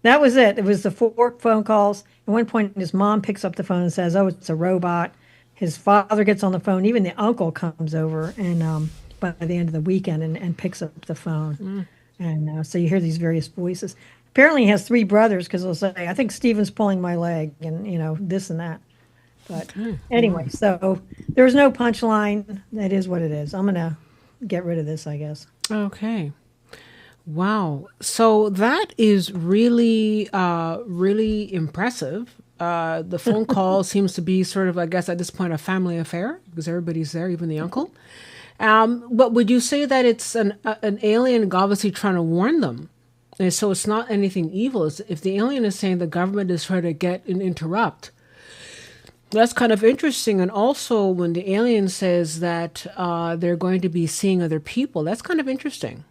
that was it. It was the 4 phone calls. At one point, his mom picks up the phone and says, oh, it's a robot. His father gets on the phone. Even the uncle comes over and by the end of the weekend and picks up the phone. And so you hear these various voices. Apparently he has 3 brothers because he'll say, I think Stephen's pulling my leg and, this and that. But anyway, so there's no punchline. That is what it is. I'm going to get rid of this, I guess. Okay. Wow. So that is really, really impressive. The phone call seems to be sort of, I guess, at this point, a family affair because everybody's there, even the uncle. But would you say that it's an alien obviously trying to warn them? And so it's not anything evil. If the alien is saying the government is trying to get and interrupt, that's kind of interesting. And also when the alien says that they're going to be seeing other people, that's kind of interesting.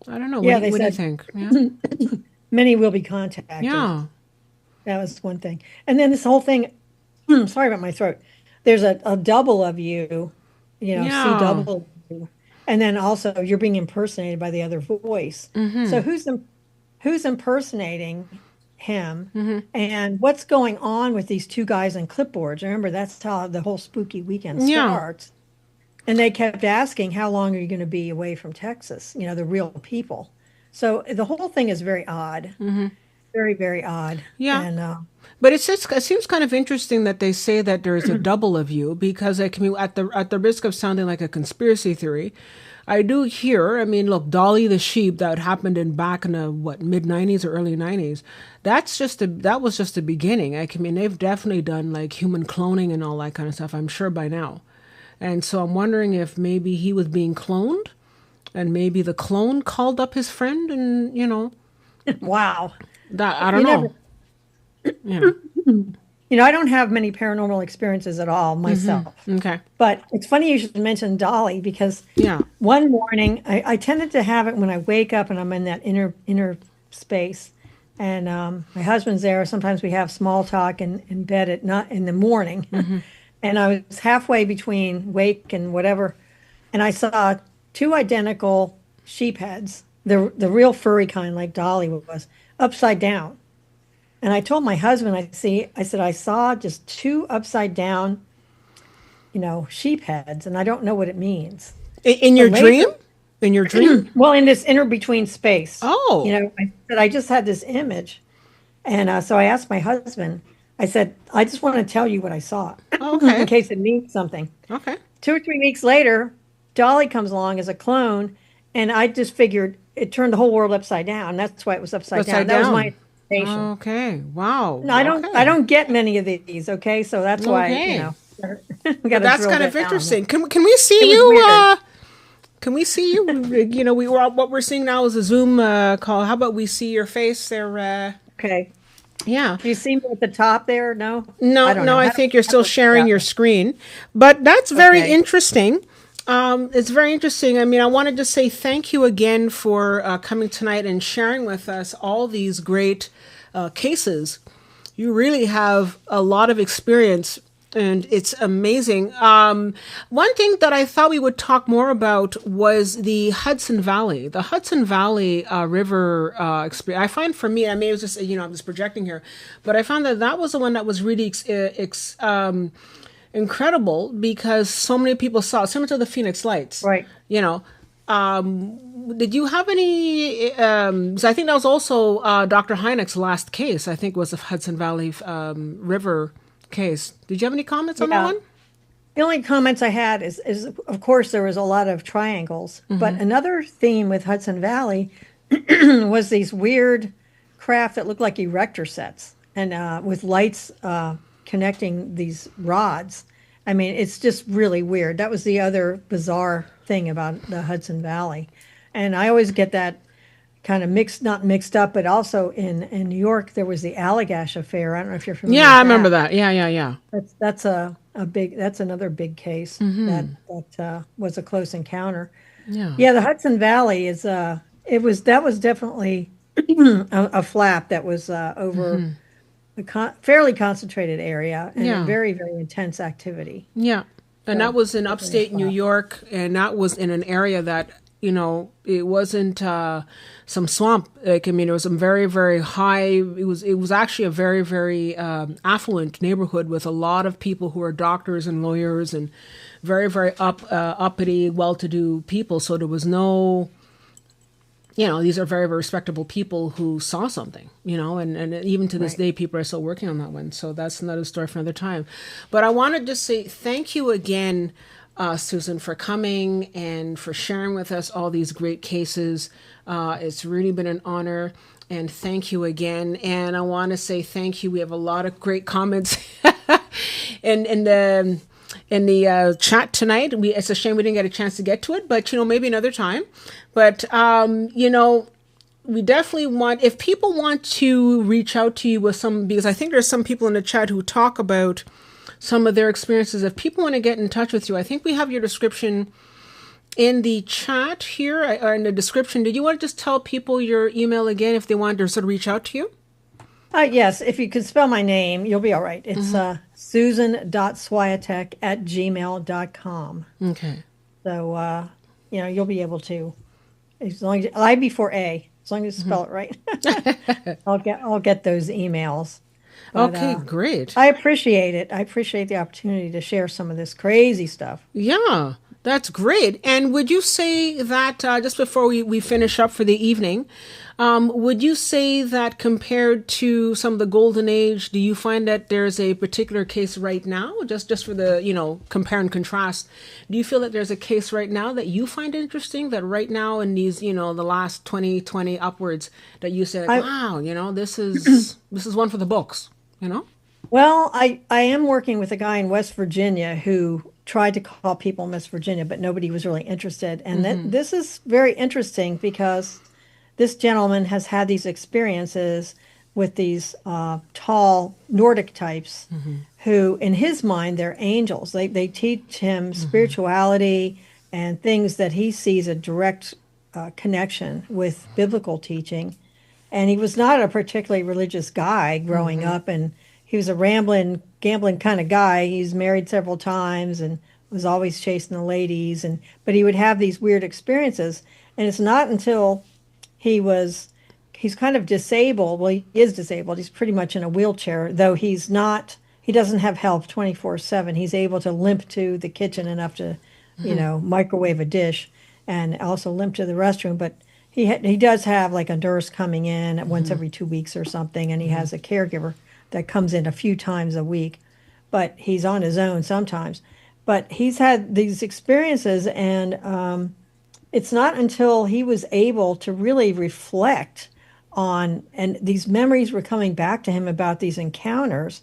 I don't know. Yeah, what do you think? Yeah? Many will be contacted. Yeah. That was one thing. And then this whole thing, sorry about my throat. There's a double of you, see double of you. And then also you're being impersonated by the other voice. So who's impersonating him and what's going on with these 2 guys on clipboards? Remember, that's how the whole spooky weekend starts. And they kept asking, how long are you going to be away from Texas? The real people. So the whole thing is very odd. Very, very odd. Yeah. And, but it seems kind of interesting that they say that there is a double of you, because it can be at the risk of sounding like a conspiracy theory. I do hear, look, Dolly the sheep that happened back in the mid 90s or early 90s. That was just the beginning. They've definitely done like human cloning and all that kind of stuff, I'm sure by now. And so I'm wondering if maybe he was being cloned and maybe the clone called up his friend and, Wow. That I don't know. I don't have many paranormal experiences at all myself. Okay. But it's funny you should mention Dolly because one morning I tended to have it when I wake up and I'm in that inner space. And my husband's there. Sometimes we have small talk in bed in the morning. And I was halfway between wake and whatever. And I saw 2 identical sheep heads, the real furry kind like Dolly was, upside down. And I told my husband, I said, I saw just two upside down, sheep heads, and I don't know what it means. In your dream? In your dream? Well, in this inner between space. Oh. I said, I just had this image. And so I asked my husband, I said, I just want to tell you what I saw Okay. in case it means something. Okay. 2 or 3 weeks later, Dolly comes along as a clone, and I just figured it turned the whole world upside down. That's why it was upside down. That was my interpretation. Okay. Wow. No, I don't get many of these. Okay, so that's why that's kind of interesting. Can we see you? Can we see you? What we're seeing now is a Zoom call. How about we see your face there? Okay. Yeah. Do you see me at the top there? No. No. I think you're still sharing your screen, but that's very interesting. It's very interesting. I mean, I wanted to say thank you again for coming tonight and sharing with us all these great cases. You really have a lot of experience, and it's amazing. One thing that I thought we would talk more about was the Hudson Valley. The Hudson Valley River experience. I find for me, I mean, it was just, I'm just projecting here, but I found that was the one that was really incredible because so many people saw it, similar to the Phoenix Lights. Right. Did you have any, so I think that was also Dr. Hynek's last case, I think was the Hudson Valley River case. Did you have any comments on that one? The only comments I had is of course there was a lot of triangles, but another theme with Hudson Valley was these weird craft that looked like erector sets and with lights connecting these rods. I mean, it's just really weird. That was the other bizarre thing about the Hudson Valley. And I always get that kind of not mixed up, but also in New York, there was the Allagash affair. I don't know if you're familiar with that. I remember that. Yeah. That's another big case that was a close encounter. Yeah, the Hudson Valley that was definitely a flap that was over a fairly conceted area and a very, very intense activity. Yeah. And that was in upstate New York, and that was in an area that, it wasn't some swamp. Like, I mean, it was some very, very high. It was actually a very, very affluent neighborhood with a lot of people who are doctors and lawyers and very, very uppity, well-to-do people. So there was no, these are very, very respectable people who saw something, and even to this day, people are still working on that one. So that's another story for another time. But I want to just say thank you again, Susan, for coming and for sharing with us all these great cases. It's really been an honor, and thank you again. And I want to say thank you. We have a lot of great comments in the chat tonight. It's a shame we didn't get a chance to get to it, but maybe another time. But we definitely want, if people want to reach out to you with because I think there's some people in the chat who talk about some of their experiences. If people want to get in touch with you, I think we have your description in the chat here, or in the description. Did you want to just tell people your email again if they want to sort of reach out to you? Yes, if you could spell my name, you'll be all right. It's susan.swiatek@gmail.com. Okay. So, you'll be able to, as long as I before A, as long as you spell it right, I'll get those emails. But, okay, great. I appreciate it. I appreciate the opportunity to share some of this crazy stuff. Yeah, that's great. And would you say that, just before we finish up for the evening, would you say that compared to some of the golden age, do you find that there's a particular case right now, just for the, compare and contrast, do you feel that there's a case right now that you find interesting, that right now in these, the last 2020 upwards, that you say, wow, this is one for the books, Well, I am working with a guy in West Virginia who tried to call people in West Virginia, but nobody was really interested. And this is very interesting because this gentleman has had these experiences with these tall Nordic types who, in his mind, they're angels. They teach him spirituality and things that he sees a direct connection with biblical teaching. And he was not a particularly religious guy growing up, and he was a rambling, gambling kind of guy. He's married several times and was always chasing the ladies, but he would have these weird experiences. And it's not until he was he's kind of disabled. Well, he is disabled. He's pretty much in a wheelchair, though he's not. He doesn't have help 24/7. He's able to limp to the kitchen enough to, microwave a dish, and also limp to the restroom. But he does have like a nurse coming in once every 2 weeks or something, and he has a caregiver that comes in a few times a week. But he's on his own sometimes. But he's had these experiences, and it's not until he was able to really reflect on, and these memories were coming back to him about these encounters.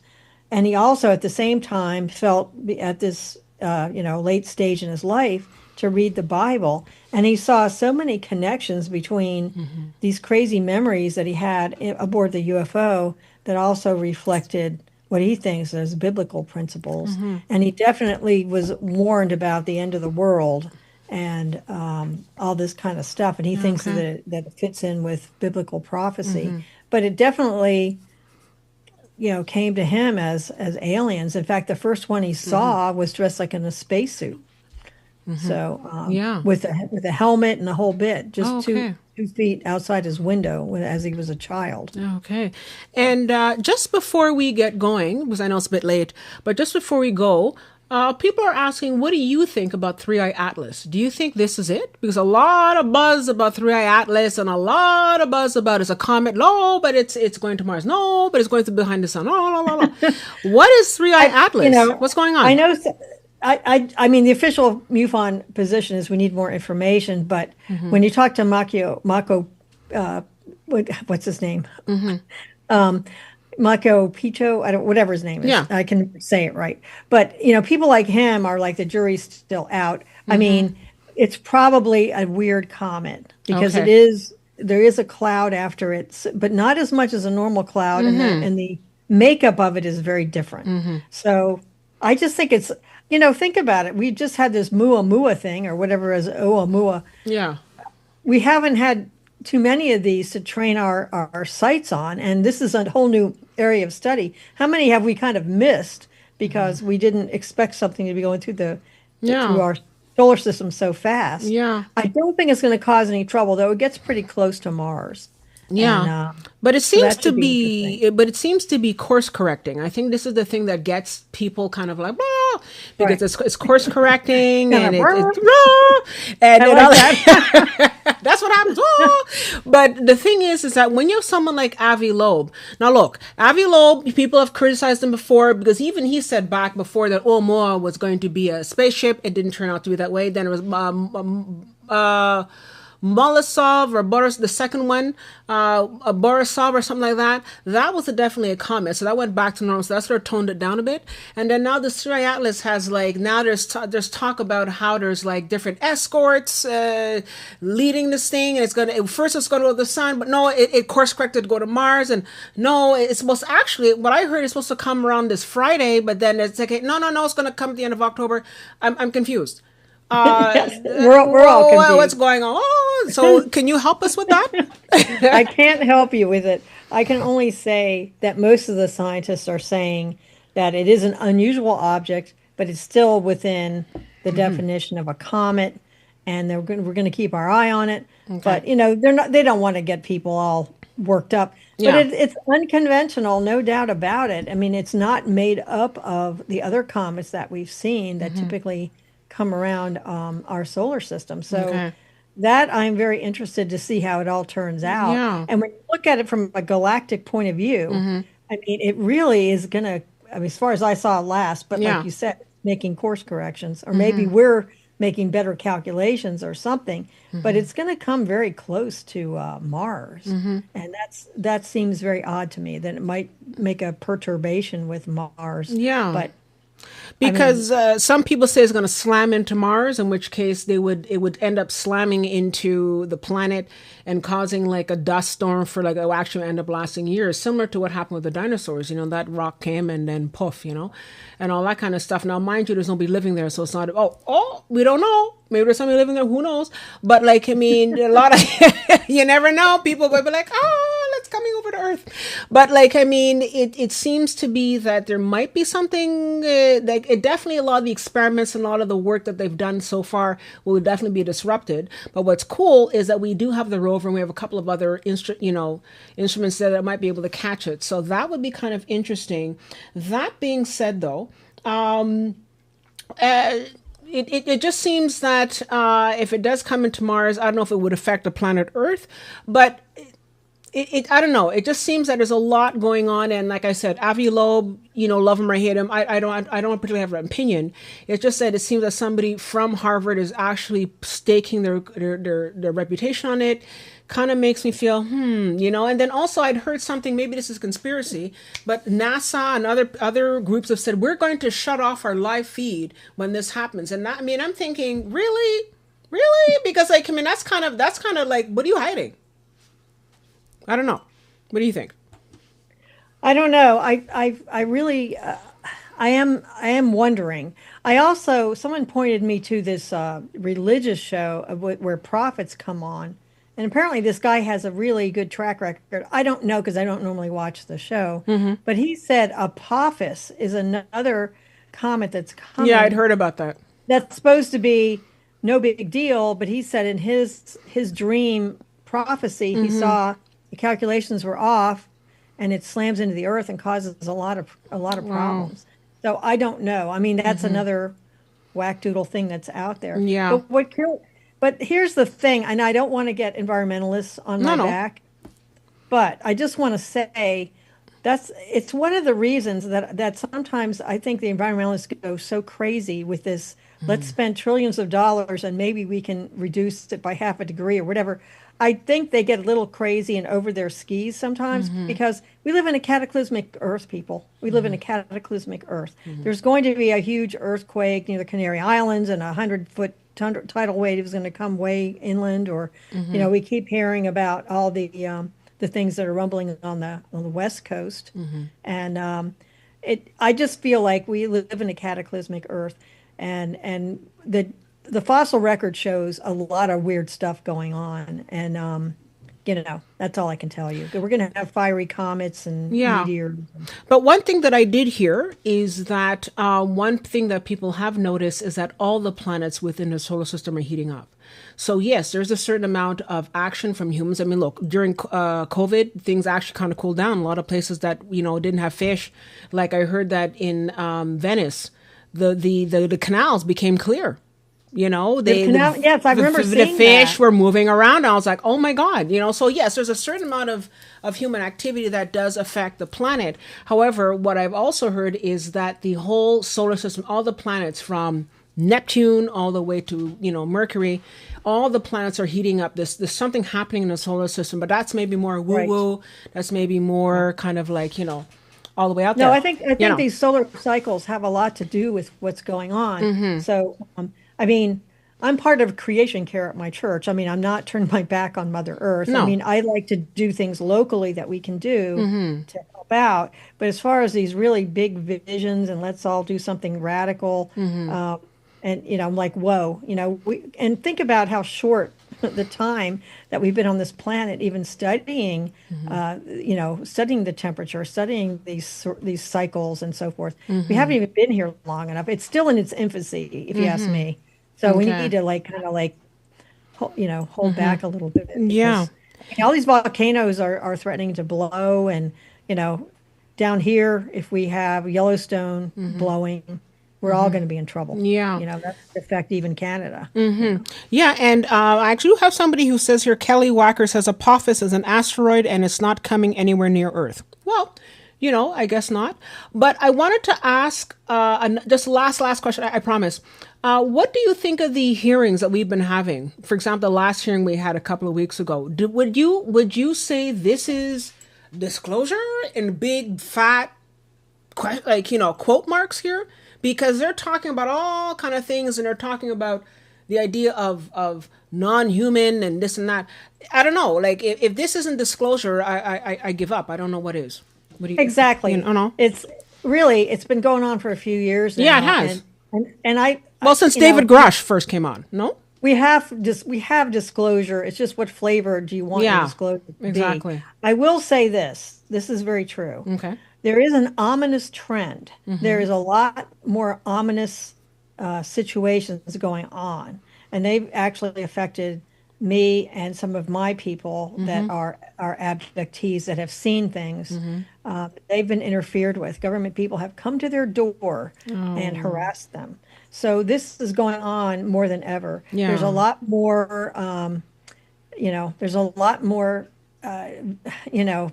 And he also, at the same time, felt at this, late stage in his life to read the Bible. And he saw so many connections between these crazy memories that he had aboard the UFO that also reflected what he thinks as biblical principles. And he definitely was warned about the end of the world and all this kind of stuff. And he thinks that it fits in with biblical prophecy. But it definitely, came to him as aliens. In fact, the first one he saw was dressed like in a spacesuit. So with a helmet and the whole bit, just 2 feet outside his window as he was a child. Okay. And just before we get going, because I know it's a bit late, but just before we go, people are asking, what do you think about Three-Eye Atlas? Do you think this is it? Because a lot of buzz about Three-Eye Atlas and a lot of buzz about it's a comet. No, but it's going to Mars. No, but it's going to behind the sun. No. What is Three-Eye Atlas? What's going on? I know. I mean, the official MUFON position is we need more information. But when you talk to Mako, what's his name? Mako Pito, whatever his name is. Yeah. I can say it right. But, people like him are like the jury's still out. I mean, it's probably a weird comet because there is a cloud after it, but not as much as a normal cloud. And the makeup of it is very different. So I just think it's, think about it. We just had this Muamua thing or whatever is Oumuamua. Yeah. We haven't had too many of these to train our sights on, and this is a whole new area of study. How many have we kind of missed because we didn't expect something to be going through through our solar system so fast? Yeah. I don't think it's going to cause any trouble, though. It gets pretty close to Mars. Yeah, and, but it seems to be course correcting. I think this is the thing that gets people kind of like, because it's course correcting and that's what happens. But the thing is that when you have someone like Avi Loeb, now look, Avi Loeb, people have criticized him before because even he said back before that Oumuamua was going to be a spaceship. It didn't turn out to be that way. Then it was Molosov or Boris, the second one, Borisov or something like that. That was definitely a comet. So that went back to normal. So that sort of toned it down a bit. And then now the Three-Eye Atlas has now there's talk about how there's different escorts leading this thing. And first it's going to go to the sun, but no, it course corrected to go to Mars. And no, it's supposed to actually, what I heard is supposed to come around this Friday, but then it's like, no, it's going to come at the end of October. I'm confused. Yes, we're all confused. What's going on? So can you help us with that? I can't help you with it. I can only say that most of the scientists are saying that it is an unusual object, but it's still within the definition of a comet, and we're going to keep our eye on it. Okay. But they don't want to get people all worked up. But it's unconventional, no doubt about it. I mean, it's not made up of the other comets that we've seen that typically come around our solar system. So that I'm very interested to see how it all turns out. Yeah. And when you look at it from a galactic point of view, I mean, it really is going to, as far as I saw last, but like you said, making course corrections, or maybe we're making better calculations or something, but it's going to come very close to Mars. And that seems very odd to me, that it might make a perturbation with Mars. Yeah. But because some people say it's going to slam into Mars, in which case it would end up slamming into the planet and causing a dust storm for it will actually end up lasting years, similar to what happened with the dinosaurs. That rock came and then poof, and all that kind of stuff. Now, mind you, there's nobody living there, so it's not. We don't know. Maybe there's somebody living there. Who knows? But a lot of you never know. People will be like, it's coming over to Earth. But like, I mean, it seems to be that there might be something, like it definitely, a lot of the experiments and a lot of the work that they've done so far will definitely be disrupted. But what's cool is that we do have the rover, and we have a couple of other instruments that might be able to catch it. So that would be kind of interesting. That being said, though, it just seems that if it does come into Mars, I don't know if it would affect the planet Earth, but I don't know. It just seems that there's a lot going on, and like I said, Avi Loeb, love him or hate him. I don't particularly have an opinion. It's just that it seems that somebody from Harvard is actually staking their reputation on it. Kind of makes me feel, And then also I'd heard something, maybe this is conspiracy, but NASA and other groups have said, we're going to shut off our live feed when this happens. And that, I'm thinking, really? Because that's kind of like, what are you hiding? I don't know. What do you think? I don't know. I really, I am wondering. I also, someone pointed me to this religious show where prophets come on. And apparently this guy has a really good track record. I don't know because I don't normally watch the show. Mm-hmm. But he said Apophis is another comet that's coming. Yeah, I'd heard about that. That's supposed to be no big deal. But he said in his dream prophecy, he saw the calculations were off, and it slams into the Earth and causes a lot of problems. So I don't know. That's another whack-doodle thing that's out there. Yeah. But here's the thing, and I don't want to get environmentalists on my back, but I just want to say it's one of the reasons that sometimes I think the environmentalists go so crazy with this, let's spend trillions of dollars and maybe we can reduce it by half a degree or whatever. I think they get a little crazy and over their skis sometimes because we live in a cataclysmic Earth, people. We live in a cataclysmic Earth. There's going to be a huge earthquake near the Canary Islands, and 100-foot tidal wave is going to come way inland, or we keep hearing about all the things that are rumbling on the West Coast, and I just feel like we live in a cataclysmic Earth, and the fossil record shows a lot of weird stuff going on, and that's all I can tell you. We're going to have fiery comets and meteors. But one thing that I did hear is that one thing that people have noticed is that all the planets within the solar system are heating up. So yes, there's a certain amount of action from humans. Look, during COVID, things actually kind of cooled down. A lot of places that didn't have fish, like I heard that in Venice, the canals became clear. Yes, I remember seeing the fish were moving around. I was like, oh my God, So yes, there's a certain amount of human activity that does affect the planet. However, what I've also heard is that the whole solar system, all the planets from Neptune all the way to, Mercury, all the planets are heating up. There's something happening in the solar system, but that's maybe more woo-woo. Right. That's maybe more kind of like, all the way out there. No, I think these solar cycles have a lot to do with what's going on. So, I'm part of creation care at my church. I'm not turning my back on Mother Earth. No. I like to do things locally that we can do to help out. But as far as these really big visions and let's all do something radical, and I'm like, whoa, and think about how short the time that we've been on this planet, even studying, studying the temperature, studying these cycles and so forth. We haven't even been here long enough. It's still in its infancy, if you ask me. So we need to hold back a little bit. Yeah. All these volcanoes are threatening to blow, and down here, if we have Yellowstone blowing, we're all going to be in trouble. Yeah. That's affect even Canada. Yeah, and I actually have somebody who says here, Kelly Wacker says Apophis is an asteroid and it's not coming anywhere near Earth. Well, I guess not. But I wanted to ask, just last question, I promise. What do you think of the hearings that we've been having? For example, the last hearing we had a couple of weeks ago. Would you say this is disclosure in big fat, quote marks here? Because they're talking about all kind of things, and they're talking about the idea of non-human and this and that. I don't know. Like if this isn't disclosure, I give up. I don't know what is. What do you exactly? No. It's been going on for a few years now. Yeah, it has. And I since David Grush first came on, no? we have disclosure. It's just what flavor do you want your Yeah, disclosure to be? exactly. I will say this. This is very true. Okay. There is an ominous trend. There is a lot more ominous situations going on, and they've actually affected me and some of my people that are abductees that have seen things. They've been interfered with. Government people have come to their door and harassed them. So this is going on more than ever. There's a Yeah. lot more, there's a lot more,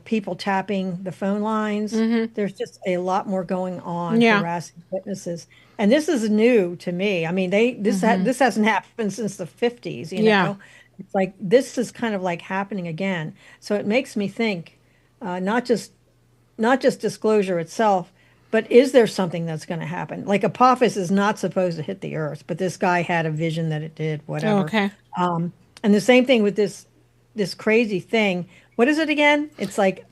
people tapping the phone lines. There's just a lot more going on, Yeah. harassing witnesses. And this is new to me. I mean, this hasn't happened since the 50s, Yeah. It's like this is kind of like happening again. So it makes me think, not just disclosure itself, but is there something that's going to happen? Like Apophis is not supposed to hit the earth, but this guy had a vision that it did, whatever. Okay. And the same thing with this crazy thing. What is it again? It's like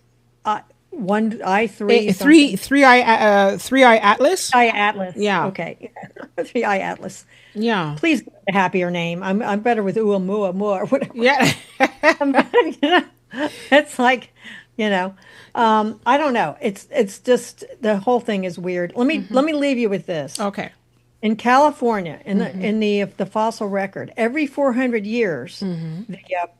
one eye three Three eye atlas. eye atlas. Yeah. Okay. 3-eye atlas. Yeah. Please give it a happier name. I'm better with Uamua or whatever. Yeah. It's like, I don't know. It's just the whole thing is weird. Let me leave you with this. Okay. In California, in the fossil record, every 400 years,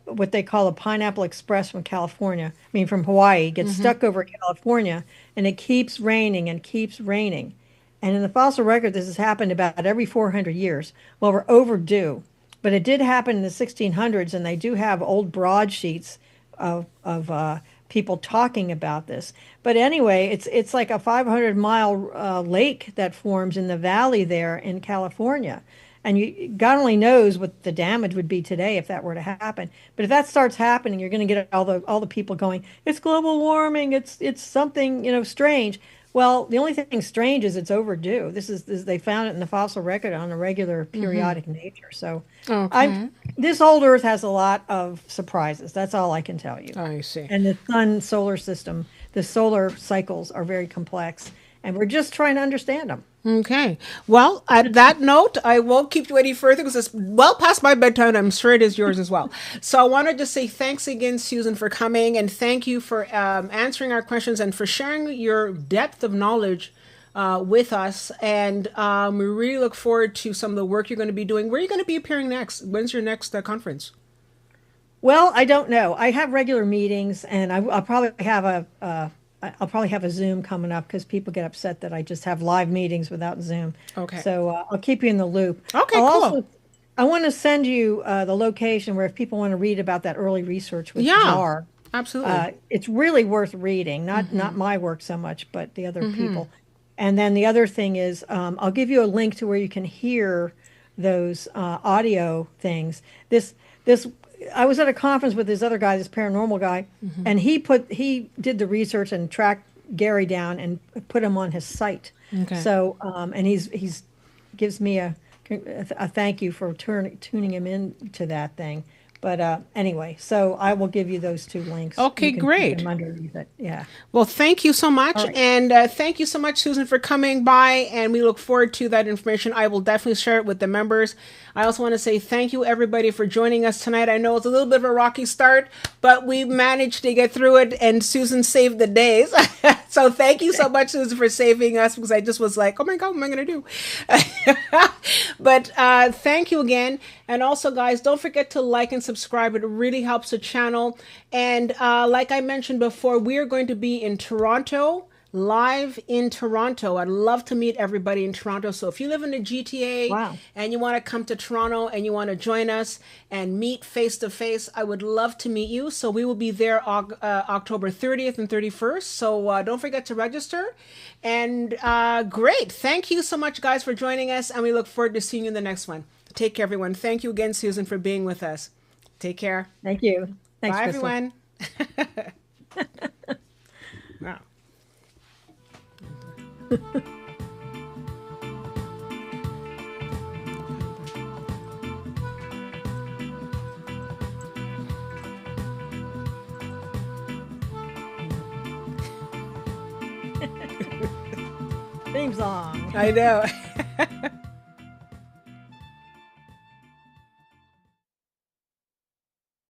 what they call a pineapple express from California, from Hawaii, gets stuck over California, and it keeps raining and keeps raining. And in the fossil record, this has happened about every 400 years. Well, we're overdue, but it did happen in the 1600s, and they do have old broadsheets of people talking about this. But anyway, it's like a 500-mile lake that forms in the valley there in California. And God only knows what the damage would be today if that were to happen. But if that starts happening, you're going to get all the people going, it's global warming, it's something, strange. Well, the only thing strange is it's overdue. This they found it in the fossil record on a regular periodic nature. So Okay. this old Earth has a lot of surprises. That's all I can tell you. I see. And the solar system, the solar cycles are very complex, and we're just trying to understand them. Okay. Well, at that note, I won't keep you any further because it's well past my bedtime. I'm sure it is yours as well. So I want to just say thanks again, Susan, for coming, and thank you for answering our questions and for sharing your depth of knowledge with us. And we really look forward to some of the work you're going to be doing. Where are you going to be appearing next? When's your next conference? Well, I don't know. I have regular meetings, and I'll probably have a Zoom coming up because people get upset that I just have live meetings without Zoom. Okay. So I'll keep you in the loop. Okay, cool. I want to send you the location where if people want to read about that early research with Yeah, JAR, absolutely. it's really worth reading. Not my work so much, but the other people. And then the other thing is, I'll give you a link to where you can hear those audio things. This I was at a conference with this other guy, this paranormal guy, and he did the research and tracked Gary down and put him on his site. Okay. So and he's gives me a thank you for tuning him into that thing. But anyway, so I will give you those two links. Okay, You can great. put them underneath it. Yeah. Well, thank you so much. right. And thank you so much, Susan, for coming by. And we look forward to that information. I will definitely share it with the members. I also want to say thank you, everybody, for joining us tonight. I know it's a little bit of a rocky start, but we managed to get through it. And Susan saved the days. So thank you so much, Susan, for saving us, because I just was like, oh my God, what am I going to do? But thank you again. And also, guys, don't forget to like and subscribe. It really helps the channel. And like I mentioned before, we are going to be in Toronto, live in Toronto. I'd love to meet everybody in Toronto. So if you live in the GTA Wow. and you want to come to Toronto and you want to join us and meet face to face, I would love to meet you. So we will be there October 30th and 31st. So don't forget to register. And great. Thank you so much, guys, for joining us. And we look forward to seeing you in the next one. Take care, everyone. Thank you again, Susan, for being with us. Take care. Thank you. Thanks, Bye, Crystal. everyone. Wow. Theme song. I know.